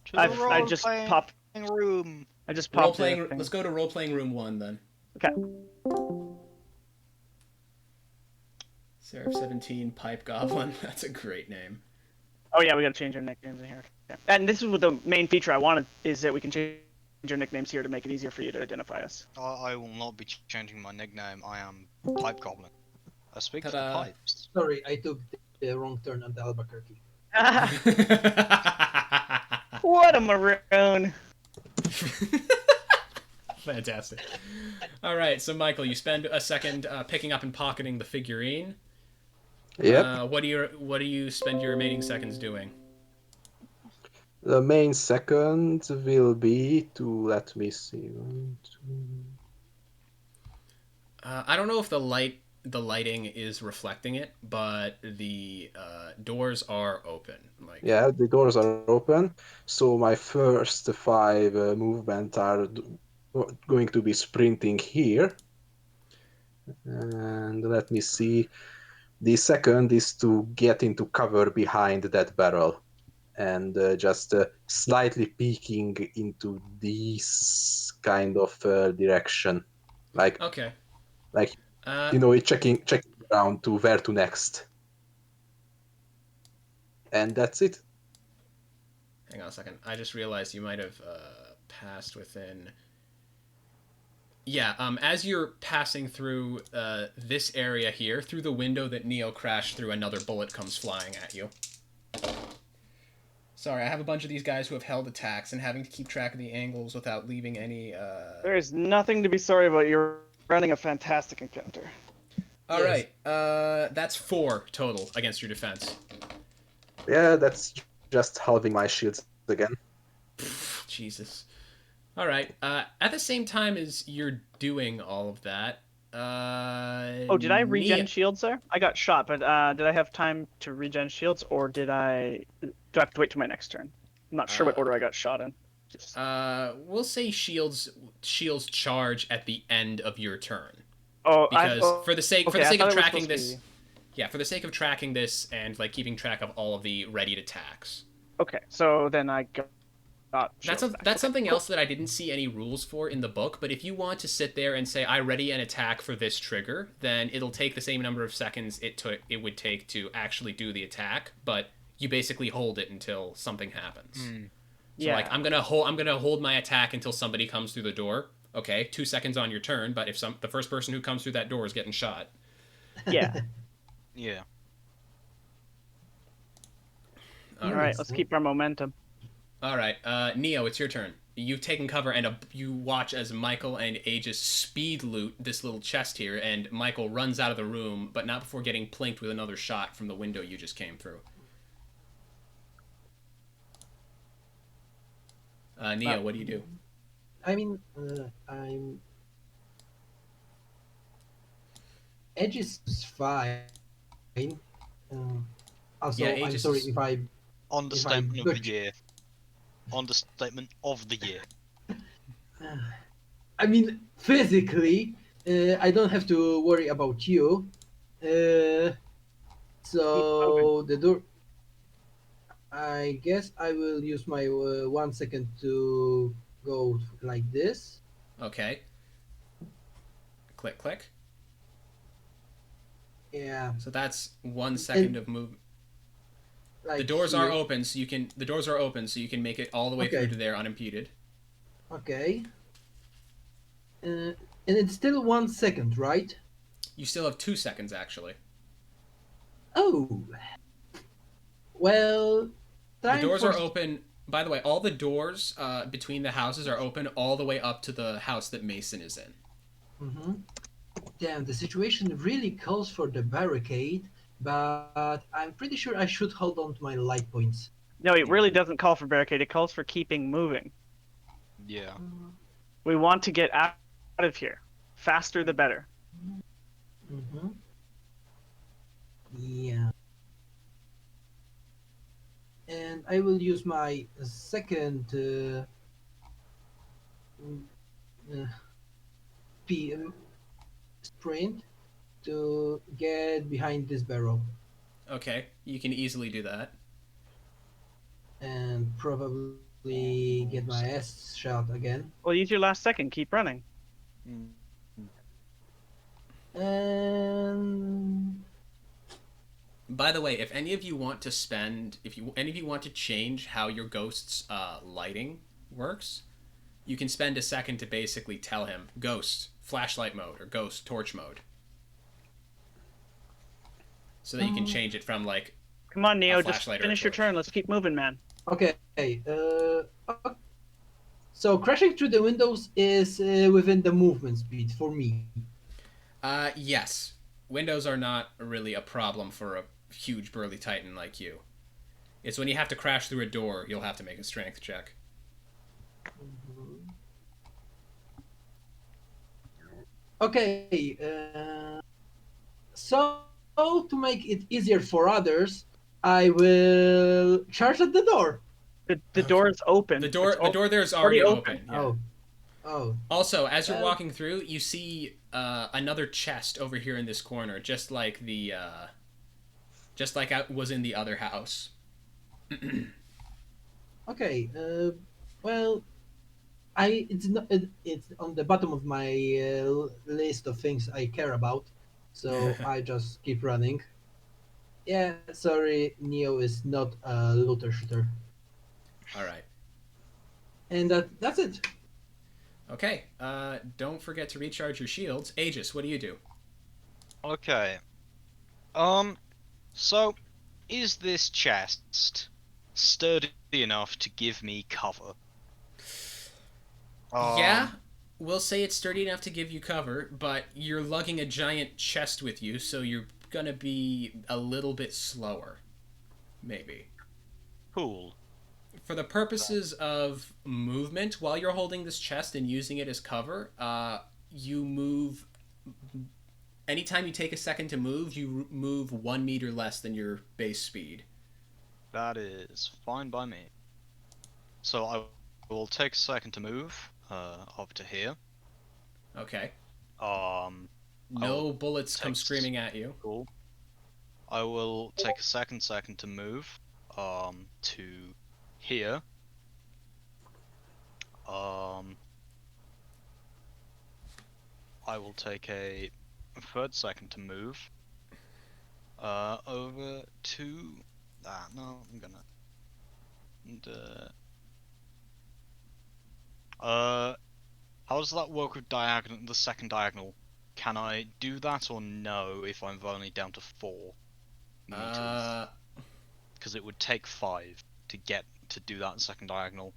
To the I just role-playing popped. room. I just Role popped. playing. the thing. Let's go to role playing room 1 then. Okay. Seraph 17 Pipe Goblin. That's a great name. Oh yeah, we gotta change our nicknames in here. Okay. And this is what the main feature I wanted is that we can change our nicknames here to make it easier for you to identify us. I will not be changing my nickname. I am Pipe Goblin. I speak to the Ta-da. pipes. Sorry, I took the wrong turn at Albuquerque. What a maroon! Fantastic. All right, so Michael, you spend a second picking up and pocketing the figurine. Yep. What do you spend your remaining seconds doing? The main second will be to let me see. 1, 2. I don't know if the lighting is reflecting it, but the doors are open. Like, Yeah, the doors are open. So my first 5 movement are going to be sprinting here. And let me see. The second is to get into cover behind that barrel and just slightly peeking into this kind of direction. Like, okay. checking around to where to next. And that's it. Hang on a second. I just realized you might have passed within. Yeah, as you're passing through this area here, through the window that Neo crashed through, another bullet comes flying at you. Sorry, I have a bunch of these guys who have held attacks and having to keep track of the angles without leaving any... There is nothing to be sorry about. You're running a fantastic encounter. All Yes. right, that's 4 total against your defense. Yeah, that's just halving my shields again. Jesus. All right. At the same time as you're doing all of that, Oh, did I regen shields there? I got shot, but did I have time to regen shields, or do I have to wait till my next turn? I'm not sure what order I got shot in. Just... we'll say shields charge at the end of your turn. Oh, Because for the sake okay, I of thought it was tracking supposed to this, be- yeah, for the sake of tracking this and like keeping track of all of the readied attacks. Okay, so then I got That's shields back. that's Okay, something cool. else that I didn't see any rules for in the book, but if you want to sit there and say I ready an attack for this trigger, then it'll take the same number of seconds it would take to actually do the attack, but you basically hold it until something happens. So Yeah. like I'm gonna hold my attack until somebody comes through the door. Okay, 2 seconds on your turn, but if the first person who comes through that door is getting shot. Yeah. Yeah. All All right. right, let's keep our momentum. All right, Neo, it's your turn. You've taken cover, and you watch as Michael and Aegis speed loot this little chest here, and Michael runs out of the room, but not before getting plinked with another shot from the window you just came through. Neo, what do you do? I mean, Edge is fine. Also, Yeah, I'm Aegis sorry is- if I Understatement of the butcher- year. Understatement of the year. I mean, physically, I don't have to worry about you. So the door. I guess I will use my 1 second to go like this. Okay. Click, click. Yeah, So that's 1 second of move. like The doors are here. open, so you can. The doors are open, so you can make it all the way Okay. through to there unimpeded. Okay. And it's still 1 second, right? You still have 2 seconds, actually. Oh. Well, The time doors for are open. By the way, all the doors between the houses are open all the way up to the house that Mason is in. Mm-hmm. Damn, the situation really calls for the barricade, but I'm pretty sure I should hold on to my light points. No, it really doesn't call for barricade. It calls for keeping moving. Yeah. We want to get out of here. Faster the better. Mm-hmm. Yeah. And I will use my second uh, sprint to get behind this barrel Okay, you can easily do that. and probably get my ass shot again. Well, use your last second. Keep running. And By the way, if any of you want to any of you want to change how your ghost's lighting works, you can spend a second to basically tell him ghost flashlight mode or ghost torch mode, so that you can change it from like. Come on, Neo. Just flashlight or a finish your torch. turn. Let's keep moving, man. okay, so crashing through the windows is within the movement speed for me. Yes, windows are not really a problem for a huge burly titan like you. It's when you have to crash through a door you'll have to make a strength check. Okay, so to make it easier for others, I will charge at the door. The door is open. The door there is already already open. open. Yeah. Oh. Also, as you're Well- walking through, you see another chest over here in this corner, just like I was in the other house. Okay. Well, it's on the bottom of my list of things I care about, so I just keep running. Yeah, sorry, Neo is not a looter shooter, All right. and that's it. Okay. Don't forget to recharge your shields. Aegis, what do you do? Okay. So, is this chest sturdy enough to give me cover? Yeah, we'll say it's sturdy enough to give you cover, but you're lugging a giant chest with you, so you're gonna be a little bit slower. Maybe. Cool. For the purposes of movement, while you're holding this chest and using it as cover, you move. Anytime you take a second to move, you move 1 meter less than your base speed. That is fine by me. So I will take a second to move up to here. Okay. I'll Bullets come text- screaming at you. Cool. I will take a second to move to here. I will take a third second to move over to no, I'm gonna how does that work with the second diagonal can I do that or no if I'm only down to 4 meters? Because it would take 5 to get to do that second diagonal.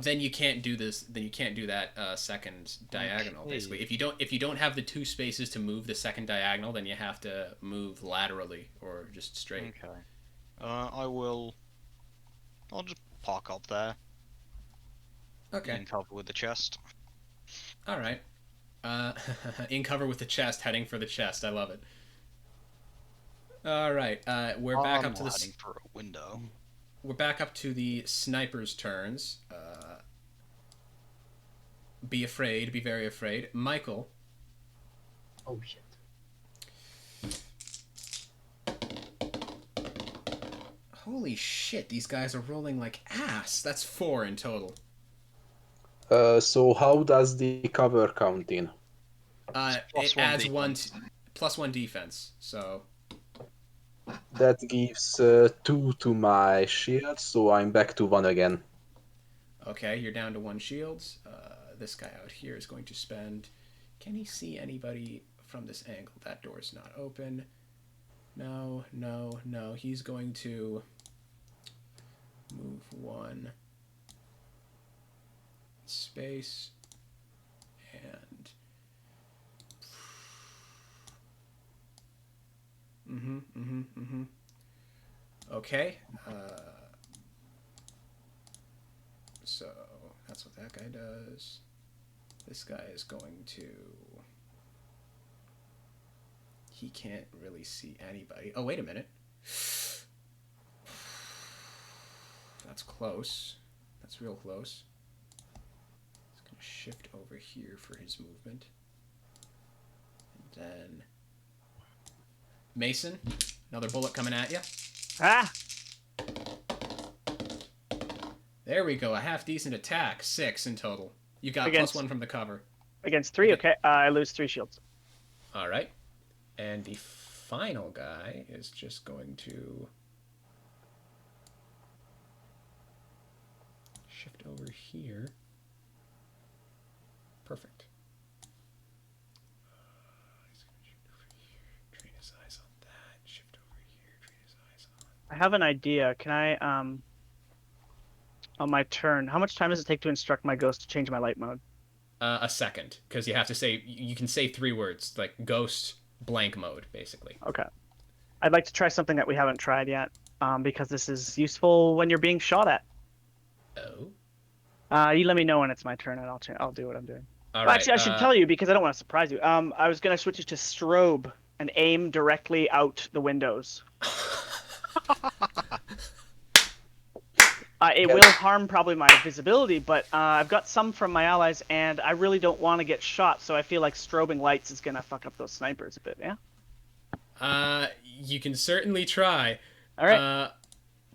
Then you can't do this. Then you can't do that second diagonal. Okay. Basically, if you don't have the 2 spaces to move the second diagonal, then you have to move laterally or just straight. Okay. I'll just park up there. Okay. In cover with the chest. All right. In cover with the chest, heading for the chest. I love it. All right. We're back up to the. Heading for a window. We're back up to the snipers' turns. Be afraid. Be very afraid. Michael. Oh shit. Holy shit! These guys are rolling like ass. That's 4 in total. So how does the cover count in? It adds +1 defense. So. That gives 2 to my shield, so I'm back to 1 again. Okay, you're down to 1 shields. This guy out here is going to spend... Can he see anybody from this angle? That door's not open. No, no, no. He's going to move 1 space and... Okay. So that's what that guy does. This guy is going to... He can't really see anybody. Oh, wait a minute. That's close. That's real close. He's going to shift over here for his movement. And then... Mason, another bullet coming at you. Ah! There we go, a half-decent attack. 6 in total. You got Against- +1 from the cover. Against 3, okay. I lose 3 shields. All right. And the final guy is just going to shift over here. Perfect. He's going to shift over here. Train his eyes on that. Shift over here. Train his eyes on. I have an idea. Can I, on my turn, how much time does it take to instruct my ghost to change my light mode? A second, because you have to say, you can say 3 words, like ghost blank mode, basically. Okay. I'd like to try something that we haven't tried yet, because this is useful when you're being shot at. Oh. You let me know when it's my turn, and I'll do what I'm doing. All Well, right, actually, I should tell you because I don't want to surprise you. I was gonna switch it to strobe and aim directly out the windows. It will harm probably my visibility, but I've got some from my allies, and I really don't want to get shot, so I feel like strobing lights is gonna fuck up those snipers a bit. Yeah. You can certainly try. All right.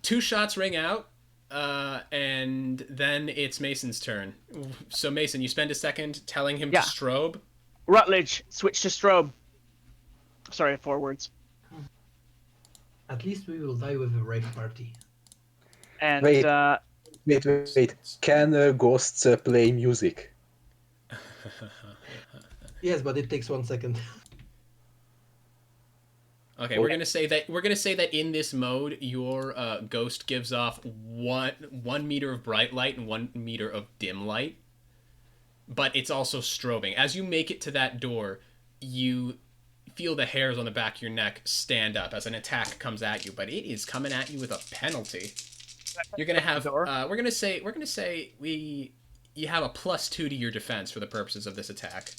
2 shots ring out, and then it's Mason's turn. So Mason, you spend a second telling him to strobe. Rutledge, switch to strobe. Sorry, 4 words. At least we will die with a rave party. And Wait. Can ghosts play music? Yes, but it takes 1 second. Okay, we're gonna say that in this mode, your ghost gives off one meter of bright light and 1 meter of dim light, but it's also strobing. As you make it to that door, you feel the hairs on the back of your neck stand up as an attack comes at you, but it is coming at you with a penalty. You're gonna have we're gonna say you have a +2 to your defense for the purposes of this attack.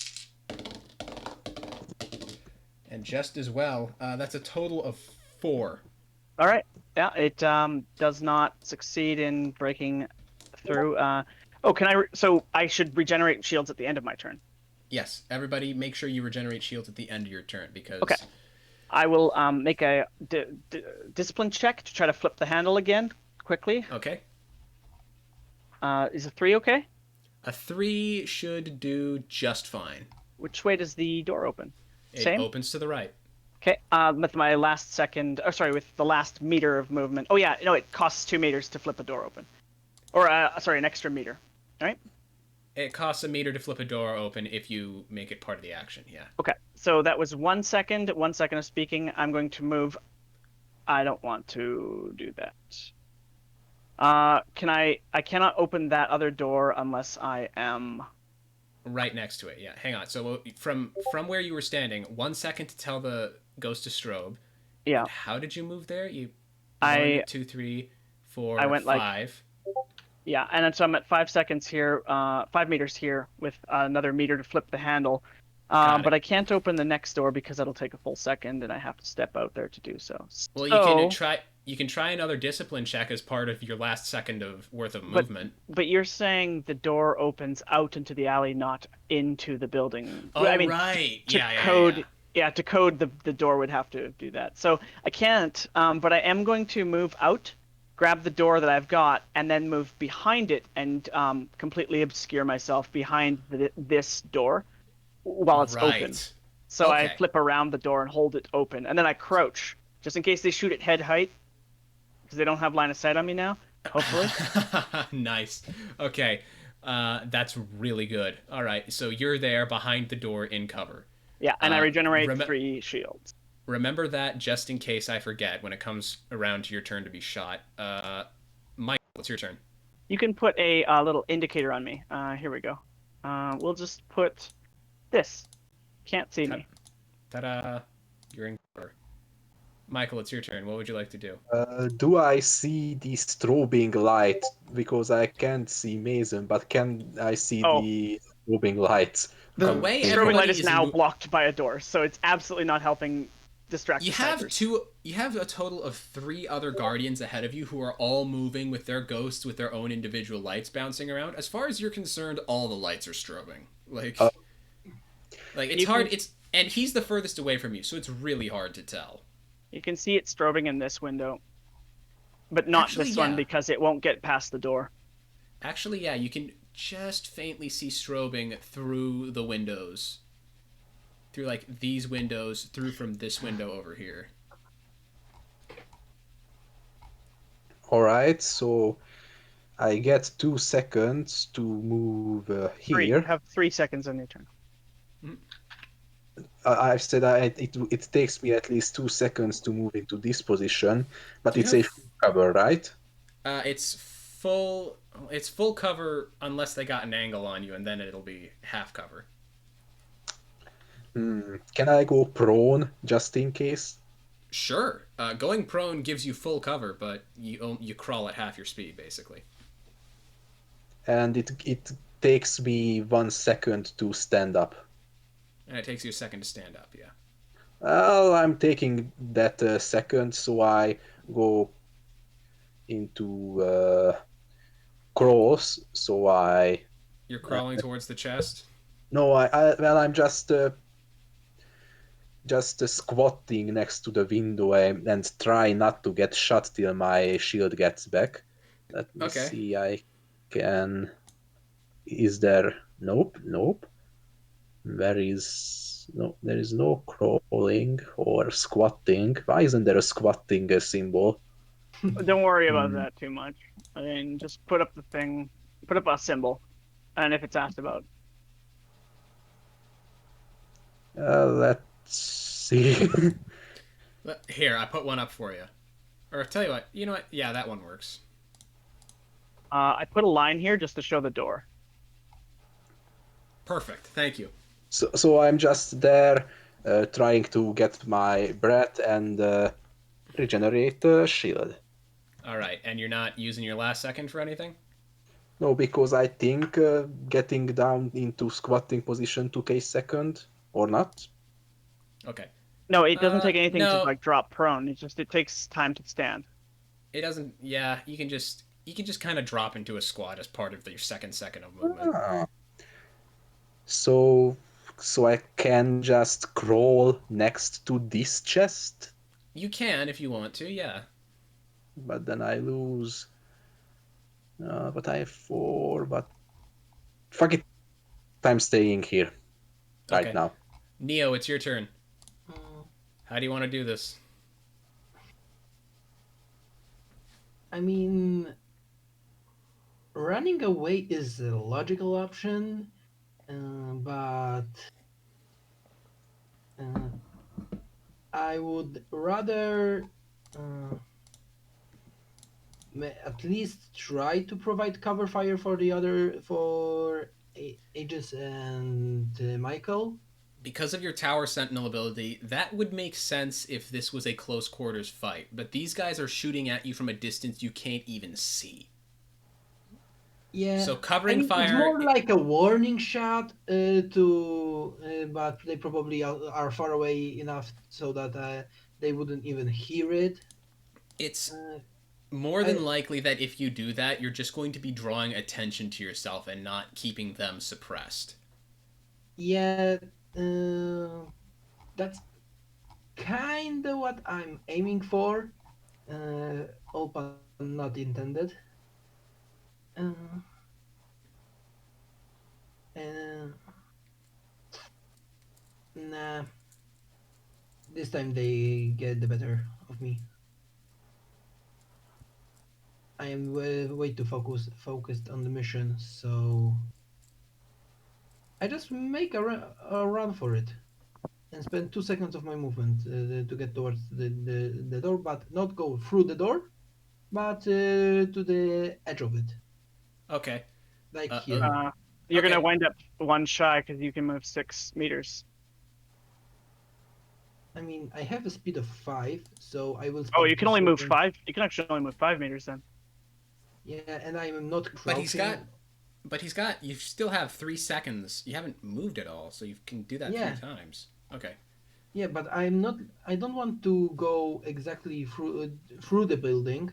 And just as well, that's a total of 4. all right. Yeah, it does not succeed in breaking through. So I should regenerate shields at the end of my turn. Yes, everybody, make sure you regenerate shields at the end of your turn because. Okay. I will make a discipline check to try to flip the handle again quickly. Okay. Is a 3 okay? A 3 should do just fine. Which way does the door open? It Same? opens to the right. Okay. With my last second, with the last meter of movement. Oh yeah, no, it costs 2 meters to flip a door open, or an extra meter. All right. It costs a meter to flip a door open if you make it part of the action. Yeah. Okay, so that was 1 second. 1 second of speaking. I'm going to move. I don't want to do that. Can I cannot open that other door unless I am Right next to it. Yeah. Hang on. So from where you were standing, 1 second to tell the ghost to strobe. Yeah. And how did you move there? You. I 1, 2, 3, 4, I went 5. Yeah, and then so I'm at 5 seconds here, 5 meters here with another meter to flip the handle. Got it. But I can't open the next door because that'll take a full second, and I have to step out there to do so. Well, So, you can try another discipline check as part of your last second of worth of movement. but you're saying the door opens out into the alley, not into the building. Oh, I mean, right. to Yeah. code, yeah, to code the door would have to do that. So I can't, but I am going to move out, grab the door that I've got, and then move behind it and completely obscure myself behind this door while it's open. So I Okay. flip around the door and hold it open, and then I crouch just in case they shoot at head height because they don't have line of sight on me now. Hopefully. Nice. Okay. That's really good. All right. So you're there behind the door in cover. Yeah, and I regenerate rem- 3 shields. Remember that just in case I forget when it comes around to your turn to be shot. Mike, it's your turn. You can put a little indicator on me. Here we go. We'll just put this. Can't see me. Ta-da. You're in cover. Michael, it's your turn. What would you like to do? Do I see the strobing light? Because I can't see Mason, but can I see the strobing lights? The way strobing everybody light is is now blocked by a door, so it's absolutely not helping distract You the have snipers. you have a total of 3 other guardians ahead of you who are all moving with their ghosts with their own individual lights bouncing around. As far as you're concerned, all the lights are strobing. Like it's hard. And he's the furthest away from you, so it's really hard to tell. You can see it strobing in this window, but not Actually, this yeah. one because it won't get past the door. Actually, yeah, you can just faintly see strobing through the windows. Through like these windows, through from this window over here. Alright, so I get 2 seconds to move You here. have 3 seconds on your turn. I've said it takes me at least 2 seconds to move into this position, but Do you it's a have- full cover, right? It's full cover unless they got an angle on you, and then it'll be half cover. Can I go prone just in case? Sure. Going prone gives you full cover, but you crawl at half your speed, basically. And it takes me 1 second to stand up. And it takes you a second to stand up, yeah. Well, I'm taking that second, so I go into crawls. So You're crawling towards the chest? I'm just squatting next to the window and try not to get shot till my shield gets back. Let me Okay. see. I can. Is there? Nope. There is no crawling or squatting. Why isn't there a squatting symbol? Don't worry about that too much. I mean, just put up the thing, put up a symbol, and if it's asked about. Let's see. Here, I put one up for you. Or I'll tell you what, you know what? Yeah, that one works. I put a line here just to show the door. Perfect. Thank you. So I'm just there trying to get my breath and regenerate the shield. All right, and you're not using your last second for anything? No, because I think getting down into squatting position took a second, or not. Okay. No, it doesn't take anything no. to like drop prone. It takes time to stand. It doesn't. Yeah, you can just kind of drop into a squat as part of your second of movement. So I can just crawl next to this chest, You can if you want to. Yeah. but then I lose. But I have 4. But fuck it, I'm staying here right Okay. now. Neo, it's your turn. How do you want to do this? I mean, running away is a logical option, but I would rather at least try to provide cover fire for Aegis and Michael. Because of your Tower Sentinel ability, that would make sense if this was a close quarters fight. But these guys are shooting at you from a distance you can't even see. Yeah. So covering It's fire. more like a warning shot but they probably are far away enough so that they wouldn't even hear it. It's Uh, more than likely that if you do that, you're just going to be drawing attention to yourself and not keeping them suppressed. Yeah, that's kind of what I'm aiming for. All pun not intended. Uh, uh, nah, this time they get the better of me. I am way too focused on the mission, so I just make a run for it and spend 2 seconds of my movement to get towards the door, but not go through the door, but to the edge of it, Okay. like Uh, here. You're Okay. gonna wind up one shy because you can move 6 meters. I mean, I have a speed of 5, so I will. Oh, spend you can only move 2 seconds. 5. You can actually only move 5 meters then. Yeah, and I am not crouching. But he's got. You still have 3 seconds. You haven't moved at all, so you can do that Yeah. 3 times. Okay. Yeah, but I'm not. I don't want to go exactly through the building.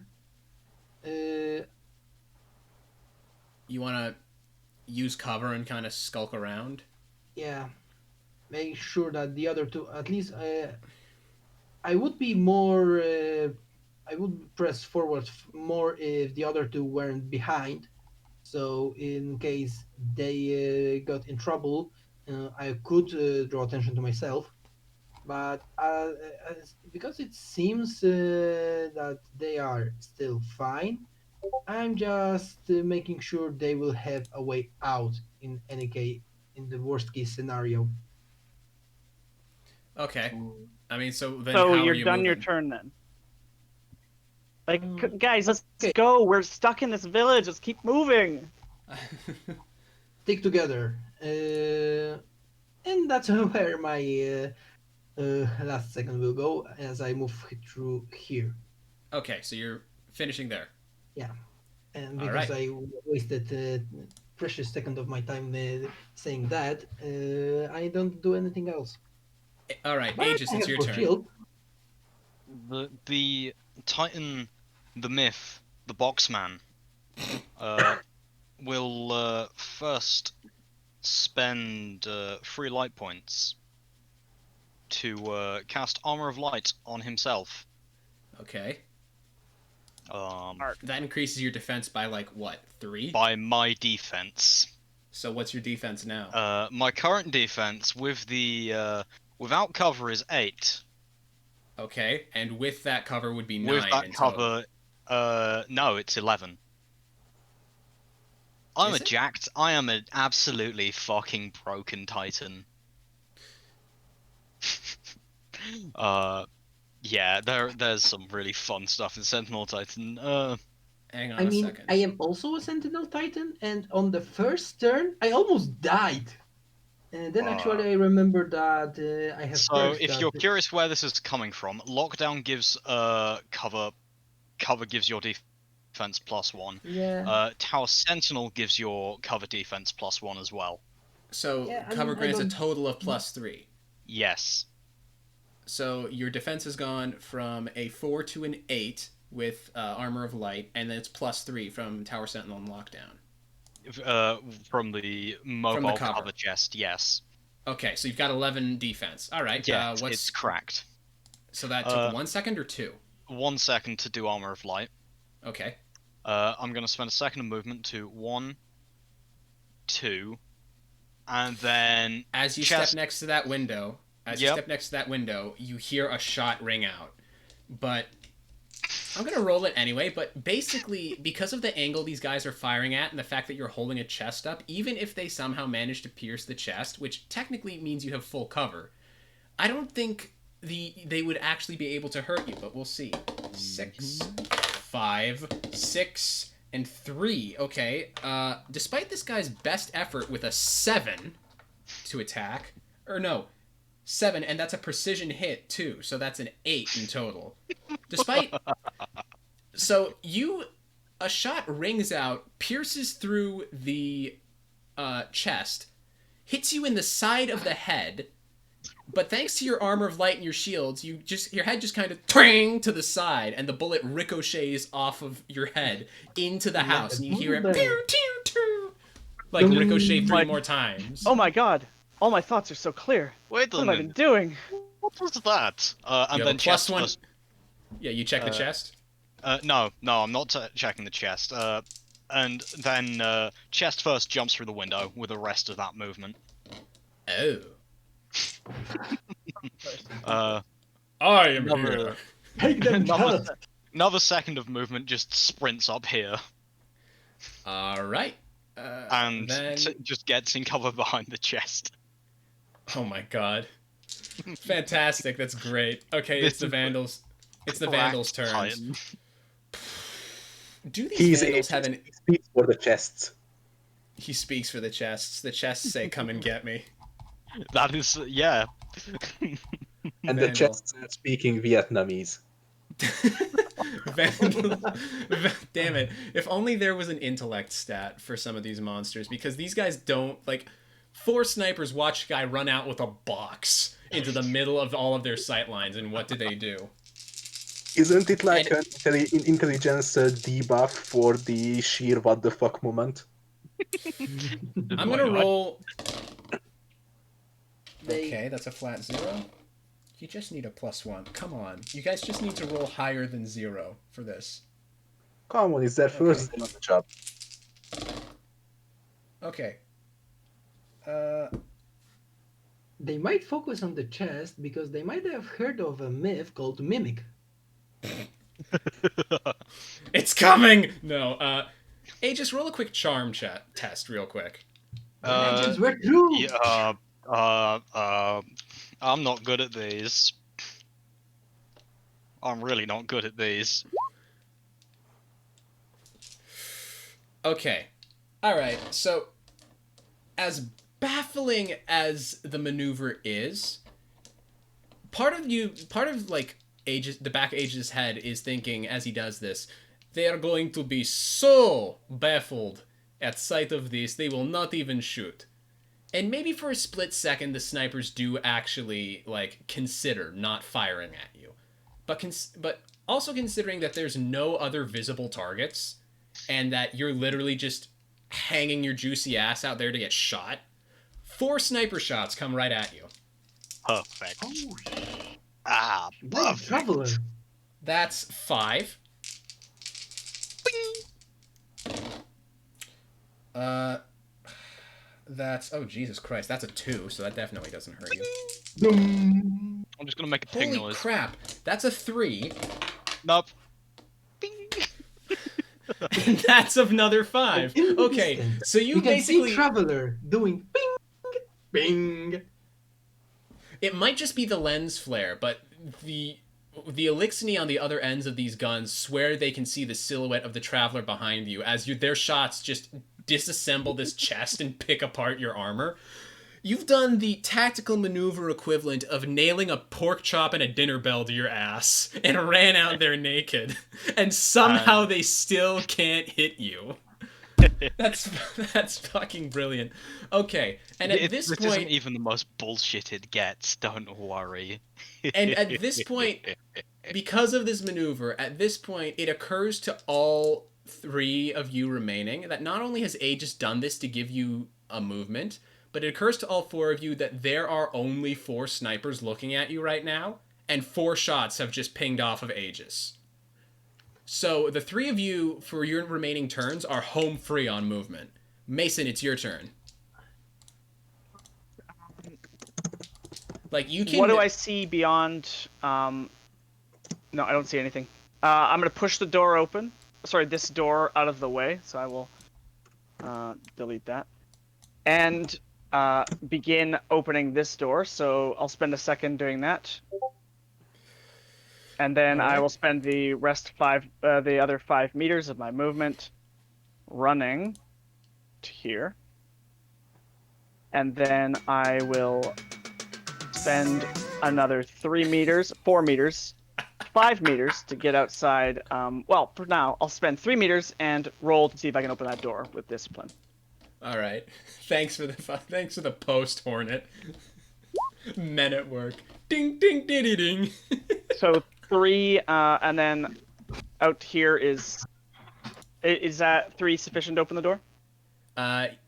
You want to use cover and kind of skulk around? Yeah, make sure that the other two, at least, I would be more. I would press forward more if the other two weren't behind. So in case they got in trouble, I could draw attention to myself. But because it seems that they are still fine, I'm just making sure they will have a way out in any case, in the worst case scenario. Okay. I mean, so then So how you're are you done moving? your turn then. Like, Mm, guys, let's okay. go. We're stuck in this village. Let's keep moving. Stick together. And that's where my last second will go as I move through here. Okay, so you're finishing there. Yeah, and All because right. I wasted precious second of my time saying that, I don't do anything else. All right, But Aegis, I it's have your for turn. shield. The Titan, the myth, the Boxman, will first spend 3 light points to cast Armor of Light on himself. Okay. Art. That increases your defense by like what, 3? By my defense. So what's your defense now? My current defense with the without cover is 8. Okay, and with that cover would be 9 With that in total. cover, no, it's 11. I Is it? am an absolutely fucking broken Titan. Yeah, there's some really fun stuff in Sentinel Titan. Hang on I a mean, second. I am also a Sentinel Titan, and on the first turn, I almost died. And then actually, I remember that I have So perks if that. you're curious where this is coming from, lockdown gives cover gives your defense +1. Yeah. Tower Sentinel gives your cover defense +1 as well. So Yeah, I cover mean, I grants a don't- total of +3. Yes. So your defense has gone from a 4 to an 8 with Armor of Light, and then it's +3 from Tower Sentinel and Lockdown. From the mobile cover. cover chest, yes. Okay, so you've got 11 defense. All right. Yeah, what's it's cracked. So that took 1 second or 2? 1 second to do Armor of Light. Okay. I'm going to spend a second of movement to 1, 2, and then As you chest. step next to that window, you hear a shot ring out. But I'm gonna roll it anyway, but basically, because of the angle these guys are firing at and the fact that you're holding a chest up, even if they somehow manage to pierce the chest, which technically means you have full cover, I don't think they would actually be able to hurt you, but we'll see. 6, 5, 6, and 3. Okay. Despite this guy's best effort with a 7 to attack, or no, 7, and that's a precision hit too, so that's an 8 in total. Despite, so a shot rings out, pierces through the chest, hits you in the side of the head. But thanks to your armor of light and your shields, your head just kind of twang to the side, and the bullet ricochets off of your head into the house, and you hear it pew, pew, pew, like ricochet 3 more times. Oh my god! All my thoughts are so clear. Wait a What have I been minute. doing? What was that? And You have then a chest +1. first. Yeah, you check the chest. No, I'm not checking the chest. And then chest first jumps through the window with the rest of that movement. Oh. I am here. Take them Another- first. Another second of movement just sprints up here All right. and then... just gets in cover behind the chest. Oh my god. Fantastic. That's great. Okay, it's the Vandals. It's the Vandals' turns. Titan. Do these He's Vandals have an... he speaks for the chests. He speaks for the chests. The chests say, come and get me. That is, yeah. And the Vandal. chests are speaking Vietnamese. Damn it. If only there was an intellect stat for some of these monsters, because these guys don't, like, 4 snipers watch a guy run out with a box into the middle of all of their sight lines, and what do they do? Isn't it like an intelligence debuff for the sheer what the fuck moment? I'm gonna roll... Okay, that's a flat 0. You just need a +1. Come on. You guys just need to roll higher than 0 for this. Come on, it's their first day on the job. Okay. They might focus on the chest because they might have heard of a myth called Mimic. It's coming! No, hey, just roll a quick charm test real quick. Legends were true! Yeah, I'm not good at these. I'm really not good at these. Okay. Alright, so as baffling as the maneuver is, part of like the back Aegis' head is thinking as he does this, they are going to be so baffled at sight of this, they will not even shoot. And maybe for a split second, the snipers do actually, like, consider not firing at you. But also considering that there's no other visible targets, and that you're literally just hanging your juicy ass out there to get shot, 4 sniper shots come right at you. Perfect. Oh, Ah, nice perfect. traveler. That's 5. That's... Oh, Jesus Christ. That's a 2, so that definitely doesn't hurt you. Dum. I'm just gonna make a ping Holy noise. crap. That's a 3. Nope. That's another 5. In the Okay, distance, so you can basically... see traveler doing bing, bing. It might just be the lens flare, but the Elixni on the other ends of these guns swear they can see the silhouette of the Traveler behind you as their shots just disassemble this chest and pick apart your armor. You've done the tactical maneuver equivalent of nailing a pork chop and a dinner bell to your ass and ran out there naked, and somehow they still can't hit you. That's fucking brilliant. Okay, and at this point, isn't even the most bullshit it gets. Don't worry. and at this point, because of this maneuver, at this point, it occurs to all 3 of you remaining that not only has Aegis done this to give you a movement, but it occurs to all 4 of you that there are only 4 snipers looking at you right now, and 4 shots have just pinged off of Aegis. So the 3 of you, for your remaining turns, are home free on movement. Mason, it's your turn. Like, you can... What do I see beyond? No, I don't see anything. I'm gonna push the door open. Sorry, this door out of the way. So I will delete that and begin opening this door. So I'll spend a second doing that, and then I will spend the the other 5 meters of my movement running to here, and then I will spend another 3 meters, 4 meters, 5 meters to get outside. Well, for now, I'll spend 3 meters and roll to see if I can open that door with discipline. All right. Thanks for the post, Hornet. Men at work. Ding ding diddy ding. So 3, and then out here is that 3 sufficient to open the door?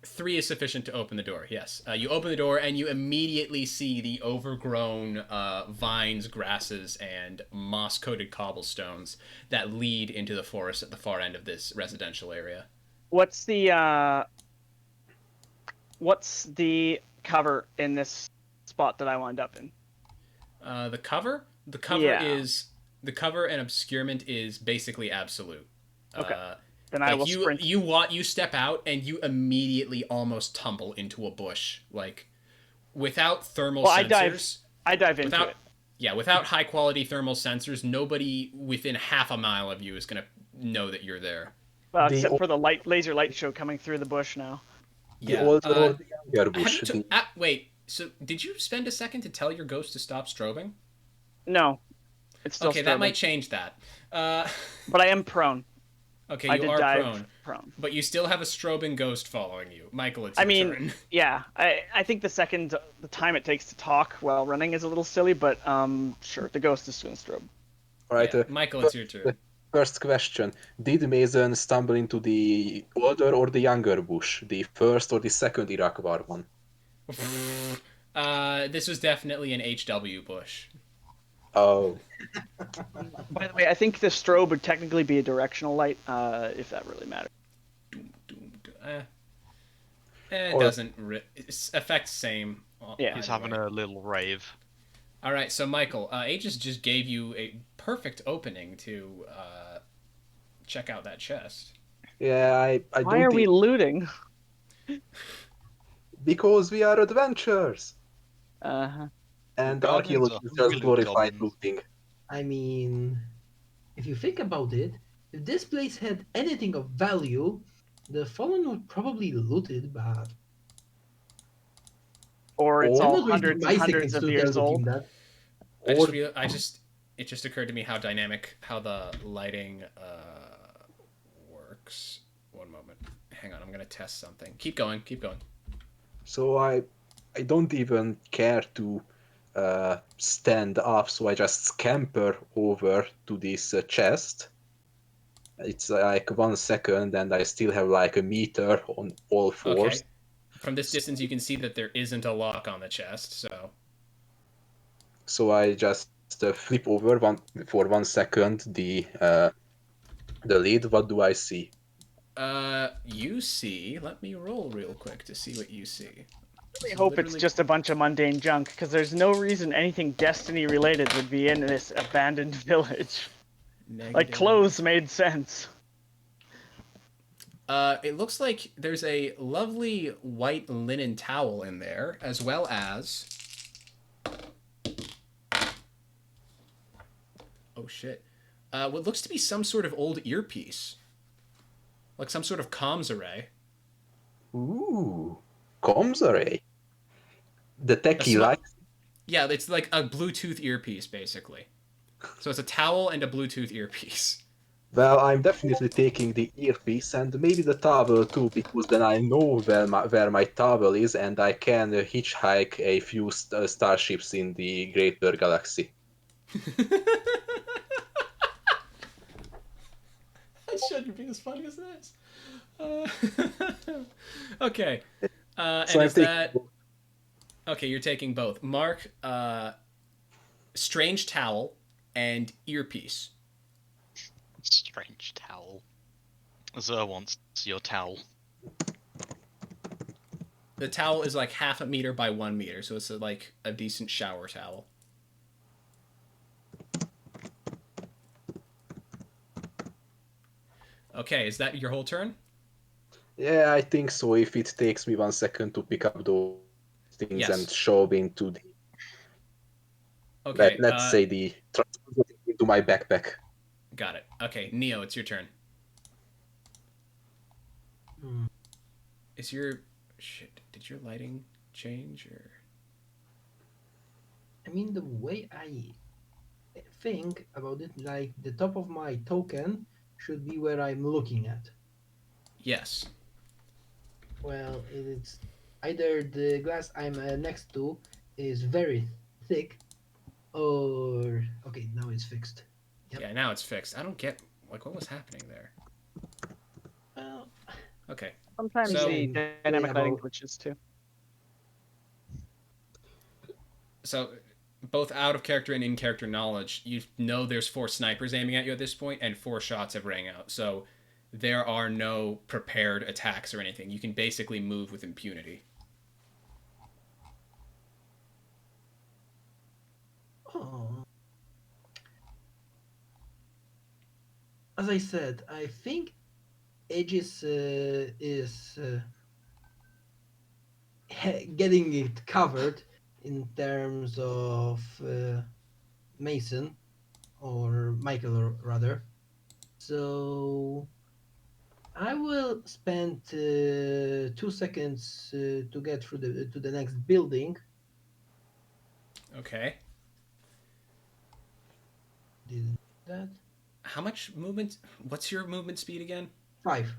3 is sufficient to open the door. Yes. You open the door and you immediately see the overgrown vines, grasses, and moss-coated cobblestones that lead into the forest at the far end of this residential area. What's the cover in this spot that I wound up in? The cover is the cover and obscurement is basically absolute. Okay. Then I will sprint. You step out and you immediately almost tumble into a bush, like without thermal sensors. I dive into it. Yeah, without high quality thermal sensors, nobody within half a mile of you is gonna know that you're there. Well, except for the laser light show coming through the bush now. Yeah. Wait. So did you spend a second to tell your ghost to stop strobing? No, it's still okay. strobing. That might change that. But I am prone. Okay, I you did are dive prone, but you still have a strobing ghost following you. Michael, it's your turn. Yeah, I think the time it takes to talk while running is a little silly, but sure, the ghost is going to strobe. All right, yeah, Michael, it's your turn. First question: did Mason stumble into the older or the younger bush, the first or the second Iraq War one? This was definitely an HW bush. Oh. By the way, I think the strobe would technically be a directional light, if that really matters. It doesn't. Effects same. Yeah. He's having a little rave. All right, so Michael, Aegis just gave you a perfect opening to check out that chest. Yeah, I don't. Why are we looting? Because we are adventurers. Uh-huh. And Guardians archaeology are is just really glorified goblins. looting. I mean, if you think about it, if this place had anything of value, the Fallen would probably loot it, but... Or it's Or- all I'm not wasting hundreds my and hundreds seconds of to years tell the team old. that. It just occurred to me how dynamic, how the lighting works. One moment. Hang on, I'm gonna test something. Keep going. So I don't even care to stand up, so I just scamper over to this chest. It's like 1 second, and I still have like a meter on all fours. Okay. From this distance, you can see that there isn't a lock on the chest, so... So I just flip over for 1 second the lid. What do I see? You see... Let me roll real quick to see what you see. I hope it's just a bunch of mundane junk, because there's no reason anything Destiny related would be in this abandoned village. Negative. Like, clothes made sense. It looks like there's a lovely white linen towel in there, as well as... Oh, shit. What looks to be some sort of old earpiece. Like some sort of comms array. Ooh, comms array. The techie likes. Yeah, it's like a Bluetooth earpiece, basically. So it's a towel and a Bluetooth earpiece. Well, I'm definitely taking the earpiece and maybe the towel too, because then I know where my towel is and I can hitchhike a few starships in the greater galaxy. That shouldn't be as funny as this. Okay. And So is that... Okay, you're taking both. Mark, strange towel and earpiece. Strange towel. Zer wants your towel. The towel is like 1/2 meter by 1 meter, so it's like a decent shower towel. Okay, is that your whole turn? Yeah, I think so. If it takes me 1 second to pick up those things and Yes. shove into the, Okay, let's say the transport into my backpack. got it. Okay, Neo, it's your turn. Hmm. Is your... Shit, did your lighting change, or... I mean, the way I think about it, like the top of my token should be where I'm looking at. Yes. Well, it's either the glass I'm next to is very thick, or okay, now it's fixed. Yep. Yeah, now it's fixed. I don't get... Like, what was happening there? Well, Okay. Sometimes So- the dynamic lighting glitches too. So, both out of character and in character knowledge, you know there's 4 snipers aiming at you at this point, and 4 shots have rang out. So, there are no prepared attacks or anything. You can basically move with impunity. oh. As I said, I think Aegis is getting it covered in terms of Mason or Michael, or rather. So I will spend 2 seconds to get through to the next building. Okay. Did that? How much movement? What's your movement speed again? 5.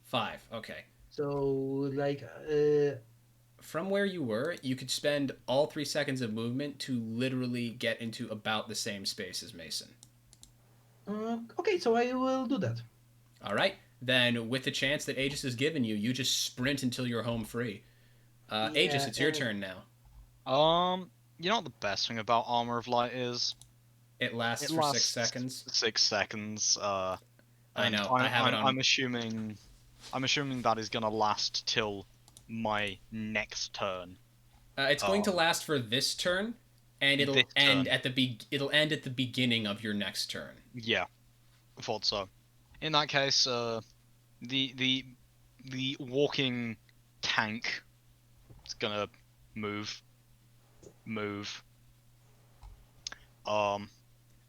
5. Okay. So like From where you were, you could spend all 3 seconds of movement to literally get into about the same space as Mason. okay, so I will do that. All right. Then, with the chance that Aegis has given you, you just sprint until you're home free. Aegis, Yeah, it's your turn now. You know what the best thing about Armor of Light is? It lasts for 6 seconds. 6 seconds. I And know. I have it on. I'm assuming that is gonna last till my next turn. It's going to last for this turn, and it'll This end turn. at the beginning of your next turn. Yeah, I thought so. In that case, the walking tank is gonna move.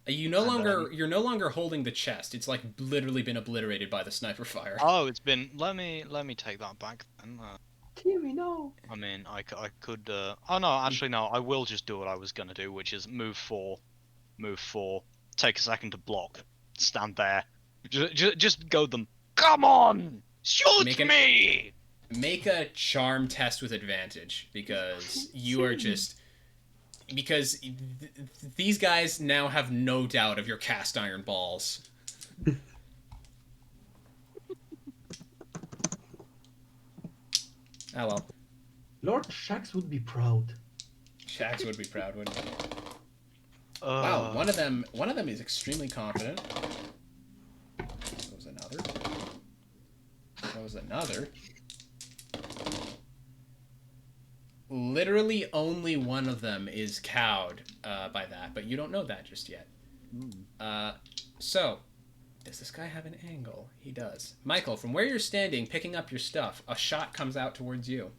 You're no longer holding the chest. It's like literally been obliterated by the sniper fire. Oh, it's been. Let me take that back then. Kimmy, no. I mean, I could. Oh no, actually no. I will just do what I was gonna do, which is move 4, take a second to block, stand there, just go them. Come on, shoot me! Make a charm test with advantage, because you are just... Because these guys now have no doubt of your cast iron balls. Oh well. Lord Shax would be proud. Shax would be proud, wouldn't he? Wow, one of them is extremely confident. That was another. Literally only one of them is cowed by that, but you don't know that just yet. So, does this guy have an angle? He does. Michael, from where you're standing, picking up your stuff, a shot comes out towards you.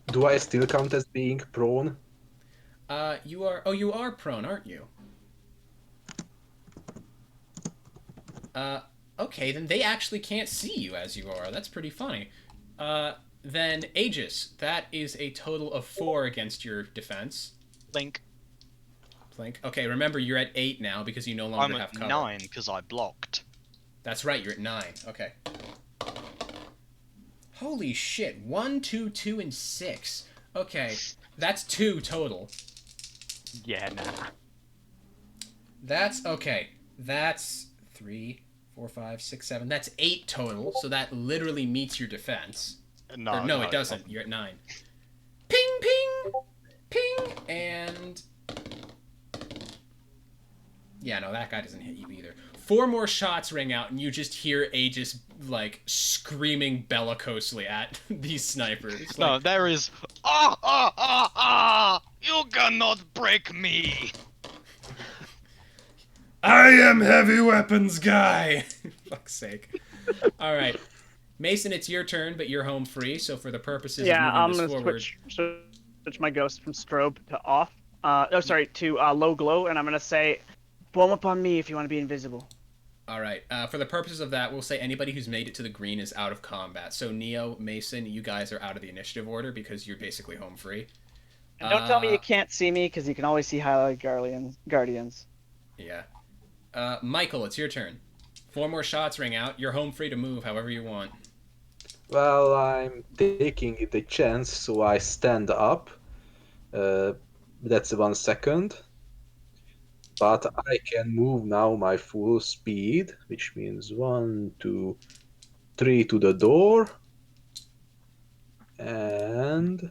Do I still count as being prone? You are prone, aren't you? Okay, then they actually can't see you as you are. That's pretty funny. Then Aegis, that is a total of 4 against your defense. Blink. Okay, remember you're at 8 now because you no longer I'm have at cover. 9 because I blocked. That's right, you're at 9. Okay. Holy shit! 1, 2, 2, and 6. Okay, that's 2 total. Yeah, nah. That's okay. That's 3, 4, 5, 6, 7. That's 8 total. So that literally meets your defense. No, it doesn't. You're at 9. Ping, ping, ping, and yeah, no, that guy doesn't hit you either. 4 more shots ring out, and you just hear Aegis like screaming bellicosely at these snipers. No, Like, there is. You cannot break me. I am heavy weapons guy. Fuck's sake. All right, Mason, it's your turn, but you're home free. So for the purposes of Yeah, moving I'm this gonna forward, switch my ghost from strobe to off. To low glow, and I'm gonna say, "Blow up on me if you want to be invisible." all right. For the purposes of that, we'll say anybody who's made it to the green is out of combat. So Neo, Mason, you guys are out of the initiative order because you're basically home free. And don't tell me you can't see me, because you can always see highlight guardians. Yeah. Michael, it's your turn. 4 more shots ring out. You're home free to move however you want. Well, I'm taking the chance, so I stand up. That's 1 second. But I can move now my full speed, which means 1, 2, 3 to the door. And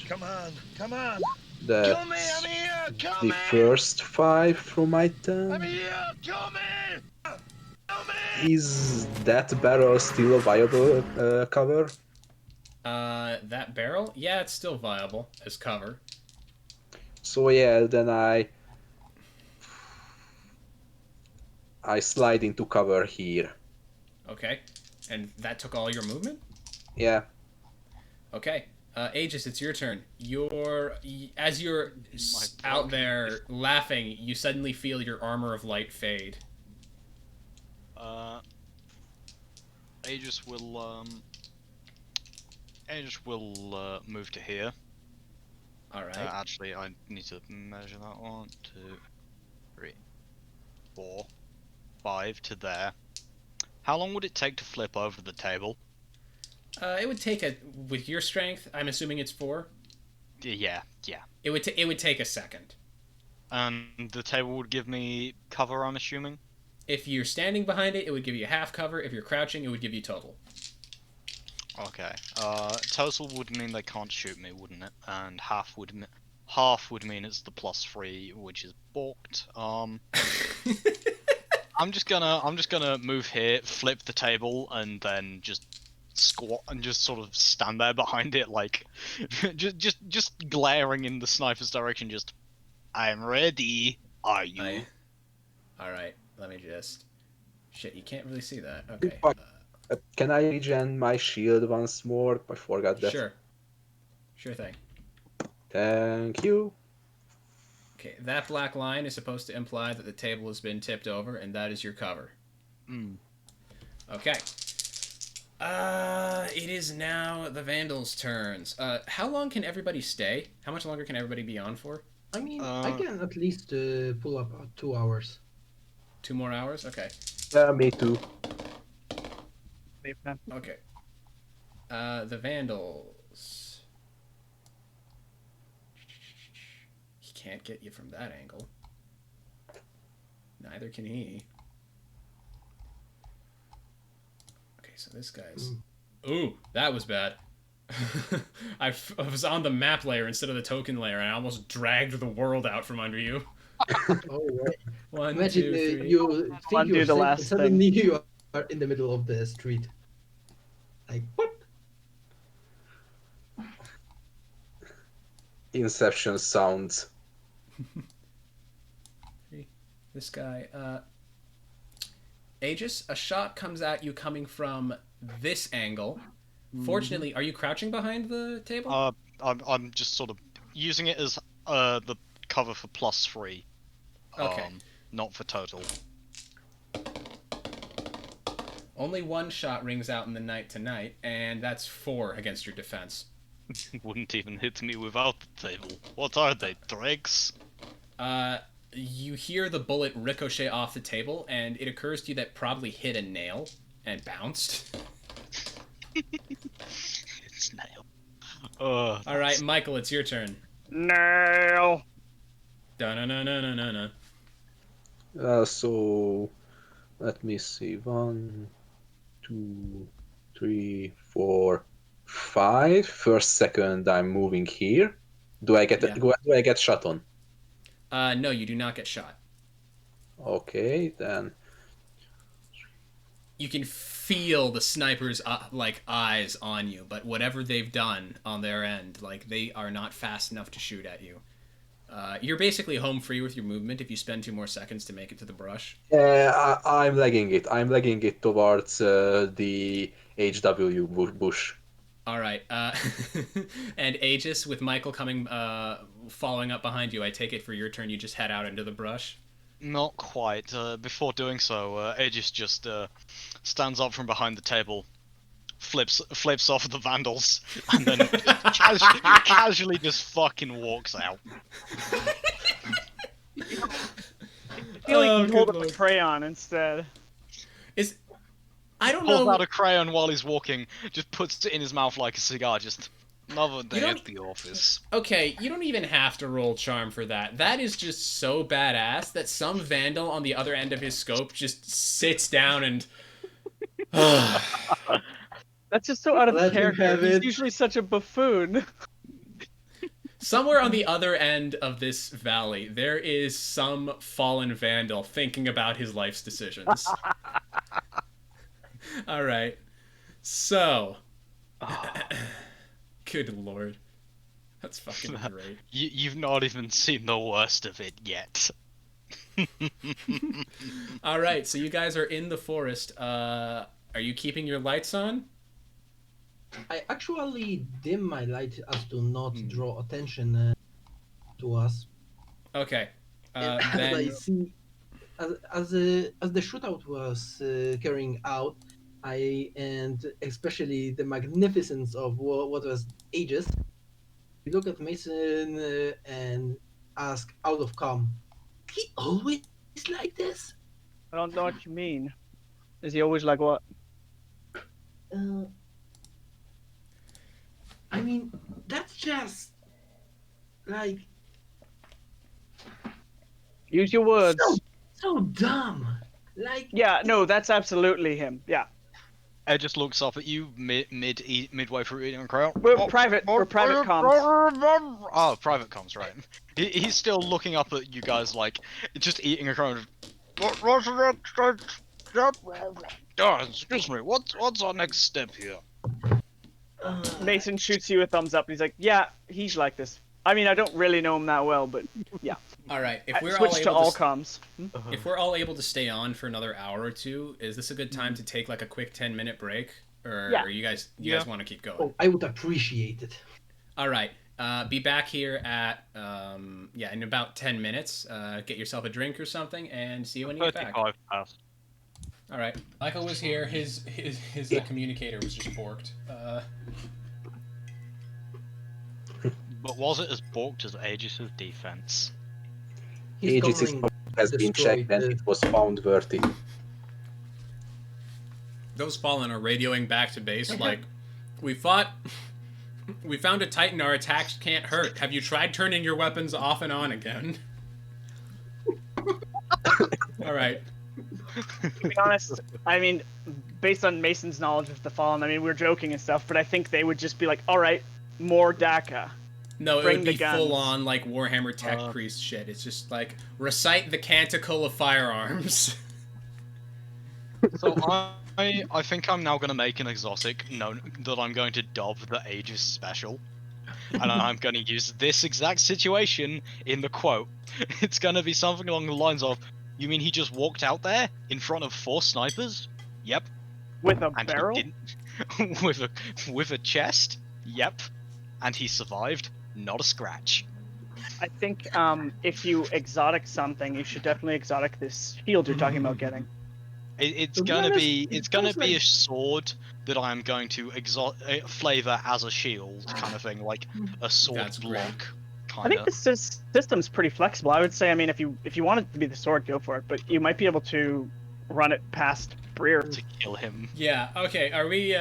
Come on, come on. that's Kill me, I'm here, kill the me. first 5 from my turn. I'm here, kill me. Kill me. Is that barrel still a viable cover? That barrel? Yeah, it's still viable as cover. So yeah, then I slide into cover here. Okay. And that took all your movement? Yeah. Okay. Aegis, it's your turn. As you're out there laughing, you suddenly feel your armor of light fade. Aegis will move to here. All right. Actually, I need to measure that. 1, 2, 3, 4, 5 to there. How long would it take to flip over the table? It would take with your strength, I'm assuming it's 4. Yeah. It would take a second. And the table would give me cover, I'm assuming? If you're standing behind it, it would give you half cover. If you're crouching, it would give you total. Okay. Total would mean they can't shoot me, wouldn't it? And half would mean it's the +3, which is balked. I'm just gonna move here, flip the table, and then just squat and just sort of stand there behind it, like just glaring in the sniper's direction. Just, I'm ready. Are you? All right. Let me just. Shit, you can't really see that. Okay. Can I regen my shield once more? I forgot that. Sure thing. Thank you. Okay, that black line is supposed to imply that the table has been tipped over, and that is your cover. Okay. It is now the Vandals' turns. How long can everybody stay? How much longer can everybody be on for? I mean, I can at least pull up 2 hours. 2 more hours? Okay. Me too. Okay. The Vandals. He can't get you from that angle. Neither can he. Okay, so this guy's... Ooh, that was bad. I was on the map layer instead of the token layer, and I almost dragged the world out from under you. Oh, right. 1, Imagine 2, 3. you think Undo you're the safe, last and suddenly you are in the middle of the street. Like, what? Inception sounds. This guy. Aegis, a shot comes at you coming from this angle. Fortunately, are you crouching behind the table? I'm just sort of using it as the cover for +3. Okay. Not for total. Only 1 shot rings out in the night tonight, and that's 4 against your defense. Wouldn't even hit me without the table. What are they, dregs? You hear the bullet ricochet off the table, and it occurs to you that probably hit a nail and bounced. It's nail. All right, Michael, it's your turn. Nail. Da-na-na-na-na-na. So let me see. 1, 2, 3, 4, 5. First second, I'm moving here. Do I get do I get shot on? No, you do not get shot. Okay, then. You can feel the sniper's eyes on you, but whatever they've done on their end, like, they are not fast enough to shoot at you. You're basically home free with your movement if you spend 2 more seconds to make it to the brush. I'm lagging it. I'm lagging it towards the HW bush. All right. And Aegis, with Michael coming, following up behind you, I take it for your turn. You just head out into the brush. Not quite. Before doing so, Aegis just stands up from behind the table, flips off the vandals, and then casually just fucking walks out. I feel like Oh, you'd hold good up a lord. crayon instead. I don't Pulls know. out a crayon while he's walking, just puts it in his mouth like a cigar. Just another day don't- at the office. Okay, you don't even have to roll charm for that. That is just so badass that some vandal on the other end of his scope just sits down and. That's just so out of Let him character. have He's it. usually such a buffoon. Somewhere on the other end of this valley, there is some fallen vandal thinking about his life's decisions. All right. So. Good lord. That's fucking great. You've not even seen the worst of it yet. All right, so you guys are in the forest. Are you keeping your lights on? I actually dim my light as to not draw attention to us. Okay. And as I Then see, as the shootout was carrying out, and especially the magnificence of what was Aegis, we look at Mason and ask out of calm, "He always like this?" I don't know what you mean. Is he always like what? Uh, I mean, that's just like Use your words. so dumb. Like, Yeah, no, that's absolutely him. Yeah. Ed just looks up at you midway through eating a crown. We're private comms. Oh, private comms, right. He's still looking up at you guys like, just eating a crown. What's the next step? Oh, excuse me, what's our next step here? Mason shoots you a thumbs up and he's like, yeah, he's like this. I mean, I don't really know him that well, but yeah. all right, if we're all Switch to able all to, comms. if we're all able to stay on for another hour or two, is this a good time to take like a quick 10-minute break, or Yeah. are you guys want to keep going? oh, I would appreciate it. All right. Be back here at in about 10 minutes. Get yourself a drink or something, and see you when you get back. 35 past. All right. Michael was here. His communicator was just borked. But was it as balked as Aegis' defense? He's Aegis' covering has been checked and it was found worthy. Those fallen are radioing back to base like, we found a Titan. Our attacks can't hurt. Have you tried turning your weapons off and on again? All right. To be honest, I mean, based on Mason's knowledge of the Fallen, I mean, we're joking and stuff, but I think they would just be like, all right, more DACA. No, it Bring would the be guns. full on like Warhammer Tech Priest shit. It's just like recite the Canticle of Firearms. So I think I'm now going to make an exotic known that I'm going to dub the Aegis special. And I'm going to use this exact situation in the quote. It's going to be something along the lines of, you mean he just walked out there in front of 4 snipers? Yep. With a And barrel? he didn't. with a chest? Yep. And he survived. Not a scratch. I think if you exotic something, you should definitely exotic this shield you're talking about getting. It's To be gonna honest, be it it's gonna sounds be a like- sword that I'm going to flavor as a shield kind of thing, like a sword That's great. block I kind think of. the system's pretty flexible. I would say, I mean, if you want it to be the sword, go for it. But you might be able to run it past Breer. To kill him. Yeah. Okay. Are we?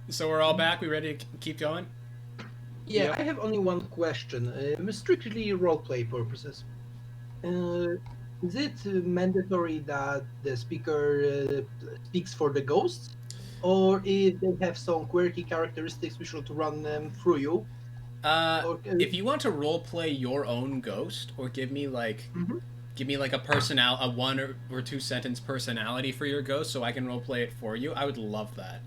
So we're all back. We ready to keep going? Yeah, Yeah. I have only one question. Strictly roleplay purposes. Is it mandatory that the speaker speaks for the ghosts? Or if they have some quirky characteristics, we should run them through you? If you want to roleplay your own ghost, or give me like a 1 or 2 sentence personality for your ghost, so I can roleplay it for you, I would love that.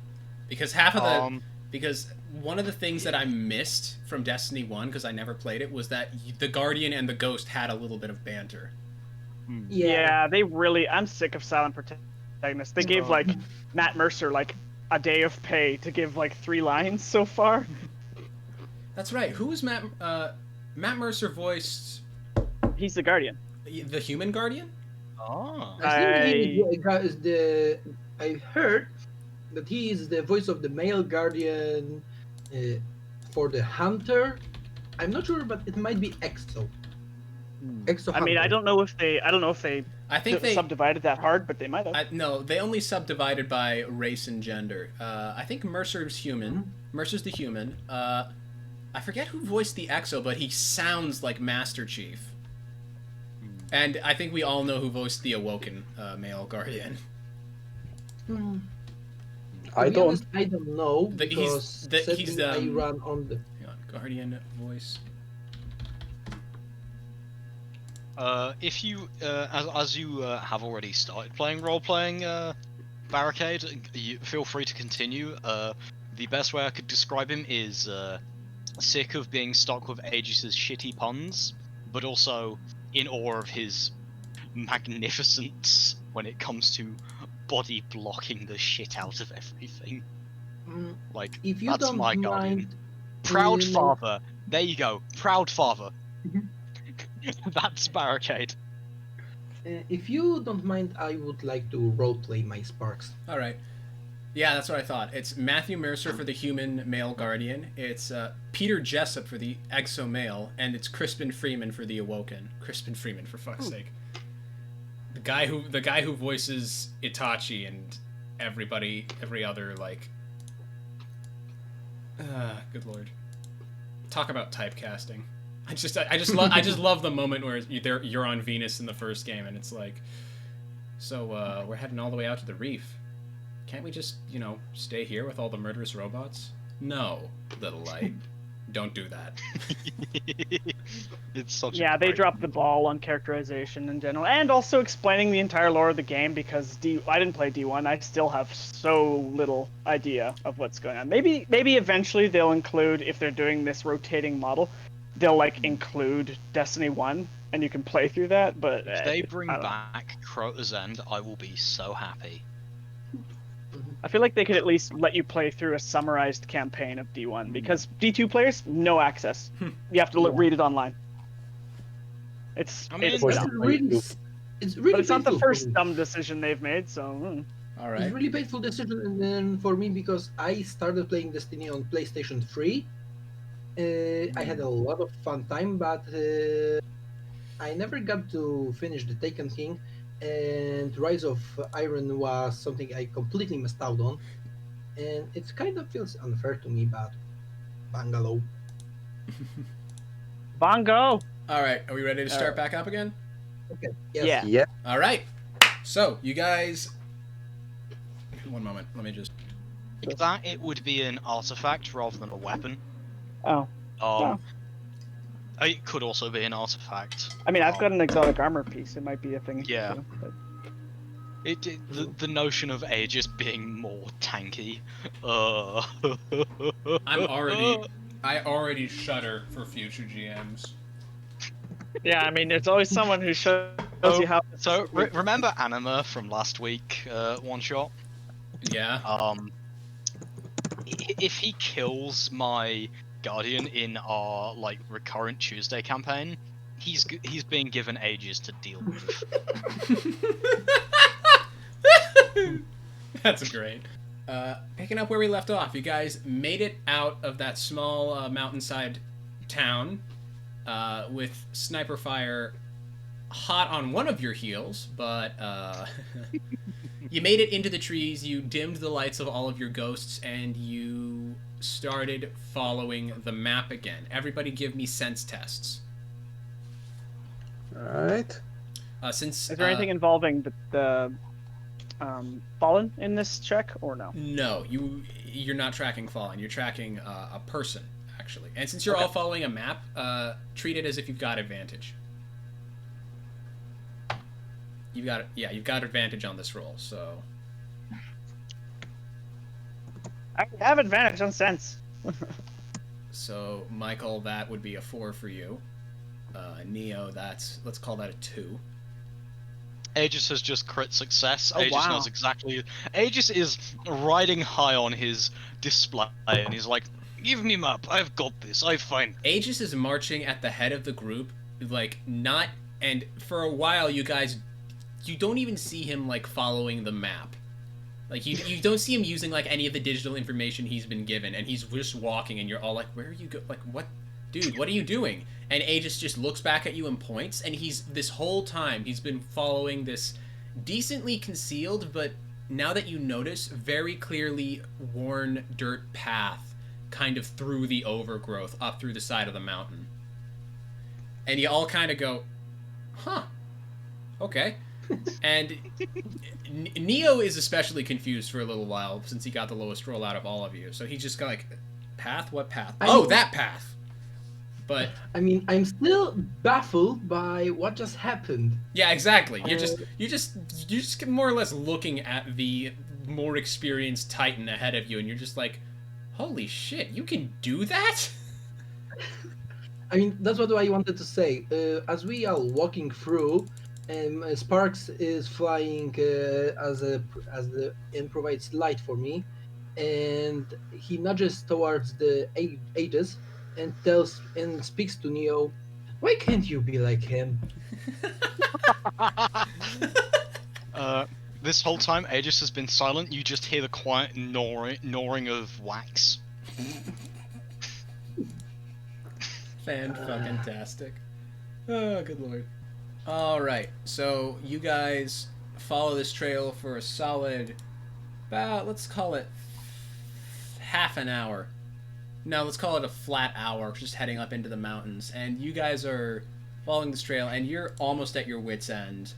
Because half of because one of the things that I missed from Destiny 1, because I never played it, was that the Guardian and the Ghost had a little bit of banter. Yeah, they really. I'm sick of silent protagonists. They gave like Matt Mercer like a day of pay to give like 3 lines so far. That's right. Who was Matt? Matt Mercer voiced He's the Guardian. the human Guardian. Oh. I heard that he is the voice of the male Guardian for the Hunter. I'm not sure, but it might be Exo. Exo. I mean, I don't know if they I think they subdivided that hard, but they might have. no, they only subdivided by race and gender. I think Mercer's human. Mercer's the human. I forget who voiced the Exo, but he sounds like Master Chief. And I think we all know who voiced the Awoken male Guardian. I don't. I don't know He's because I run on the hang on, Guardian voice. If you, as you have already started playing role-playing Barricade, you feel free to continue. The best way I could describe him is sick of being stuck with Aegis' shitty puns, but also in awe of his magnificence when it comes to body blocking the shit out of everything. Like, if you that's don't my mind, Guardian. Proud father. There you go. Proud father. That's Barricade. If you don't mind, I would like to roleplay my Sparks. All right. Yeah, that's what I thought. It's Matthew Mercer for the human male Guardian. It's Peter Jessup for the Exo male, and it's Crispin Freeman for the Awoken. Crispin Freeman, for fuck's sake. The guy who voices Itachi and every other like. Good lord. Talk about typecasting. I just love the moment where you're on Venus in the first game, and it's like, so we're heading all the way out to the reef. Can't we just, stay here with all the murderous robots? No, little light. Don't do that. It's such They dropped the ball on characterization in general, and also explaining the entire lore of the game, because I didn't play D1. I still have so little idea of what's going on. Maybe eventually they'll include, if they're doing this rotating model, they'll include Destiny 1, and you can play through that. But if they bring back Crota's End, I will be so happy. I feel like they could at least let you play through a summarized campaign of D1, because D2 players, no access. You have to read it online. It's really but it's not the first me. dumb decision they've made, so... All right. It's really painful decision for me because I started playing Destiny on PlayStation 3. I had a lot of fun time, but I never got to finish the Taken King, and Rise of Iron was something I completely missed out on, and it kind of feels unfair to me, but Bangalow. Bongo! All right, are we ready to start back up again? Okay. Yes. Yeah. All right. So, you guys... One moment, let me just... Like that, it would be an artifact rather than a weapon. Oh. It could also be an artifact. I mean, I've got an exotic armor piece. It might be a thing. Yeah. Too, but... The notion of Aegis being more tanky. I already shudder for future GMs. Yeah, I mean, there's always someone who shows you how... So, remember Anima from last week, one shot? Yeah. If he kills my Guardian in our recurrent Tuesday campaign, he's being given Aegis to deal with. That's great. Picking up where we left off, you guys made it out of that small mountainside town with sniper fire hot on one of your heels, but you made it into the trees, you dimmed the lights of all of your ghosts, and you started following the map again. Everybody give me sense tests. Alright. Is there anything involving the Fallen in this check, or no? No, you're not tracking Fallen. You're tracking a person, actually. And since you're all following a map, treat it as if you've got advantage. You've got advantage on this roll, so... I have advantage on sense. So, Michael, that would be a 4 for you. Neo, let's call that a 2. Aegis has just crit success. Oh, Aegis wow. knows exactly. Aegis is riding high on his display, and he's like, "Give me map. I've got this. I find." Aegis is marching at the head of the group, like, not... And for a while, you don't even see him, like, following the map. Like, you don't see him using, like, any of the digital information he's been given, and he's just walking, and you're all like, where are you like, what? Dude, what are you doing? And Aegis just looks back at you and points, and this whole time, he's been following this decently concealed, but now that you notice, very clearly worn dirt path kind of through the overgrowth, up through the side of the mountain. And you all kind of go, huh, okay. And Neo is especially confused for a little while since he got the lowest roll out of all of you. So he just got like, path? What path? That path! But I mean, I'm still baffled by what just happened. yeah, exactly. You're just more or less looking at the more experienced Titan ahead of you, and you're just like, holy shit, you can do that? I mean, that's what I wanted to say. As we are walking through, Sparks is flying and provides light for me, and he nudges towards the Aegis and speaks to Neo. Why can't you be like him? This whole time, Aegis has been silent. You just hear the quiet gnawing of wax. Fan-fucking-tastic. Oh, good lord. Alright, so you guys follow this trail for a solid, about, let's call it half an hour. No, let's call it a flat hour, just heading up into the mountains. And you guys are following this trail, and you're almost at your wit's end,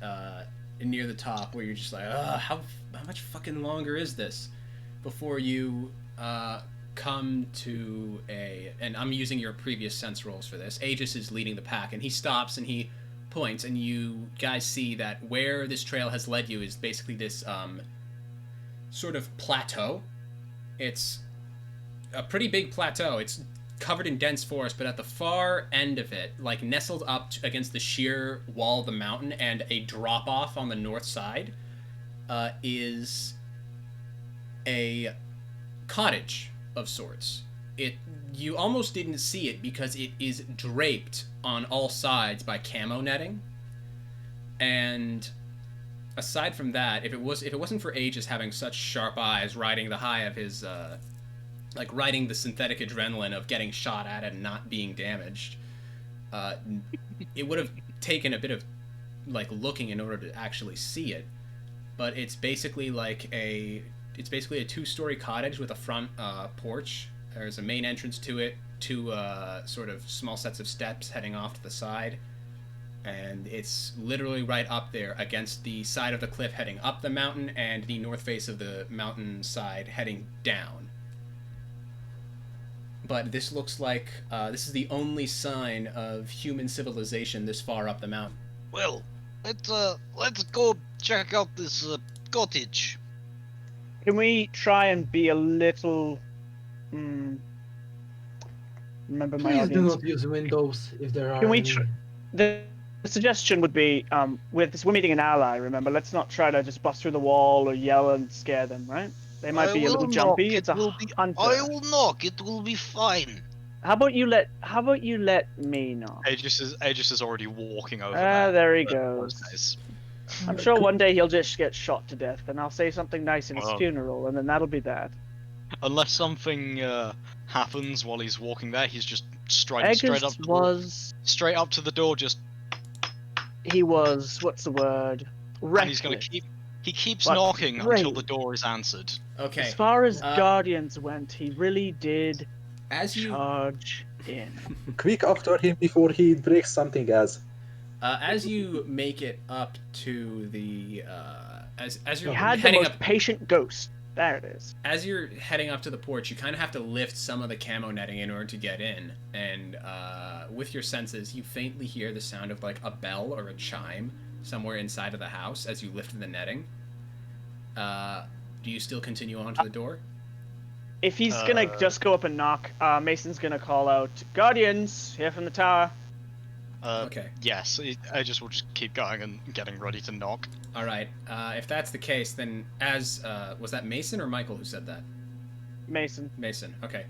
near the top, where you're just like, how much fucking longer is this? Before you come to and I'm using your previous sense rolls for this. Aegis is leading the pack, and he stops and he points, and you guys see that where this trail has led you is basically this sort of plateau. It's a pretty big plateau. It's covered in dense forest, but at the far end of it, like nestled up against the sheer wall of the mountain and a drop off on the north side, is a cottage of sorts. You almost didn't see it because it is draped on all sides by camo netting. And aside from that, if it wasn't for Aegis having such sharp eyes, riding the high of his riding the synthetic adrenaline of getting shot at and not being damaged, it would have taken a bit of like looking in order to actually see it. But it's basically a 2-story cottage with a front porch. There's a main entrance to it, 2 sort of small sets of steps heading off to the side, and it's literally right up there against the side of the cliff heading up the mountain and the north face of the mountain side heading down. But this looks like this is the only sign of human civilization this far up the mountain. Well, let's go check out this cottage. Can we try and be a little... remember my Please do audience. not use windows if there are Can we any. The suggestion would be, we're meeting an ally, remember? Let's not try to just bust through the wall or yell and scare them, right? They might be a little jumpy. It's a hunter. I will knock. It will be fine. How about you let me knock? Aegis is already walking over. There he goes. I'm sure one day he'll just get shot to death, and I'll say something nice in his funeral, and then that'll be that. Unless something happens while he's walking there, he's just striding straight up to the door. Just he was, what's the word? Reckless. And he's gonna keeps knocking until the door is answered. Okay. As far as Guardians went, he really did charge in. Quick after him before he breaks something else. As you make it up to the as you're he had heading the most up, patient ghost. There it is. As you're heading up to the porch, you kind of have to lift some of the camo netting in order to get in, and with your senses, you faintly hear the sound of like a bell or a chime somewhere inside of the house as you lift the netting. Do you still continue on to the door? If he's gonna just go up and knock, Mason's gonna call out, "Guardians, here from the tower." Okay. Yes, Aegis will just keep going and getting ready to knock. All right. If that's the case, then was that Mason or Michael who said that? Mason. Mason. Okay.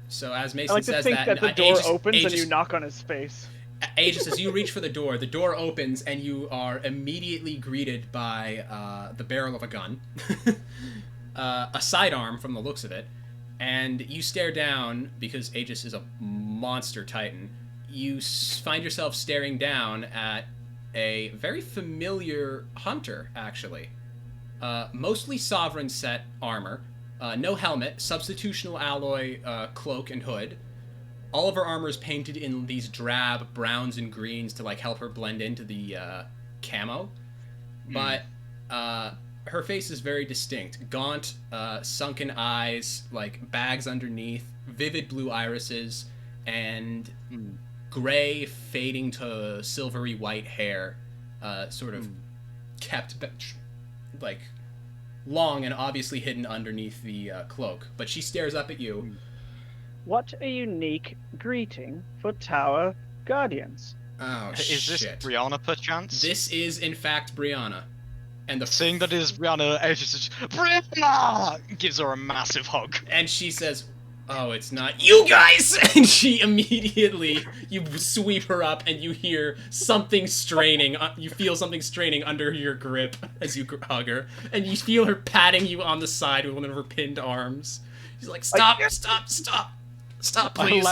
So as I Mason like to says think that the door opens and Aegis, you knock on his face. Aegis, as you reach for the door opens and you are immediately greeted by the barrel of a gun, a sidearm from the looks of it, and you stare down because Aegis is a monster titan. You find yourself staring down at a very familiar hunter, actually. Mostly Sovereign set armor, no helmet, substitutional alloy cloak and hood. All of her armor is painted in these drab browns and greens to like help her blend into the camo. But her face is very distinct. Gaunt, sunken eyes, like bags underneath, vivid blue irises, and gray fading to silvery white hair, sort of kept like long and obviously hidden underneath the cloak. But she stares up at you. What a unique greeting for Tower Guardians. Oh, Is this shit. Brianna, perchance? This is, in fact, Brianna. And Seeing that it is Brianna, Aegis just, Brianna! Gives her a massive hug. And she says, "Oh, it's not you guys!" And she immediately, you sweep her up and you hear something straining, you feel something straining under your grip as you hug her. And you feel her patting you on the side with one of her pinned arms. She's like, "Stop, stop, stop. Stop, please."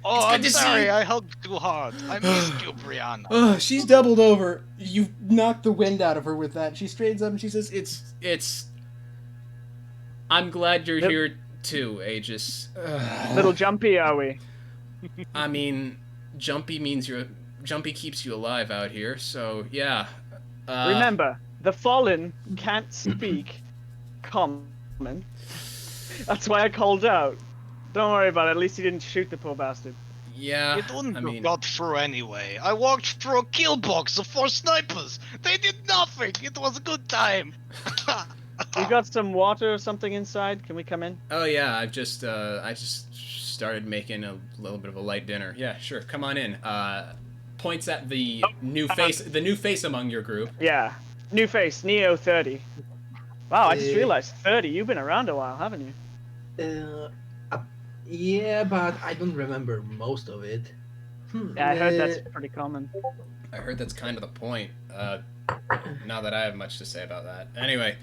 I'm sorry, I hugged too hard. I missed you, Brianna. Oh, she's doubled over. You knocked the wind out of her with that. She straightens up and she says, It's... I'm glad you're here too, Aegis. Little jumpy, are we? I mean, jumpy keeps you alive out here, so yeah. Remember, the fallen can't speak common. That's why I called out. Don't worry about it, at least he didn't shoot the poor bastard. Yeah, It wouldn't I have mean, got through anyway. I walked through a kill box of 4 snipers. They did nothing. It was a good time. We got some water or something inside. Can we come in? oh yeah, I just started making a little bit of a light dinner. Yeah, sure, come on in. Points at the new face among your group. Yeah. New face, Neo 30. Wow, I just realized 30. You've been around a while, haven't you? Yeah, but I don't remember most of it. Yeah, I heard that's pretty common. I heard that's kind of the point. Not that I have much to say about that. Anyway,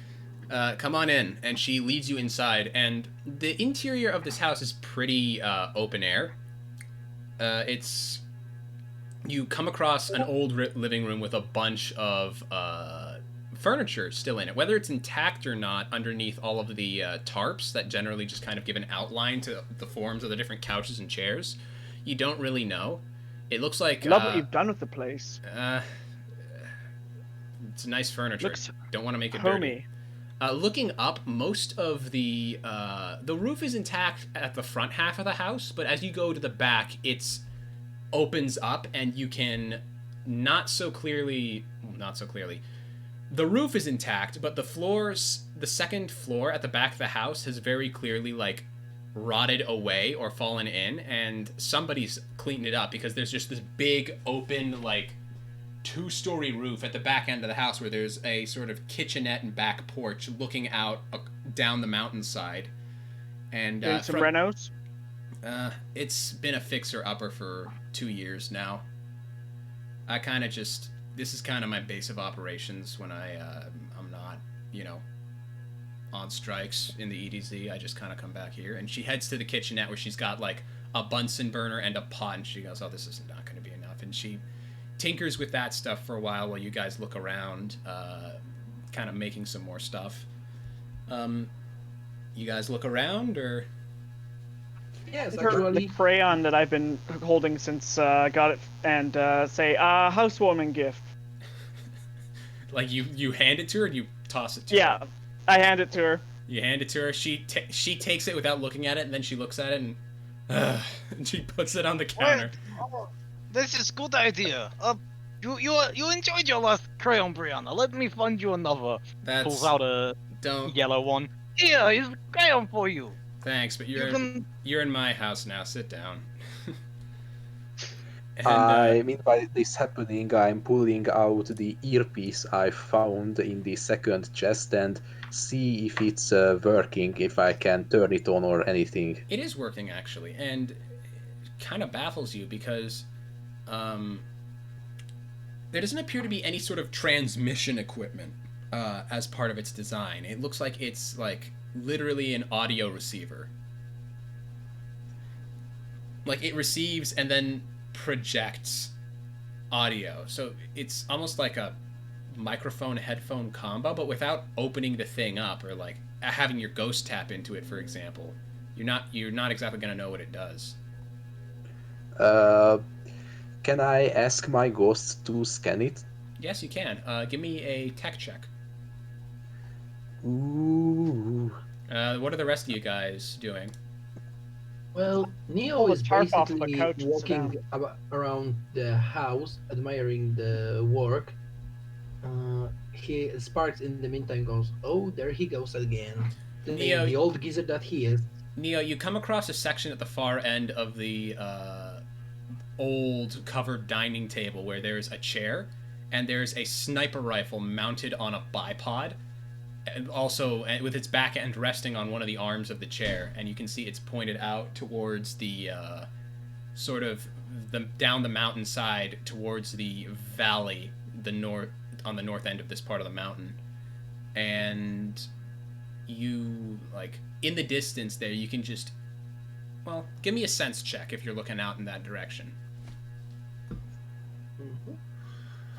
come on in, and she leads you inside, and the interior of this house is pretty open air. You come across an old living room with a bunch of furniture still in it. Whether it's intact or not, underneath all of the tarps that generally just kind of give an outline to the forms of the different couches and chairs, you don't really know. It looks like... Love what you've done with the place. It's nice furniture. Looks don't want to make it homey. dirty. Looking up, most of the roof is intact at the front half of the house, but as you go to the back, it opens up and you can not so clearly. The roof is intact, but the second floor at the back of the house has very clearly like rotted away or fallen in, and somebody's cleaned it up because there's just this big open like 2-story roof at the back end of the house where there's a sort of kitchenette and back porch looking out down the mountainside. And some renos? It's been a fixer-upper for 2 years now. I kind of just... This is kind of my base of operations when I'm not, on strikes in the EDZ. I just kind of come back here. And she heads to the kitchenette where she's got, like, a Bunsen burner and a pot. And she goes, "Oh, this is not going to be enough." And she tinkers with that stuff for a while you guys look around, kind of making some more stuff. You guys look around, or... Yes, The actually. crayon that I've been holding since got it, and say, housewarming gift. Like, you hand it to her, and you toss it to her? Yeah, I hand it to her. You hand it to her, she takes it without looking at it, and then she looks at it, and she puts it on the counter. Oh, this is good idea. You enjoyed your last crayon, Brianna. Let me find you another. Pulls out a Don't. Yellow one. Here, he's crayon for you. Thanks, but You can. you're in my house now. Sit down. And Meanwhile this happening, I'm pulling out the earpiece I found in the second chest and see if it's working, if I can turn it on or anything. it is working actually, and it kind of baffles you because there doesn't appear to be any sort of transmission equipment as part of its design. It looks like it's like literally an audio receiver. Like it receives and then projects audio. So it's almost like a microphone headphone combo, but without opening the thing up or like having your ghost tap into it, for example. You're not exactly gonna know what it does. Can I ask my ghost to scan it? Yes, you can. Give me a tech check. Ooh. What are the rest of you guys doing? Well, Neo Pull the is tarp off the basically couch and sit walking around the house, admiring the work. Sparks in the meantime goes, "Oh, there he goes again." Neo- The old geezer that he is. Neo, you come across a section at the far end of the old covered dining table where there's a chair and there's a sniper rifle mounted on a bipod, and also with its back end resting on one of the arms of the chair, and you can see it's pointed out towards the sort of down the mountainside towards the valley, on the north end of this part of the mountain. And you, like, in the distance there, you can just, well, give me a sense check if you're looking out in that direction.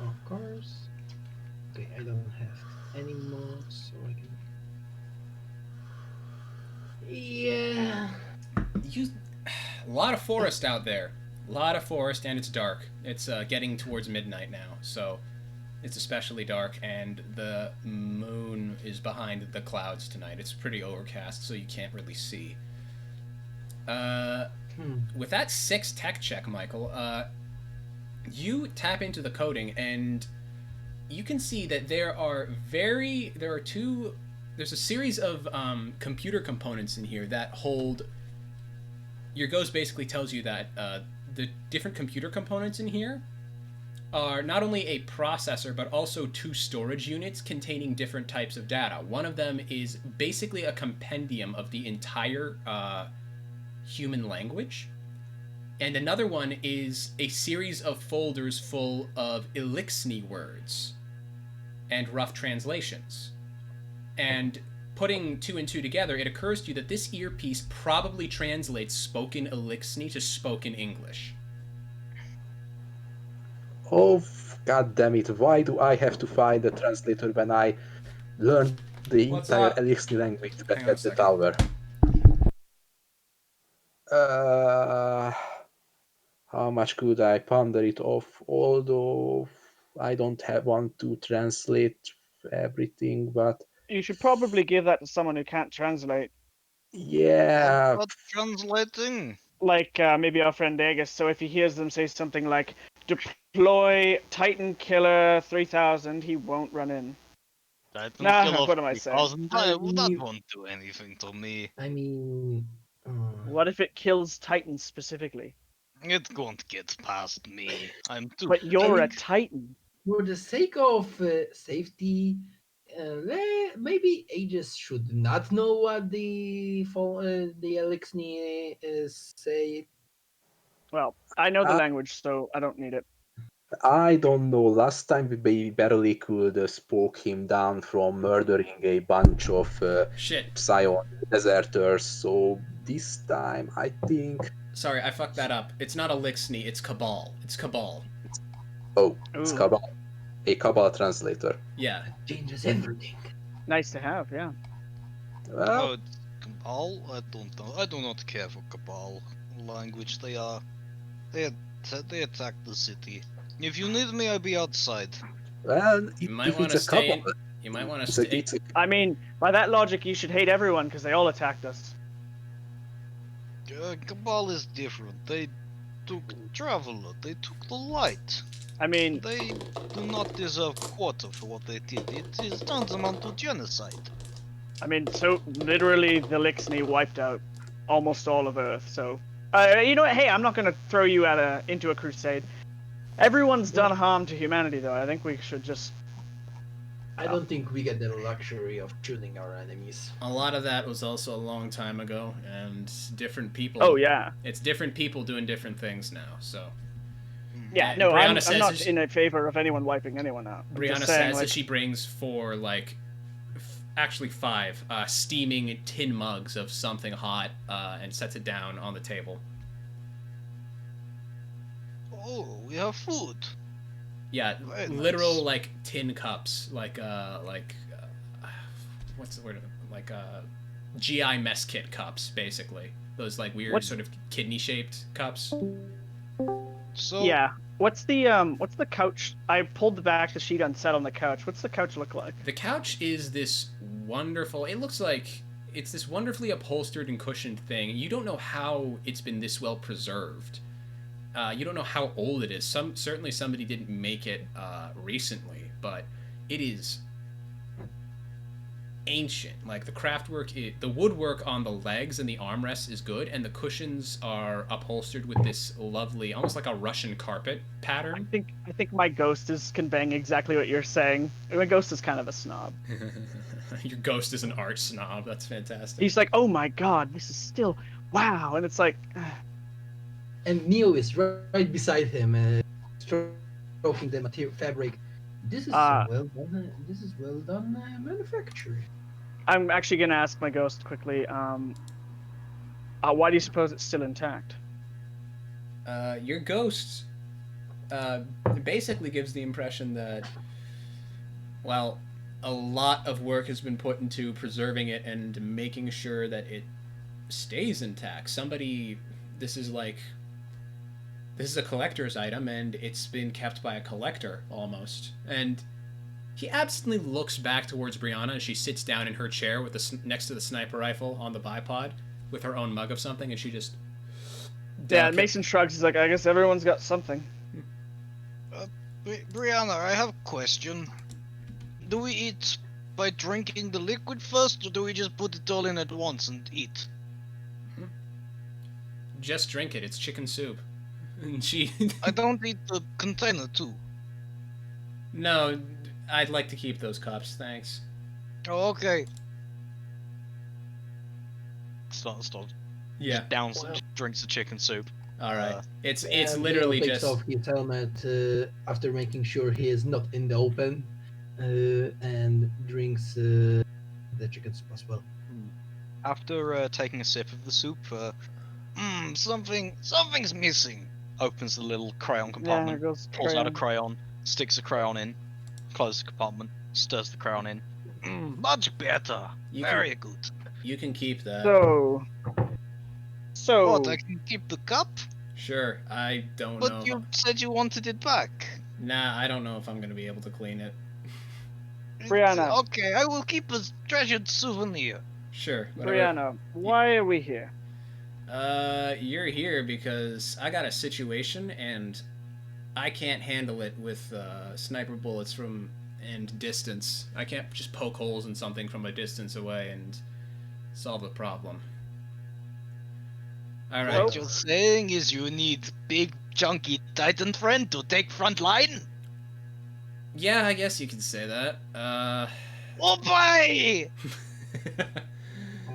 Of course. Okay, I don't have any more, so I can. Yeah. A lot of forest out there. A lot of forest, and it's dark. It's getting towards midnight now, so it's especially dark, and the moon is behind the clouds tonight. It's pretty overcast, so you can't really see. With that 6 tech check, Michael, you tap into the coding, and you can see that there's a series of computer components in here that hold. Your ghost basically tells you that the different computer components in here are not only a processor, but also 2 storage units containing different types of data. One of them is basically a compendium of the entire human language, and another one is a series of folders full of Elixni words and rough translations. And putting 2 and 2 together, it occurs to you that this earpiece probably translates spoken Elixni to spoken English. Oh, god damn it, why do I have to find a translator when I learned the What's entire up? Elixir language back Hang on a at the second. tower? How much could I ponder it off, although I don't want to translate everything, but You should probably give that to someone who can't translate, yeah, What translating? like maybe our friend Aegis. So if he hears them say something like "deploy Titan Killer 3000," he won't run in. I don't Nah, kill off what am I saying? 3,000. I That mean- won't do anything to me. I mean, What if it kills Titans specifically? It won't get past me. I'm too. But you're a think- Titan. for the sake of safety, maybe Aegis should not know what the Elixni is say. Well, I know the Uh, language, so I don't need it. I don't know. Last time we barely could spoke him down from murdering a bunch of Shit. Psion deserters, so this time I think. Sorry, I fucked that up. It's not Elixni, it's Cabal. It's Cabal. Oh, it's Ooh. Cabal. A Cabal translator. Yeah. Changes everything. Nice to have, yeah. Well, Oh, it's Cabal? I don't know. I do not care for Cabal language. They attack the city. If you need me, I'll be outside. You might if want it's to a stay. Cabal, You might want to it's a, stay. it's a, I mean, by that logic, you should hate everyone because they all attacked us. Cabal is different. They took Traveler. They took the light. I mean, They do not deserve quarter for what they did. It is tantamount to genocide. I mean, so literally the Lixney wiped out almost all of Earth. So, you know what? Hey, I'm not gonna throw you into a crusade. Everyone's done harm to humanity, though. I think we should just. I don't think we get the luxury of choosing our enemies. A lot of that was also a long time ago, and different people. Oh yeah. It's different people doing different things now. So. Yeah, And no, I'm Brianna not in a favor of anyone wiping anyone out. Brianna saying, says that she brings 4, actually 5, steaming tin mugs of something hot, and sets it down on the table. Oh, we have food. Yeah, Very literal nice. tin cups, what's the word? GI mess kit cups, basically. Those weird sort of kidney shaped cups. So Yeah. What's the couch? I pulled back the sheet and sat on the couch. What's the couch look like? The couch is this wonderful. It looks like it's this wonderfully upholstered and cushioned thing. You don't know how it's been this well preserved. You don't know how old it is. Certainly somebody didn't make it recently, but it is ancient. Like the craftwork, the woodwork on the legs and the armrests is good, and the cushions are upholstered with this lovely, almost like a Russian carpet pattern. I think my ghost is conveying exactly what you're saying. My ghost is kind of a snob. Your ghost is an art snob. That's fantastic. He's like, oh my god, this is still wow, and it's like. And Neo is right beside him, stroking the material fabric. This is well done. This is well done manufacturing. I'm actually gonna ask my ghost quickly. Why do you suppose it's still intact? Your ghost basically gives the impression that, well, a lot of work has been put into preserving it and making sure that it stays intact. This is a collector's item, and it's been kept by a collector, almost. And he absently looks back towards Brianna as she sits down in her chair next to the sniper rifle on the bipod with her own mug of something, and she just... Yeah, Mason shrugs. He's like, I guess everyone's got something. Brianna, I have a question. Do we eat by drinking the liquid first, or do we just put it all in at once and eat? Just drink it. It's chicken soup. And she... I don't eat the container too. No, I'd like to keep those cups, thanks. Oh, okay. Stop. Yeah. Just downs, drinks the chicken soup. All right. It's Neo literally takes just... off his helmet after making sure he is not in the open, and drinks the chicken soup as well. After taking a sip of the soup, something's missing. Opens the little crayon compartment, there goes pulls out a crayon, sticks the crayon in, closes the compartment, stirs the crayon in. Much better. Very good. You can keep that. So. What, I can keep the cup? Sure, I don't know. But you said you wanted it back. Nah, I don't know if I'm going to be able to clean it. Brianna. Okay, I will keep a treasured souvenir. Sure. Whatever. Brianna, why are we here? You're here because I got a situation and I can't handle it with sniper bullets and distance. I can't just poke holes in something from a distance away and solve the problem. Alright. What you're saying is you need big, chunky Titan friend to take front line? Yeah, I guess you could say that. Oh boy!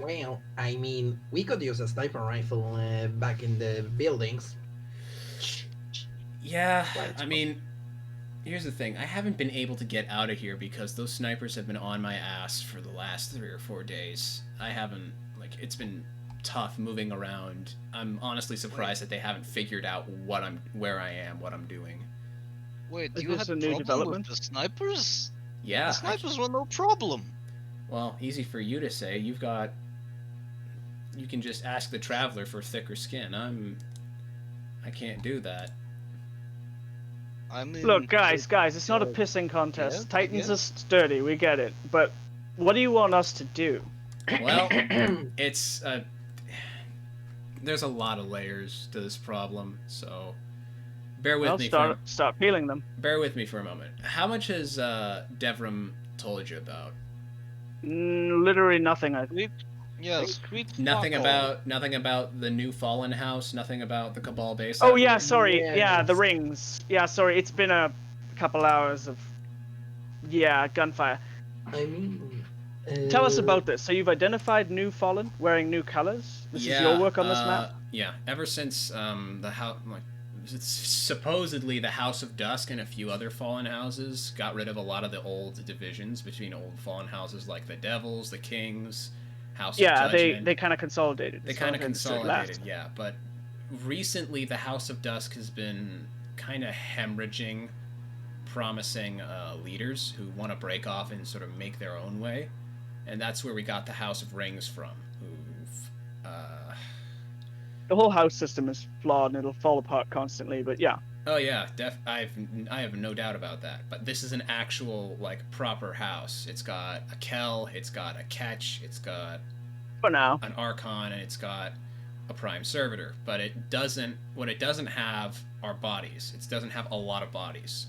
Well, I mean, we could use a sniper rifle back in the buildings. Yeah, I mean, here's the thing. I haven't been able to get out of here because those snipers have been on my ass for the last 3 or 4 days. I haven't, it's been tough moving around. I'm honestly surprised that they haven't figured out where I am, what I'm doing. Wait, Is you this had a new problem development? with the snipers? Yeah. The snipers were no problem. Well, easy for you to say. You can just ask the Traveler for thicker skin. I can't do that. I mean, Look, guys, it's not a pissing contest. Yeah, Titans yeah. are sturdy, we get it. But what do you want us to do? Well, it's there's a lot of layers to this problem, so bear with me. Start peeling them. Bear with me for a moment. How much has Devram told you about? Literally nothing. I Sweet, yeah, sweet. Nothing fuck all. about the new fallen house. Nothing about the Cabal base. Oh out yeah, here? sorry. Yeah, the Yes. rings. Yeah, sorry. It's been a couple hours of gunfire. I mean, Tell us about this. So you've identified new fallen wearing new colors. This is your work on this map. Yeah. Ever since the house, it's supposedly the House of Dusk and a few other fallen houses got rid of a lot of the old divisions between old fallen houses like the Devils, the Kings, House of Yeah, Judgment. they kind of consolidated. They is kind what of I understood consolidated, last. yeah. But recently, the House of Dusk has been kind of hemorrhaging promising leaders who want to break off and sort of make their own way. And that's where we got the House of Rings from, who've... The whole house system is flawed and it'll fall apart constantly. But yeah. Oh yeah, I have no doubt about that. But this is an actual, like, proper house. It's got a Kell, it's got a Ketch, it's got For now. an Archon, and it's got a Prime Servitor. But what it doesn't have are bodies. It doesn't have a lot of bodies.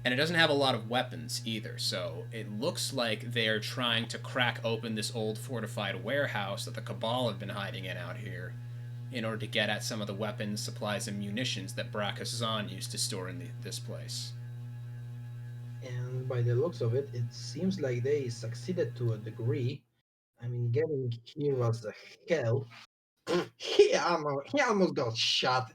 And it doesn't have a lot of weapons either, so it looks like they're trying to crack open this old fortified warehouse that the Cabal have been hiding in out here in order to get at some of the weapons, supplies, and munitions that Brachus Zahn used to store in this place. and by the looks of it, it seems like they succeeded to a degree. I mean, getting here was a hell. He almost got shot.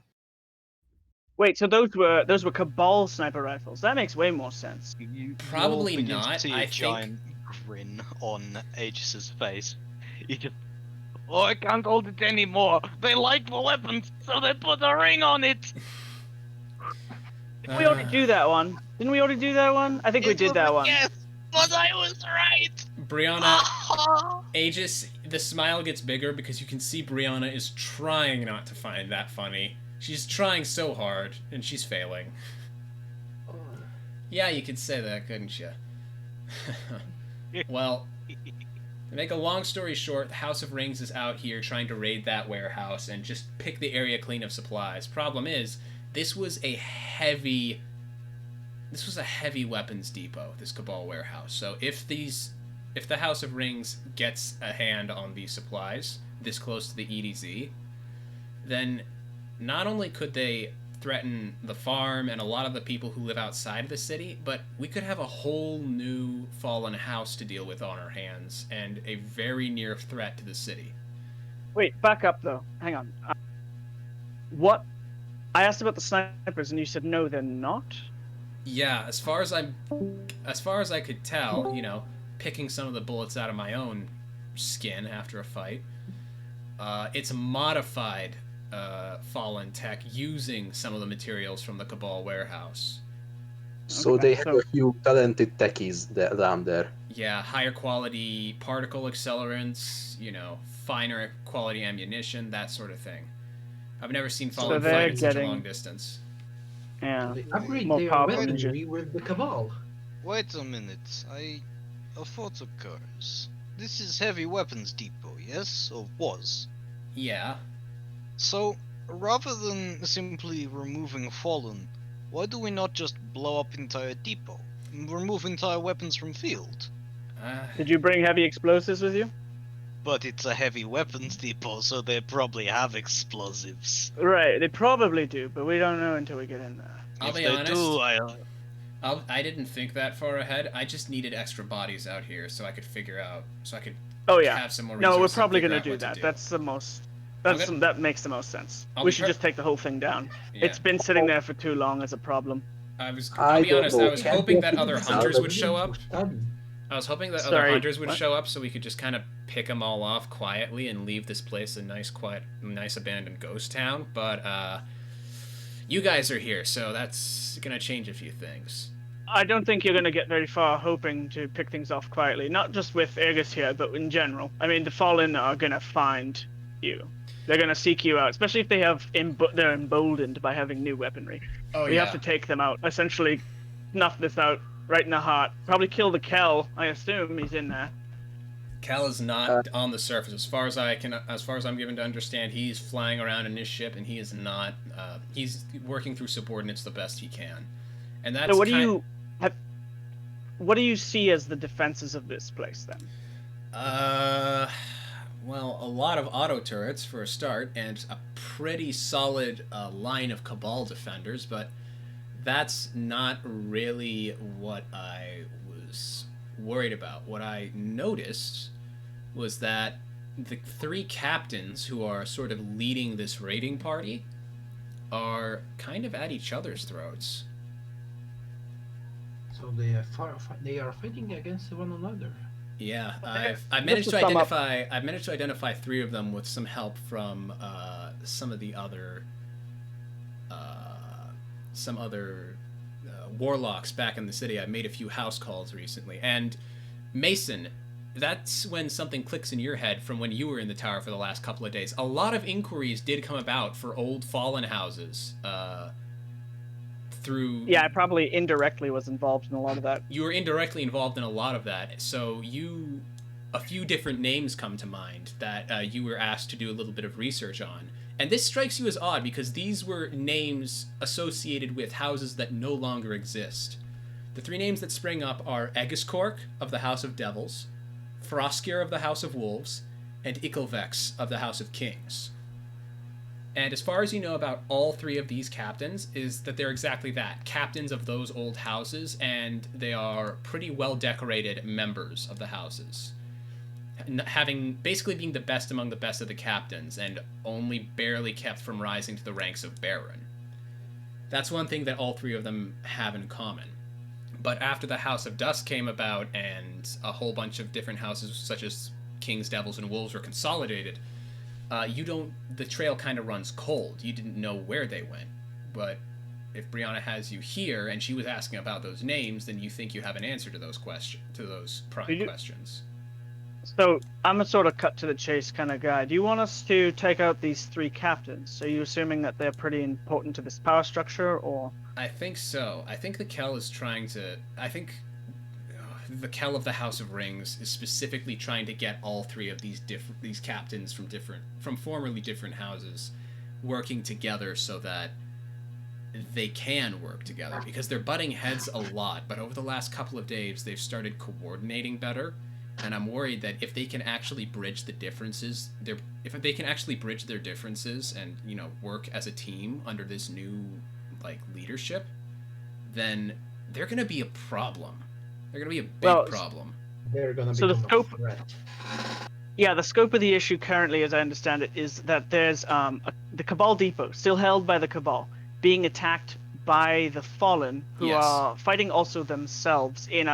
Wait, so those were Cabal sniper rifles. That makes way more sense. You Probably all begin not, To see I a think- giant grin on Aegis's face. He just, oh, I can't hold it anymore. They like the weapons, so they put a ring on it. Didn't we already do that one? Didn't we already do that one? I think we It did was that a one. guess, but I was right. Brianna, Aegis, the smile gets bigger because you can see Brianna is trying not to find that funny. She's trying so hard, and she's failing. Oh, Yeah, you could say that, couldn't you? Well, to make a long story short, the House of Rings is out here trying to raid that warehouse and just pick the area clean of supplies. Problem is, this was a heavy weapons depot, this Cabal warehouse. So if the House of Rings gets a hand on these supplies this close to the EDZ, then not only could they threaten the farm and a lot of the people who live outside of the city, but we could have a whole new fallen house to deal with on our hands and a very near threat to the city. Wait, back up though. Hang on. What? I asked about the snipers and you said no, they're not. Yeah, as far as I could tell, picking some of the bullets out of my own skin after a fight, it's a modified fallen tech using some of the materials from the Cabal warehouse. So Okay, they have a few talented techies down there. Yeah, higher quality particle accelerants, finer quality ammunition, that sort of thing. I've never seen fallen they're fight at such a getting- long distance. Yeah. they upgrade More their powerful weaponry with the Cabal. Wait a minute. A thought occurs. This is heavy weapons depot, yes, or was? Yeah. So, rather than simply removing Fallen, why do we not just blow up entire depot? Remove entire weapons from field? Did you bring heavy explosives with you? But it's a heavy weapons depot, so they probably have explosives. Right, they probably do, but we don't know until we get in there. I'll If be they honest. do, I didn't think that far ahead. I just needed extra bodies out here so I could Oh yeah. have some more No, we're resources and probably figure gonna out do what to that. That's the most. That makes the most sense. I'll We be should just take the whole thing down. Yeah. It's been sitting there for too long as a problem. I'll I be don't honest, know. I was hoping that other hunters would show up. Study. I was hoping that other Sorry, hunters would what? show up so we could just kind of pick them all off quietly and leave this place a nice, quiet, nice abandoned ghost town. But you guys are here, so that's gonna change a few things. I don't think you're gonna get very far hoping to pick things off quietly. Not just with Aegis here, but in general. I mean, the Fallen are gonna find you. They're gonna seek you out, especially if they have they're emboldened by having new weaponry. Oh We have to take them out. Essentially, snuff this out right in the heart. Probably kill the Kell. I assume he's in there. Cal is not on the surface, as far as I'm given to understand. He's flying around in his ship, and he is not. He's working through subordinates the best he can, and that's. So what do you see as the defenses of this place then? Well, a lot of auto turrets for a start, and a pretty solid line of Cabal defenders, but that's not really what I was worried about. What I noticed was that the three captains who are sort of leading this raiding party are kind of at each other's throats. So they are fighting against one another. Yeah, Okay. I've managed Just to to sum up- identify three of them with some help from some of the other warlocks back in the city. I made a few house calls recently, and Mason, that's when something clicks in your head from when you were in the tower for the last couple of days. A lot of inquiries did come about for old fallen houses. Through Yeah, I probably indirectly was involved in a lot of that. You were indirectly involved in a lot of that, so a few different names come to mind that you were asked to do a little bit of research on. And this strikes you as odd because these were names associated with houses that no longer exist. The three names that spring up are Aegiscork of the House of Devils, Froskir of the House of Wolves, and Ikelvex of the House of Kings. And as far as you know about all three of these captains is that they're exactly that, captains of those old houses, and they are pretty well decorated members of the houses. Basically being the best among the best of the captains, and only barely kept from rising to the ranks of Baron. That's one thing that all three of them have in common. But after the House of Dust came about, and a whole bunch of different houses, such as Kings, Devils, and Wolves, were consolidated, the trail kind of runs cold. You didn't know where they went. But if Brianna has you here and she was asking about those names, then you think you have an answer to those prime questions. So I'm a sort of cut to the chase kind of guy. Do you want us to take out these three captains? Are you assuming that they're pretty important to this power structure, or? I think so. I think the Kell is trying to. I think the Kell of the House of Rings is specifically trying to get all three of these captains from formerly different houses working together so that they can work together, because they're butting heads a lot, but over the last couple of days they've started coordinating better, and I'm worried that if they can actually bridge the differences, if they can actually bridge their differences and, work as a team under this new leadership, then they're going to be a problem. They're going to be a big problem. They're going to So become a threat. Yeah, the scope of the issue currently, as I understand it, is that there's the Cabal Depot, still held by the Cabal, being attacked by the Fallen, who are fighting also themselves in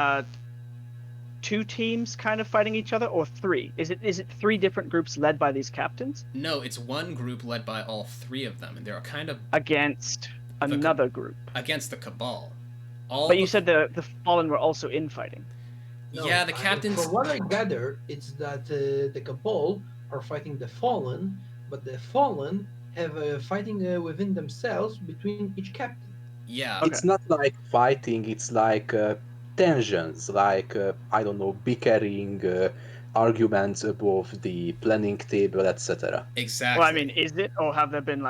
two teams kind of fighting each other, or three? Is it three different groups led by these captains? No, it's one group led by all three of them, and they're kind of against another group. Against the Cabal. But you said the Fallen were also infighting. No, yeah, the captains. From what I gather, it's that the Cabal are fighting the Fallen, but the Fallen have fighting within themselves between each captain. Yeah. It's not like fighting, it's like tensions, like, I don't know, bickering, arguments above the planning table, etc. Exactly. Well, I mean, is it, or have there been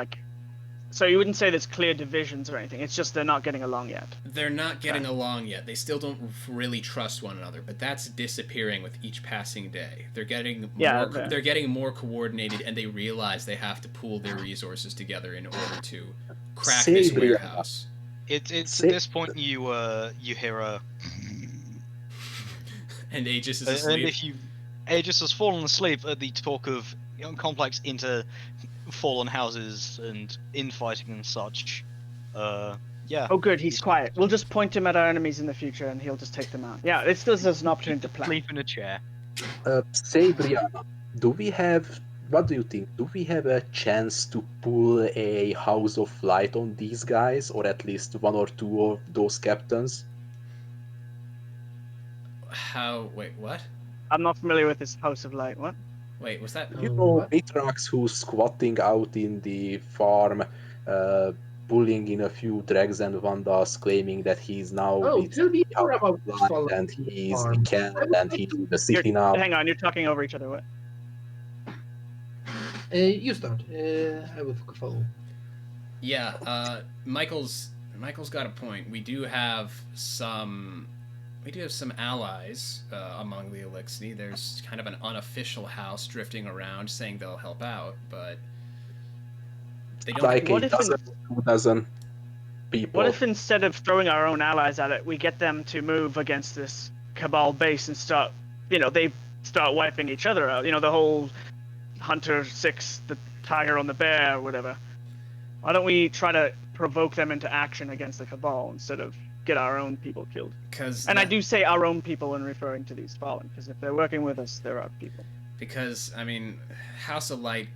so you wouldn't say there's clear divisions or anything, it's just they're not getting along yet? They're not getting along yet. They still don't really trust one another, but that's disappearing with each passing day. They're getting they're getting more coordinated, and they realize they have to pool their resources together in order to crack this warehouse. It's at this point you hear a and Aegis is asleep. And Aegis has fallen asleep at the talk of complex fallen houses and infighting and such. Yeah. Oh, good, he's quiet. We'll just point him at our enemies in the future, and he'll just take them out. Yeah, it still gives us an opportunity to plan. Sleep in a chair. Say, Brianna, what do you think? Do we have a chance to pull a House of Light on these guys, or at least one or two of those captains? Wait, what? I'm not familiar with this House of Light. What? Wait, was that? You know, Mitrax, who's squatting out in the farm, pulling in a few dregs and Vandas, claiming that he's now tell me more about light and he's the can and he's the city now. Hang on, you're talking over each other. What? You start. I will follow. Yeah, Michael's got a point. We do have some We do have some allies among the Elixni. There's kind of an unofficial house drifting around saying they'll help out, but they don't. Like What a if dozen, 2 dozen people. What if instead of throwing our own allies at it, we get them to move against this Cabal base and start, they start wiping each other out? The whole Hunter 6, the tiger on the bear, or whatever. Why don't we try to provoke them into action against the Cabal instead of get our own people killed? And I do say our own people when referring to these Fallen, because if they're working with us, they're our people. Because, I mean, House of Light,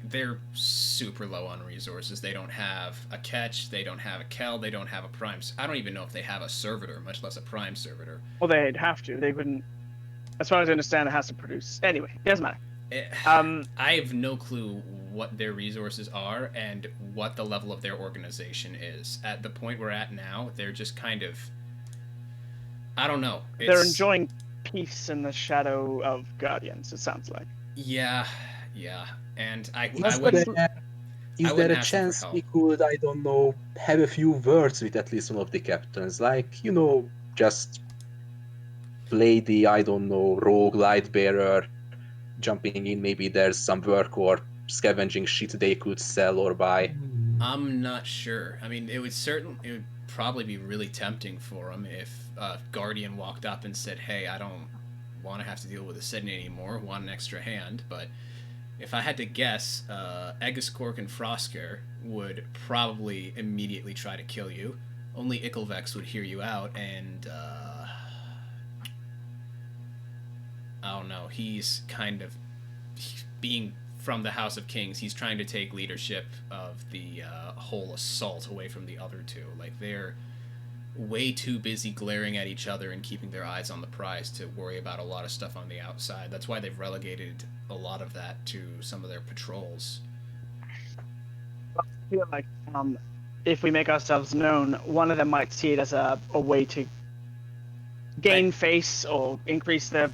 they're super low on resources. They don't have a catch, they don't have a Kel, they don't have a prime. I don't even know if they have a servitor, much less a prime servitor. Well, they'd have to. They wouldn't. As far as I understand, it has to produce. Anyway, it doesn't matter. I have no clue what their resources are and what the level of their organization is. At the point we're at now, they're just kind of... I don't know. They're enjoying peace in the shadow of Guardians, it sounds like. Yeah. And Is there a chance we could, I don't know, have a few words with at least one of the captains? Like, just play the, I don't know, rogue light bearer, jumping in, maybe there's some work or scavenging shit they could sell or buy. I'm not sure. I mean, it would probably be really tempting for them if Guardian walked up and said, hey, I don't want to have to deal with a Sydney anymore, want an extra hand, but if I had to guess, Eggiscork and Frosker would probably immediately try to kill you. Only Icklevex would hear you out, and I don't know, he's kind of, being from the House of Kings, he's trying to take leadership of the whole assault away from the other two. Like, they're way too busy glaring at each other and keeping their eyes on the prize to worry about a lot of stuff on the outside. That's why they've relegated a lot of that to some of their patrols. I feel like if we make ourselves known, one of them might see it as a way to gain face or increase their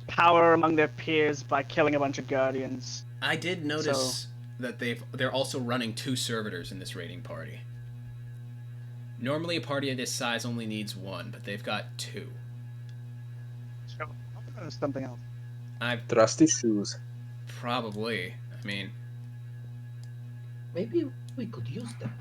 power among their peers by killing a bunch of Guardians. I did notice that they're also running 2 servitors in this raiding party. Normally a party of this size only needs 1, but they've got 2. So, something else. Trusty shoes. Probably. I mean... Maybe we could use that.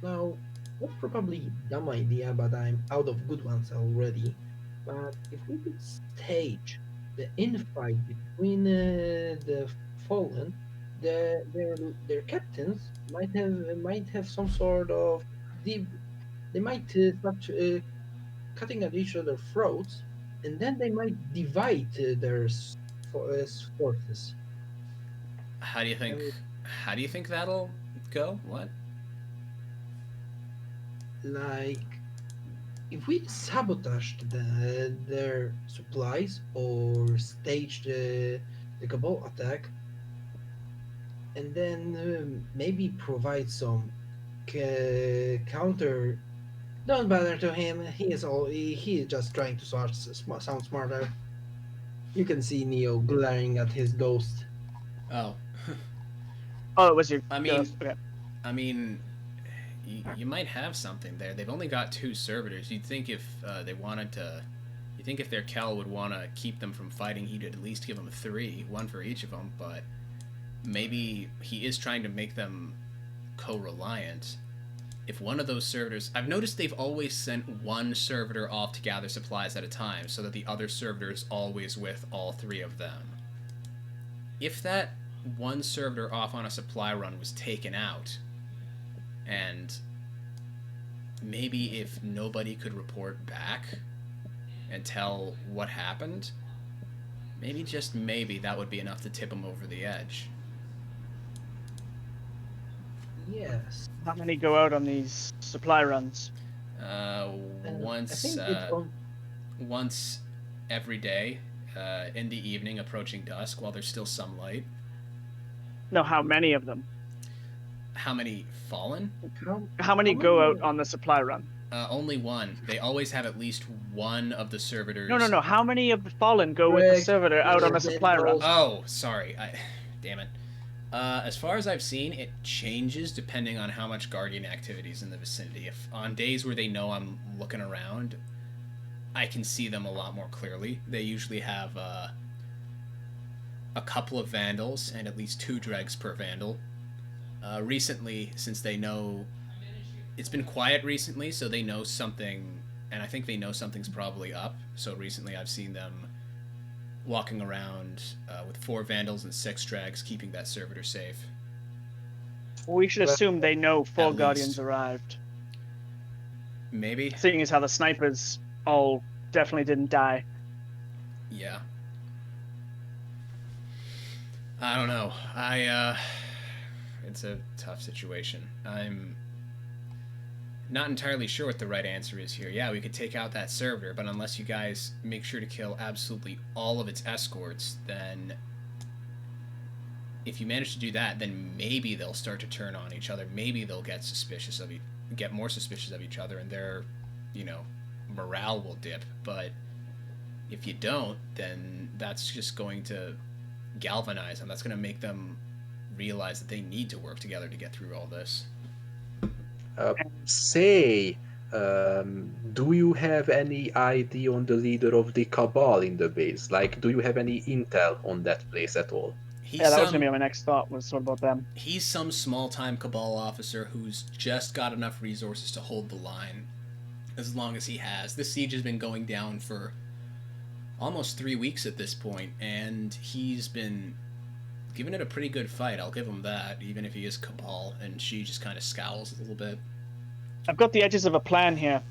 Now, that's probably a dumb idea, but I'm out of good ones already. But if we could stage the infight between the Fallen, their captains might have some sort of they might start cutting at each other's throats, and then they might divide their forces. How do you think that'll go? What? Like, if we sabotaged their supplies or staged the Cabal attack, and then maybe provide some counter. Don't bother to him. He is just trying to sound smarter. You can see Neo glaring at his ghost. Oh. Oh, it was your I mean, ghost. Okay. I mean, you might have something there. They've only got 2 servitors. You'd think if they wanted to... You think if their Kel would want to keep them from fighting, he'd at least give them 3, 1 for each of them, but maybe he is trying to make them co-reliant. If one of those servitors... I've noticed they've always sent 1 servitor off to gather supplies at a time, so that the other servitor is always with all 3 of them. If that 1 servitor off on a supply run was taken out, and maybe if nobody could report back and tell what happened, maybe, just maybe, that would be enough to tip them over the edge. Yes. How many go out on these supply runs? Once every day, in the evening, approaching dusk, while there's still some light. No, how many of them? How many Fallen? How many go out on the supply run? Only 1. They always have at least 1 of the servitors. No. How many of the Fallen go with the servitor out on a supply run? Oh, sorry. Damn it. As far as I've seen, it changes depending on how much Guardian activity is in the vicinity. If on days where they know I'm looking around, I can see them a lot more clearly. They usually have a couple of Vandals and at least 2 Dregs per Vandal. Recently, since they know... It's been quiet recently, so they know something, and I think they know something's probably up. So recently I've seen them walking around with 4 Vandals and 6 Drags, keeping that servitor safe. We should assume they know 4 At Guardians least. arrived. Maybe? Seeing as how the snipers all definitely didn't die. Yeah. I don't know. It's a tough situation. I'm not entirely sure what the right answer is here. Yeah, we could take out that servitor, but unless you guys make sure to kill absolutely all of its escorts, then if you manage to do that, then maybe they'll start to turn on each other. Maybe they'll get more suspicious of each other, and their, morale will dip. But if you don't, then that's just going to galvanize them. That's going to make them realize that they need to work together to get through all this. Do you have any idea on the leader of the Cabal in the base? Like, do you have any intel on that place at all? That was gonna be my next thought, was sort of about them. He's some small-time Cabal officer who's just got enough resources to hold the line as long as he has. This siege has been going down for almost 3 weeks at this point, and he's been giving it a pretty good fight. I'll give him that, even if he is Cabal, and she just kind of scowls a little bit. I've got the edges of a plan here.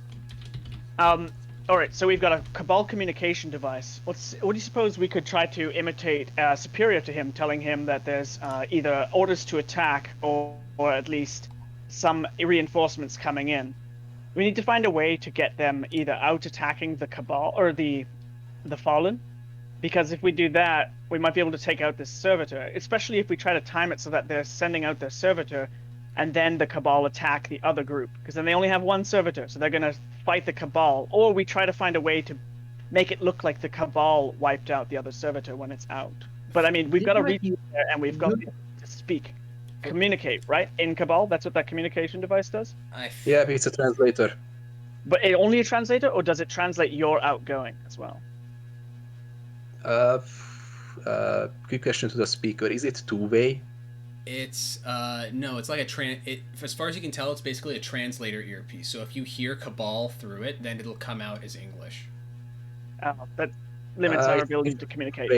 Alright, so we've got a Cabal communication device. What do you suppose we could try to imitate superior to him, telling him that there's either orders to attack or at least some reinforcements coming in? We need to find a way to get them either out attacking the Cabal or the Fallen, because if we do that, we might be able to take out this servitor, especially if we try to time it so that they're sending out their servitor and then the Cabal attack the other group, because then they only have 1 servitor, so they're going to fight the Cabal, or we try to find a way to make it look like the Cabal wiped out the other servitor when it's out. But I mean, we've got to reach there, and we've got to speak, communicate, right? In Cabal, that's what that communication device does? Yeah, it's a translator. But only a translator, or does it translate your outgoing as well? Quick question to the speaker. Is it 2-way? It's no, it's like as far as you can tell, it's basically a translator earpiece. So if you hear Cabal through it, then it'll come out as English. That limits our ability to communicate.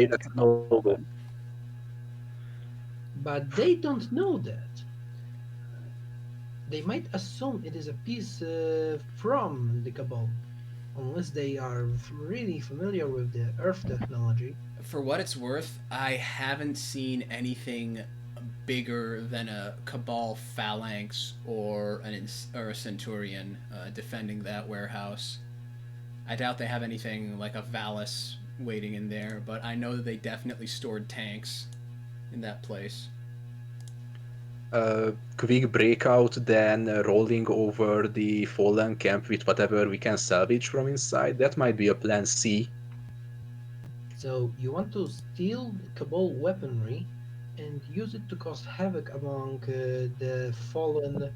But they don't know that. They might assume it is a piece from the Cabal, unless they are really familiar with the Earth technology. For what it's worth, I haven't seen anything bigger than a Cabal phalanx or a Centurion defending that warehouse. I doubt they have anything like a Valis waiting in there, but I know that they definitely stored tanks in that place. Quick breakout, then rolling over the fallen camp with whatever we can salvage from inside. That might be a plan C. So you want to steal Cabal weaponry and use it to cause havoc among the fallen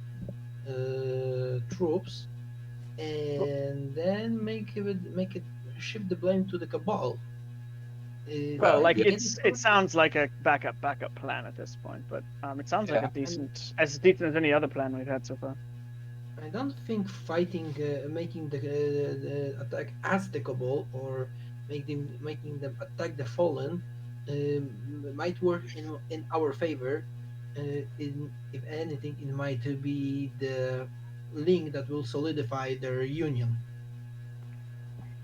troops, and then make it shift the blame to the Cabal. Well, like it sounds like a backup plan at this point, but it sounds like as decent as any other plan we've had so far. I don't think fighting, making the attack as the Cabal or making them attack the Fallen might work in our favor. If anything, it might be the link that will solidify their union.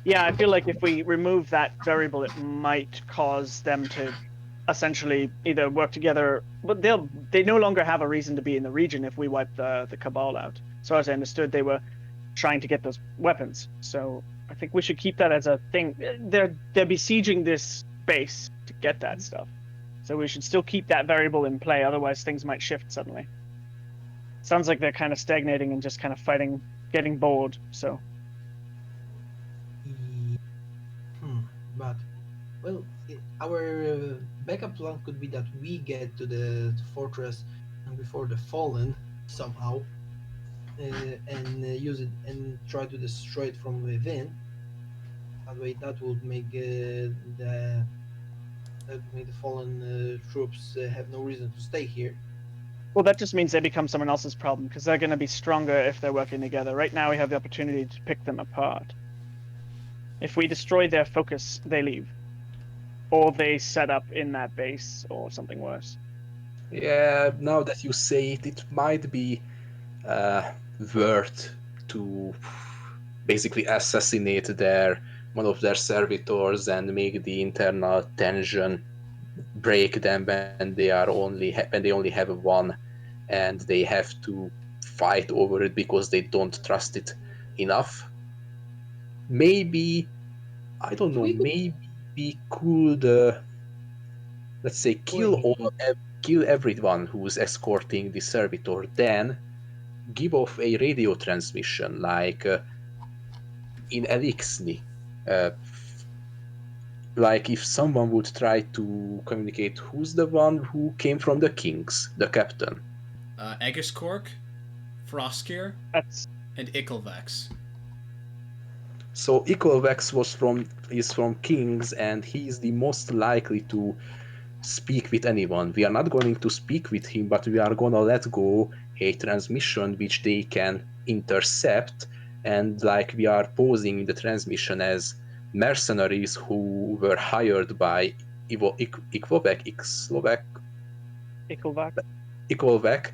Yeah, I feel like if we remove that variable, it might cause them to essentially either work together, but they no longer have a reason to be in the region if we wipe the Cabal out. So as I understood, they were trying to get those weapons. So I think we should keep that as a thing. They're besieging this base to get that stuff. So we should still keep that variable in play, otherwise things might shift suddenly. Sounds like they're kind of stagnating and just kind of fighting, getting bored, so... But, well, our backup plan could be that we get to the fortress before the fallen somehow, and use it and try to destroy it from within. That way, that would make the fallen troops have no reason to stay here. Well, that just means they become someone else's problem because they're going to be stronger if they're working together. Right now, we have the opportunity to pick them apart. If we destroy their focus, they leave. Or they set up in that base or something worse. Yeah, now that you say it, it might be worth to basically assassinate one of their servitors and make the internal tension break them when they only have one, and they have to fight over it because they don't trust it enough. Maybe, I don't know, We could maybe we could let's say wait. kill everyone who's escorting the servitor, then give off a radio transmission like in Elixni. Uh, like if someone would try to communicate who's the one who came from the Kings, the captain. Eggiscork, Frostgear, That's and Icklevex. So Equalvex is from Kings, and he's the most likely to speak with anyone. We are not going to speak with him, but we are gonna let go a transmission which they can intercept, and like we are posing in the transmission as mercenaries who were hired by Icklevac. Equalvec,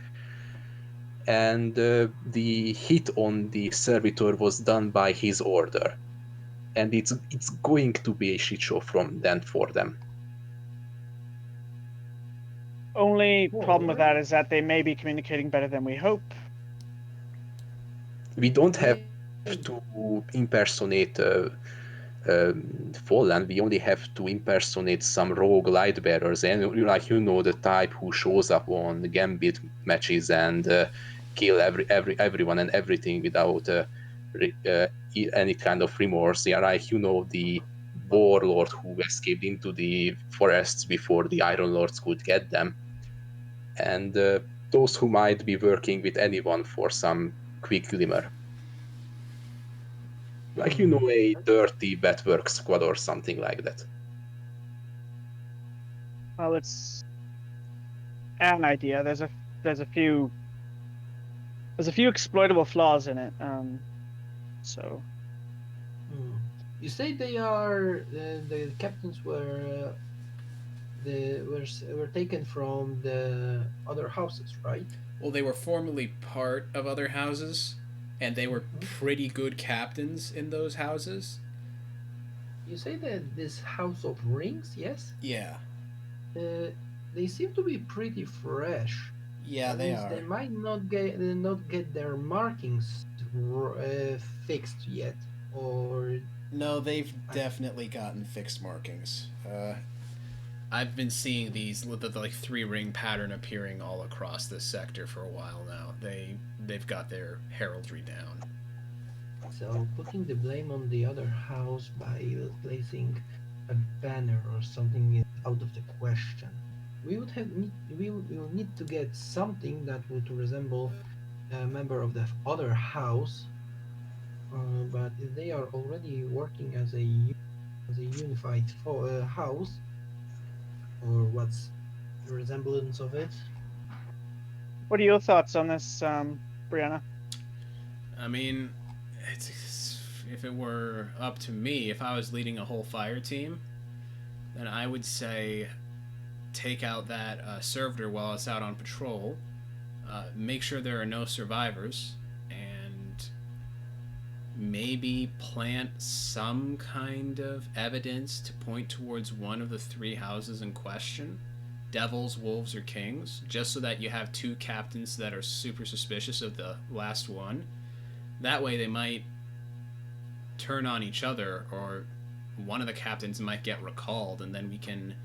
and the hit on the servitor was done by his order, and it's going to be a shit show from then for them. Only problem with Or that is that they may be communicating better than we hope. We don't have maybe to impersonate Fallen. We only have to impersonate some rogue light bearers, and like the type who shows up on Gambit matches and kill everyone and everything without any kind of remorse. Yeah, like the warlord who escaped into the forests before the Iron Lords could get them, and those who might be working with anyone for some quick glimmer. Like, a dirty Batwork squad or something like that. Well, it's an idea. There's a few exploitable flaws in it. So You say they are the captains were taken from the other houses, right? Well, they were formerly part of other houses, and they were pretty good captains in those houses. You say that this House of Rings, yes? Yeah. They seem to be pretty fresh. Yeah, That they means are. they might not get their markings fixed yet, or No, they've definitely gotten fixed markings. I've been seeing these with the like 3-ring pattern appearing all across this sector for a while now. They've got their heraldry down. so putting the blame on the other house by placing a banner or something is out of the question. We will need to get something that would resemble a member of the other house. But if they are already working as a unified house, or what's the resemblance of it? what are your thoughts on this, Brianna? I mean, if it were up to me, if I was leading a whole fire team, then I would say take out that servitor while it's out on patrol, make sure there are no survivors, and maybe plant some kind of evidence to point towards one of the 3 houses in question, devils, wolves, or kings, just so that you have 2 captains that are super suspicious of the last one. That way they might turn on each other, or one of the captains might get recalled, and then we can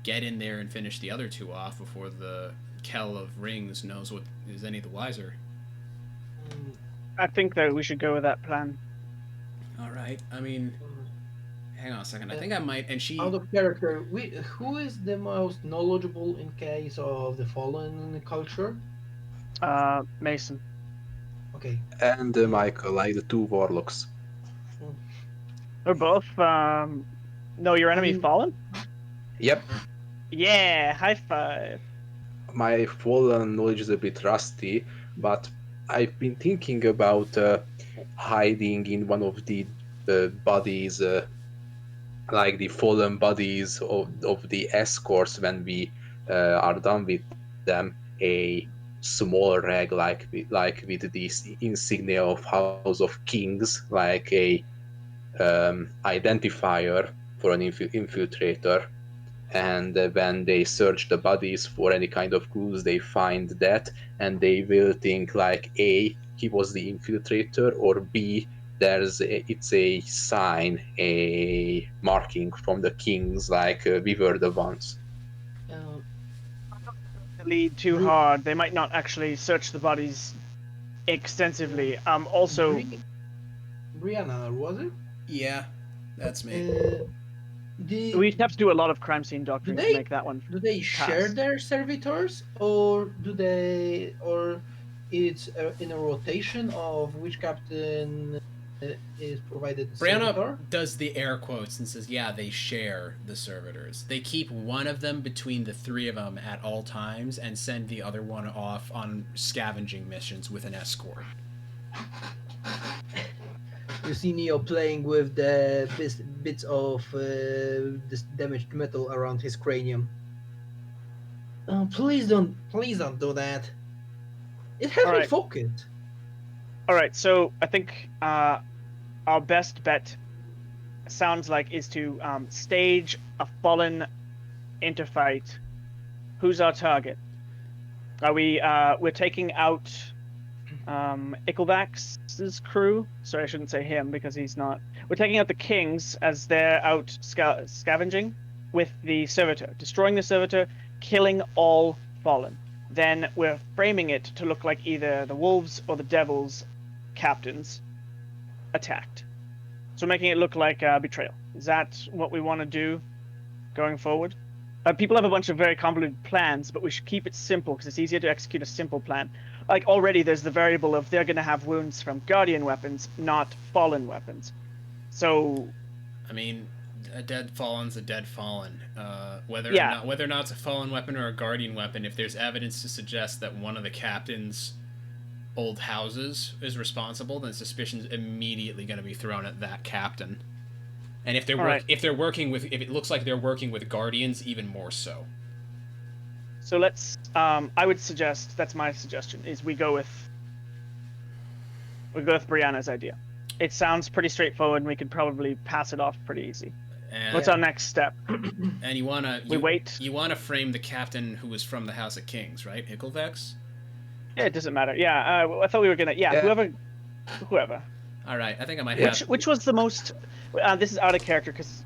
get in there and finish the other 2 off before the Kell of Rings knows what is any the wiser. Mm, I think that we should go with that plan. All right. I mean, Hang on a second. I think I might. And she. Out of character, who is the most knowledgeable in case of the fallen culture? Mason. Okay. And Michael, like the two warlocks. We're both. No, your enemy mean- fallen. Yep, Yeah, high five. my fallen knowledge is a bit rusty, but I've been thinking about hiding in one of the bodies, like the fallen bodies of the escorts when we are done with them, a small rag like with this insignia of House of Kings, like a identifier for an infiltrator. And when they search the bodies for any kind of clues, they find that, and they will think like A, he was the infiltrator, or B, it's a sign, a marking from the kings, like we were the ones. Uh, Lead too Bri- hard. They might not actually search the bodies extensively. Also, Brianna, was it? Yeah, that's me. we'd have to do a lot of crime scene doctoring to make that one. Do they share pass. their servitors, or it's in a rotation of which captain is provided the Brianna servitor? does the air quotes and says, yeah, they share the servitors. They keep one of them between the three of them at all times and send the other one off on scavenging missions with an escort. You see Neo playing with the bits of this damaged metal around his cranium. Please don't do that. It has me Alright. focused. All right, so I think our best bet sounds like is to stage a fallen interfight. Who's our target? Are we? We're taking out Ickleback's crew. Sorry, I shouldn't say him because he's not. We're taking out the Kings as they're out scavenging with the servitor, destroying the servitor, killing all fallen. Then we're framing it to look like either the wolves or the devils captains attacked. So making it look like betrayal. Is that what we want to do going forward? People have a bunch of very convoluted plans, but we should keep it simple because it's easier to execute a simple plan. Like already there's the variable of they're going to have wounds from guardian weapons, not fallen weapons. So I mean, a dead fallen's a dead fallen. Whether Yeah. or not it's a fallen weapon or a guardian weapon, if there's evidence to suggest that one of the captain's old houses is responsible, then suspicion's immediately going to be thrown at that captain. And if if it looks like they're working with guardians, even more so. So let's. I would suggest that's my suggestion is we go with Brianna's idea. It sounds pretty straightforward, and we could probably pass it off pretty easy. And, What's our next step? And you wanna wait. You wanna frame the captain who was from the House of Kings, right? Icklevex? Yeah, it doesn't matter. Yeah, I thought we were gonna. Yeah, whoever. All right, I think I might have. Which was the most? This is out of character because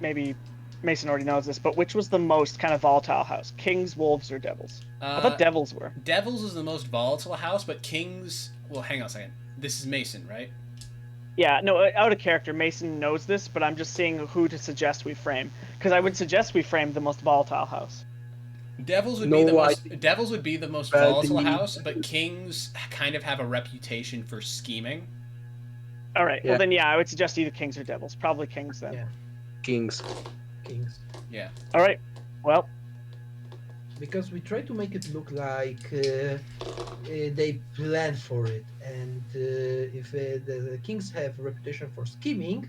maybe Mason already knows this, but which was the most kind of volatile house? Kings, wolves, or devils? I thought devils were. Devils is the most volatile house, but Kings. Well, hang on a second. This is Mason, right? Yeah, no, out of character. Mason knows this, but I'm just seeing who to suggest we frame because I would suggest we frame the most volatile house. Devils would be the most volatile house, but Kings kind of have a reputation for scheming. All right. Yeah. Well, then, I would suggest either Kings or Devils. Probably Kings then. Yeah. Kings. Yeah. All right. Well. Because we try to make it look like they planned for it, and if the Kings have a reputation for scheming,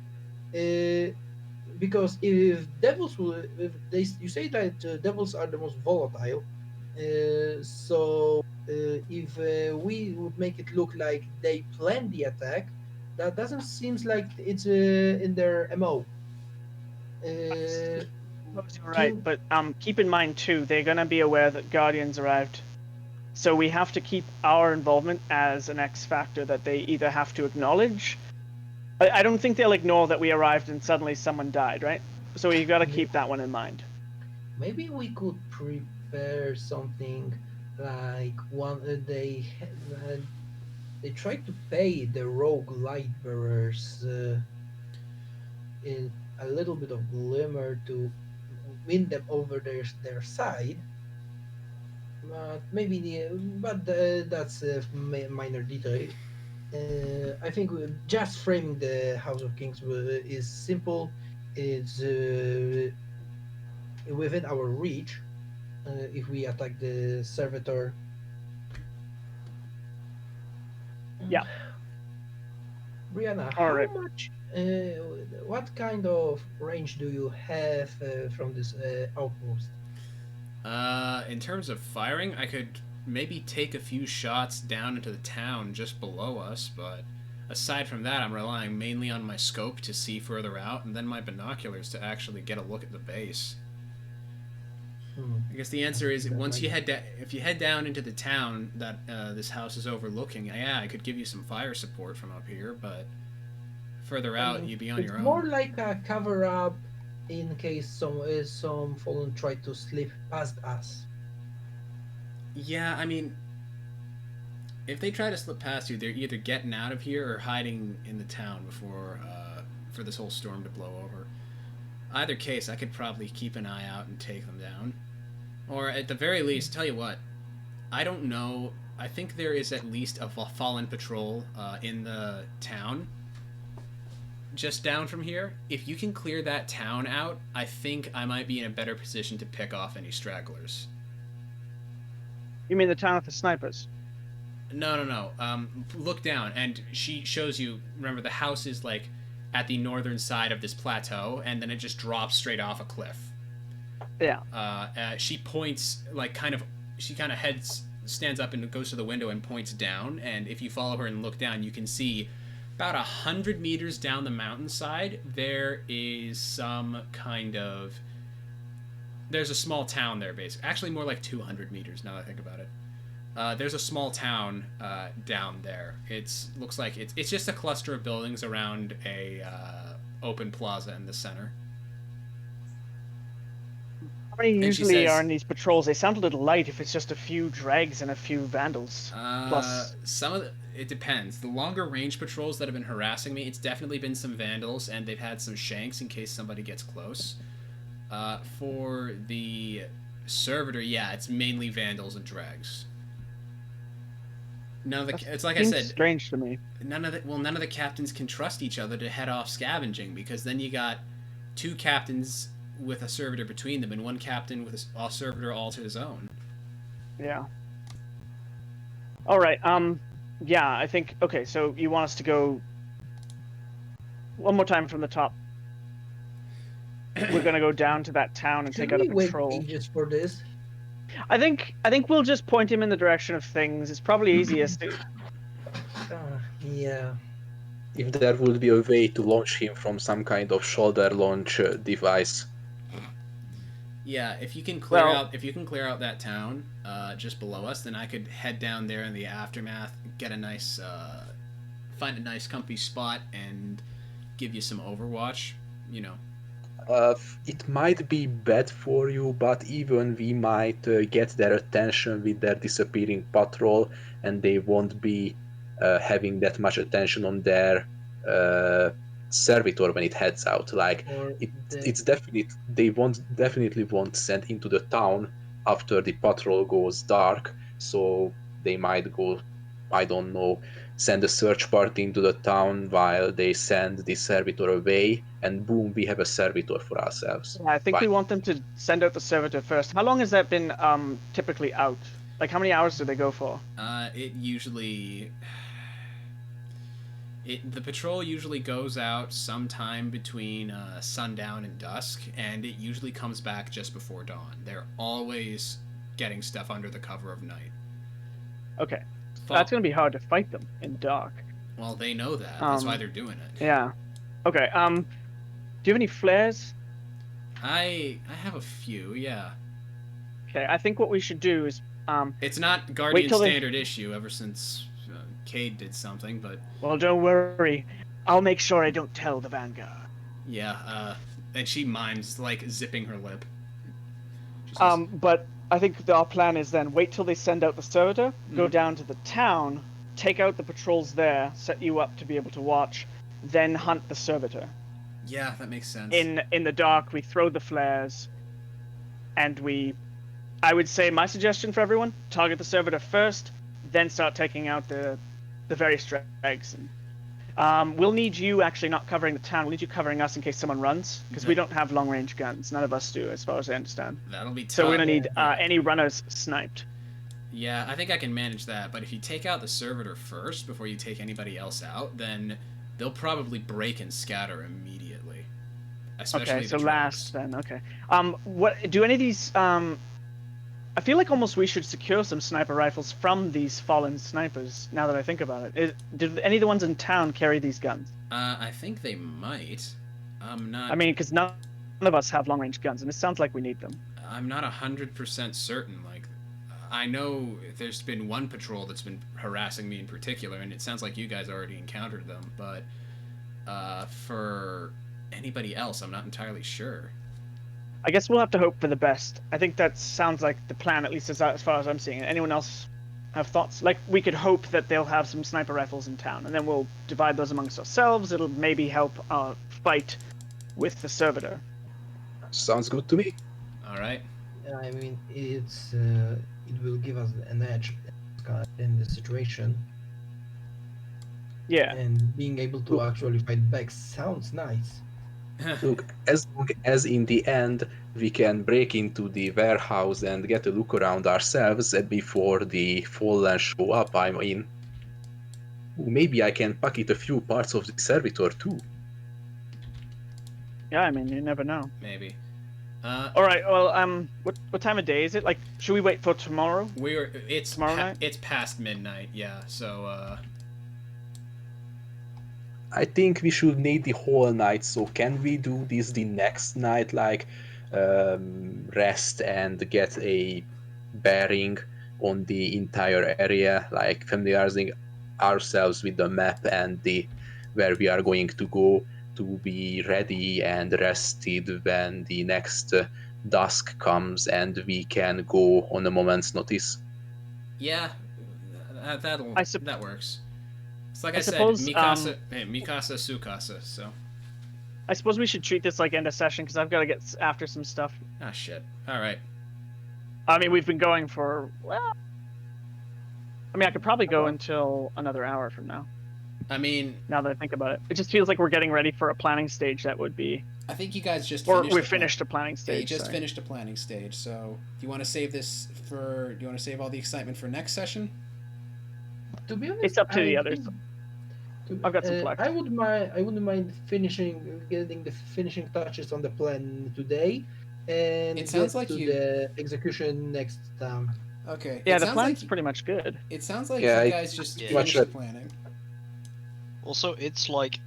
because if devils will, you say that devils are the most volatile, so if we would make it look like they planned the attack, that doesn't seem like it's in their MO. You're right, but keep in mind too, they're gonna be aware that Guardians arrived, so we have to keep our involvement as an X factor that they either have to acknowledge. I don't think they'll ignore that we arrived and suddenly someone died, right? So we've got to keep that one in mind. Maybe we could prepare something like they tried to pay the rogue light bearers a little bit of glimmer to win them over their side. But maybe that's a minor detail. I think just framing the House of Kings is simple. It's within our reach. If we attack the servitor. Yeah. Brianna, All how right. much? What kind of range do you have from this outpost? In terms of firing, I could maybe take a few shots down into the town just below us, but aside from that, I'm relying mainly on my scope to see further out, and then my binoculars to actually get a look at the base. I guess the answer is once you if you head down into the town that this house is overlooking, yeah, I could give you some fire support from up here, but further out, you'd be on your own. It's more like a cover up in case some fallen try to slip past us. Yeah, I mean, if they try to slip past you, they're either getting out of here or hiding in the town before for this whole storm to blow over. Either case, I could probably keep an eye out and take them down. Or at the very least, tell you what, I don't know. I think there is at least a fallen patrol in the town just down from here. If you can clear that town out, I think I might be in a better position to pick off any stragglers. You mean the town with the snipers? No. Look down, and she shows you. Remember, the house is like at the northern side of this plateau, and then it just drops straight off a cliff. Yeah. She points, like, she kind of stands up and goes to the window and points down, and if you follow her and look down, you can see about 100 meters down the mountainside, there is some kind of... There's a small town there, basically. Actually, more like 200 meters, now that I think about it. There's a small town down there. Looks like it's just a cluster of buildings around a open plaza in the center. How many And usually are in these patrols? They sound a little light if it's just a few dregs and a few vandals. Plus, it depends. The longer range patrols that have been harassing me, it's definitely been some vandals, and they've had some shanks in case somebody gets close. For the servitor, yeah, it's mainly vandals and dregs. It's like I said, strange to me. None of the captains can trust each other to head off scavenging, because then you got two captains with a servitor between them and one captain with a servitor all to his own. Yeah. All right. Yeah, I think. Okay, so you want us to go one more time from the top. We're gonna go down to that town and take out a patrol. Wait ages for this? I think we'll just point him in the direction of things. It's probably easiest to. Yeah. If there would be a way to launch him from some kind of shoulder launch device. Yeah, if you can clear out that town just below us, then I could head down there in the aftermath, get a nice find a nice comfy spot and give you some overwatch, you know. It might be bad for you, but even we might get their attention with their disappearing patrol, and they won't be having that much attention on their servitor when it heads out. Like it's definite. They definitely won't send into the town after the patrol goes dark. So they might go, I don't know, send a search party into the town while they send the servitor away, and boom, we have a servitor for ourselves. Yeah, I think we want them to send out the servitor first. How long has that been typically out? Like, how many hours do they go for? The patrol usually goes out sometime between sundown and dusk, and it usually comes back just before dawn. They're always getting stuff under the cover of night. Okay. That's going to be hard to fight them in dark. Well, they know that. That's why they're doing it. Yeah. Okay. Do you have any flares? I have a few, yeah. Okay, I think what we should do is... it's not Guardian standard issue ever since Cade did something, but... Well, don't worry. I'll make sure I don't tell the Vanguard. Yeah, and she mimes, like, zipping her lip. But I think our plan is then wait till they send out the servitor, go down to the town, take out the patrols there, set you up to be able to watch, then hunt the servitor. Yeah, that makes sense. in the dark. We throw the flares, and I would say my suggestion for everyone: target the servitor first, then start taking out the various dregs. We'll need you actually not covering the town. We'll need you covering us in case someone runs, because we don't have long range guns. None of us do, as far as I understand. That'll be tough. So we're gonna need Yeah. any runners sniped. Yeah, I think I can manage that. But if you take out the servitor first before you take anybody else out, then they'll probably break and scatter immediately. Especially Okay, the so dregs. last then. Okay. What do any of these? I feel like almost we should secure some sniper rifles from these fallen snipers. Now that I think about it, did any of the ones in town carry these guns? I think they might. I'm not. I mean, because none of us have long range guns, and it sounds like we need them. I'm not 100% certain. Like, I know there's been one patrol that's been harassing me in particular, and it sounds like you guys already encountered them. But for anybody else, I'm not entirely sure. I guess we'll have to hope for the best. I think that sounds like the plan, at least as far as I'm seeing it. Anyone else have thoughts? Like, we could hope that they'll have some sniper rifles in town, and then we'll divide those amongst ourselves. It'll maybe help our fight with the servitor. Sounds good to me. All right. I mean, it will give us an edge in the situation, Yeah. and being able to actually fight back sounds nice. Look, as long as in the end we can break into the warehouse and get a look around ourselves before the fallen show up, I mean, maybe I can pocket a few parts of the servitor too. Yeah, I mean, you never know. Maybe. All right. Well, what time of day is it? Like, should we wait for tomorrow? It's Tomorrow night? It's past midnight. Yeah. So. I think we should need the whole night, so can we do this the next night, like rest and get a bearing on the entire area, like familiarizing ourselves with the map and the where we are going to go, to be ready and rested when the next dusk comes and we can go on a moment's notice? Yeah. That works. It's like I said, suppose, Mikasa, Mikasa, Sukasa. So. I suppose we should treat this like end of session, because I've got to get after some stuff. Ah, shit. All right. I mean, we've been going for, well, I mean, I could probably go until another hour from now. I mean, now that I think about it, it just feels like we're getting ready for a planning stage that would be. I think you guys just or finished we finished a planning stage. Yeah, you just finished a planning stage. So, do you want to save this for? Do you want to save all the excitement for next session? To be honest, It's up to the others. I've got some flex. I wouldn't mind getting the finishing touches on the plan today, and It sounds like the execution next time. Okay. Yeah, It the sounds plan's like, pretty much good. It sounds like Yeah, you guys just Yeah. finished the planning. Also, it's like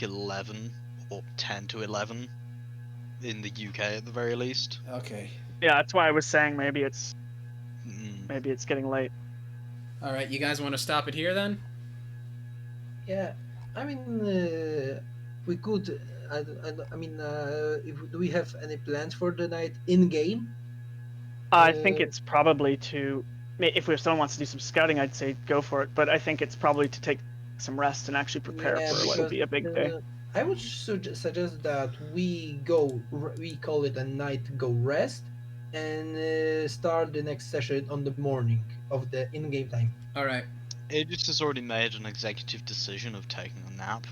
11 or 10 to 11 in the UK at the very least. Okay. Yeah, that's why I was saying maybe it's Mm. getting late. All right. You guys want to stop it here then? Yeah, I mean, we could. I mean, do we have any plans for the night in game? I think it's probably to, if someone wants to do some scouting, I'd say go for it. But I think it's probably to take some rest and actually prepare for what will be a big day. I would suggest that we call it a night go rest, and start the next session on the morning of the in-game time. All right. Aegis has already made an executive decision of taking a nap.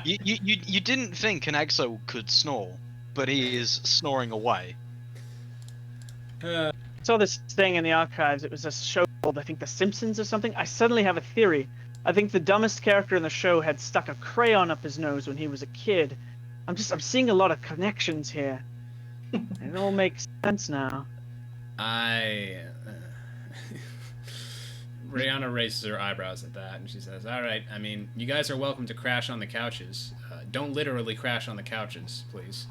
You didn't think an exo could snore, but he is snoring away. I saw this thing in the archives. It was a show called, I think, The Simpsons or something. I suddenly have a theory. I think the dumbest character in the show had stuck a crayon up his nose when he was a kid. I'm seeing a lot of connections here. It all makes sense now. Rihanna raises her eyebrows at that, and she says, "All right. I mean, you guys are welcome to crash on the couches. Don't literally crash on the couches, please.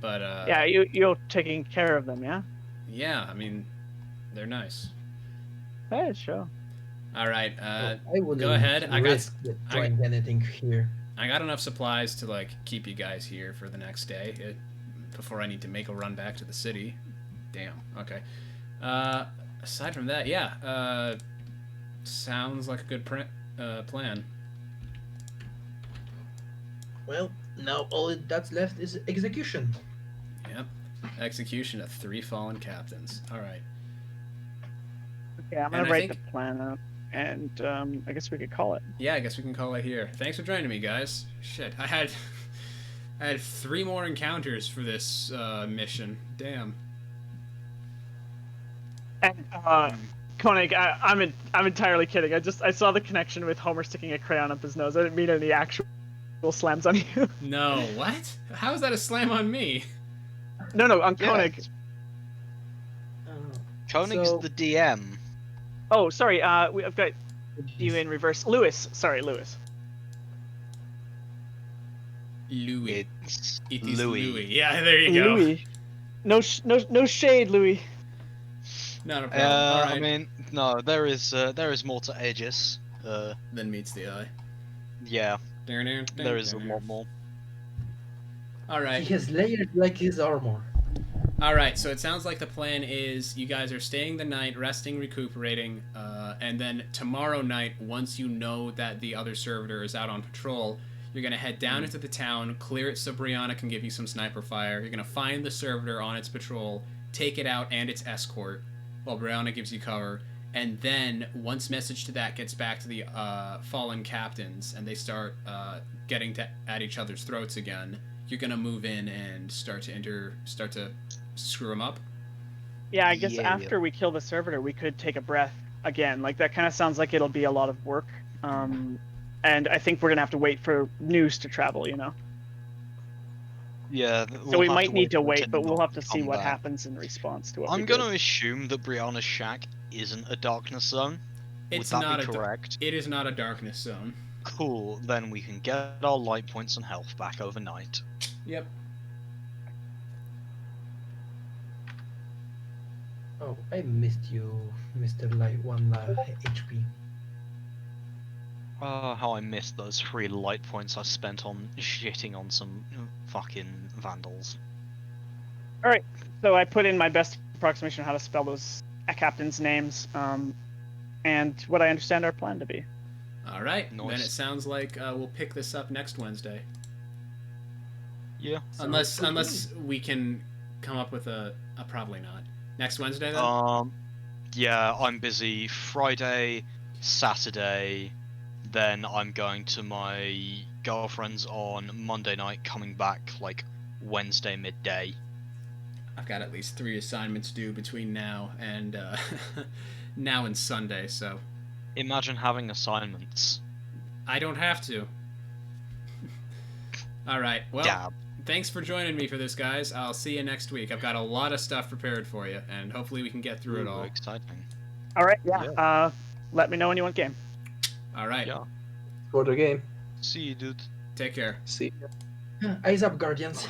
But yeah, you're taking care of them, yeah? Yeah, I mean, they're nice. Yeah, sure. All right. I wouldn't go ahead. risk trying anything here. I got enough supplies to like keep you guys here for the next day before I need to make a run back to the city. Damn. Okay. Aside from that, yeah. Sounds like a good plan. Well, now all that's left is execution. Yep. Execution of 3 fallen captains. All right. Okay, I'm gonna And I write think- the plan up, and I guess we could call it. Yeah, I guess we can call it here. Thanks for joining me, guys. Shit, I had 3 more encounters for this mission. Damn. And Koenig, I'm entirely kidding. I saw the connection with Homer sticking a crayon up his nose. I didn't mean any actual slams on you. No, what? How is that a slam on me? No, on Yeah. Koenig. Koenig's So- the DM. Oh, sorry. I've got you in reverse. Lewis. Sorry, Lewis. Louis. It's It is Louis. Louis. Yeah, there you go. Louis. No shade, Louis. Not a problem. All right. I mean, no, there is more to Aegis. Then meets the eye. Yeah, there is a lot more. All right. He has layers like his armor. All right, so it sounds like the plan is you guys are staying the night, resting, recuperating, and then tomorrow night, once you know that the other servitor is out on patrol, you're going to head down into the town, clear it so Brianna can give you some sniper fire. You're going to find the servitor on its patrol, take it out and its escort, while Brianna gives you cover. And then, once message to that gets back to the fallen captains, and they start getting at each other's throats again, you're going to move in and start to screw them up. Yeah, I guess Yeah. after we kill the servitor, we could take a breath again. Like, that kind of sounds like it'll be a lot of work. And I think we're gonna have to wait for news to travel, you know. Yeah. So we might need to for it wait, but we'll not have to see come what back. happens in response to what I'm we gonna do. assume that Brianna's shack isn't a darkness zone. It's Would that not be a dar- correct? It is not a darkness zone. Cool. Then we can get our light points and health back overnight. Yep. Oh, I missed you, Mr. HP. Oh, how I missed those 3 light points I spent on shitting on some fucking vandals. All right. So I put in my best approximation of how to spell those captains' names, and what I understand our plan to be. All right. Then Nice. it sounds like we'll pick this up next Wednesday. Yeah. Unless we can come up with a probably not. Next Wednesday then? Yeah, I'm busy Friday, Saturday, then I'm going to my girlfriend's on Monday night, coming back like Wednesday midday. I've got at least 3 assignments due between now and now and Sunday, so Imagine having assignments. I don't have to. All right. Well, Dab. thanks for joining me for this, guys. I'll see you next week. I've got a lot of stuff prepared for you, and hopefully we can get through it Ooh, all. exciting. All right. Yeah. Let me know when you want game. All right. Yeah. For the game. See you, dude. Take care. See. Eyes up, Guardians.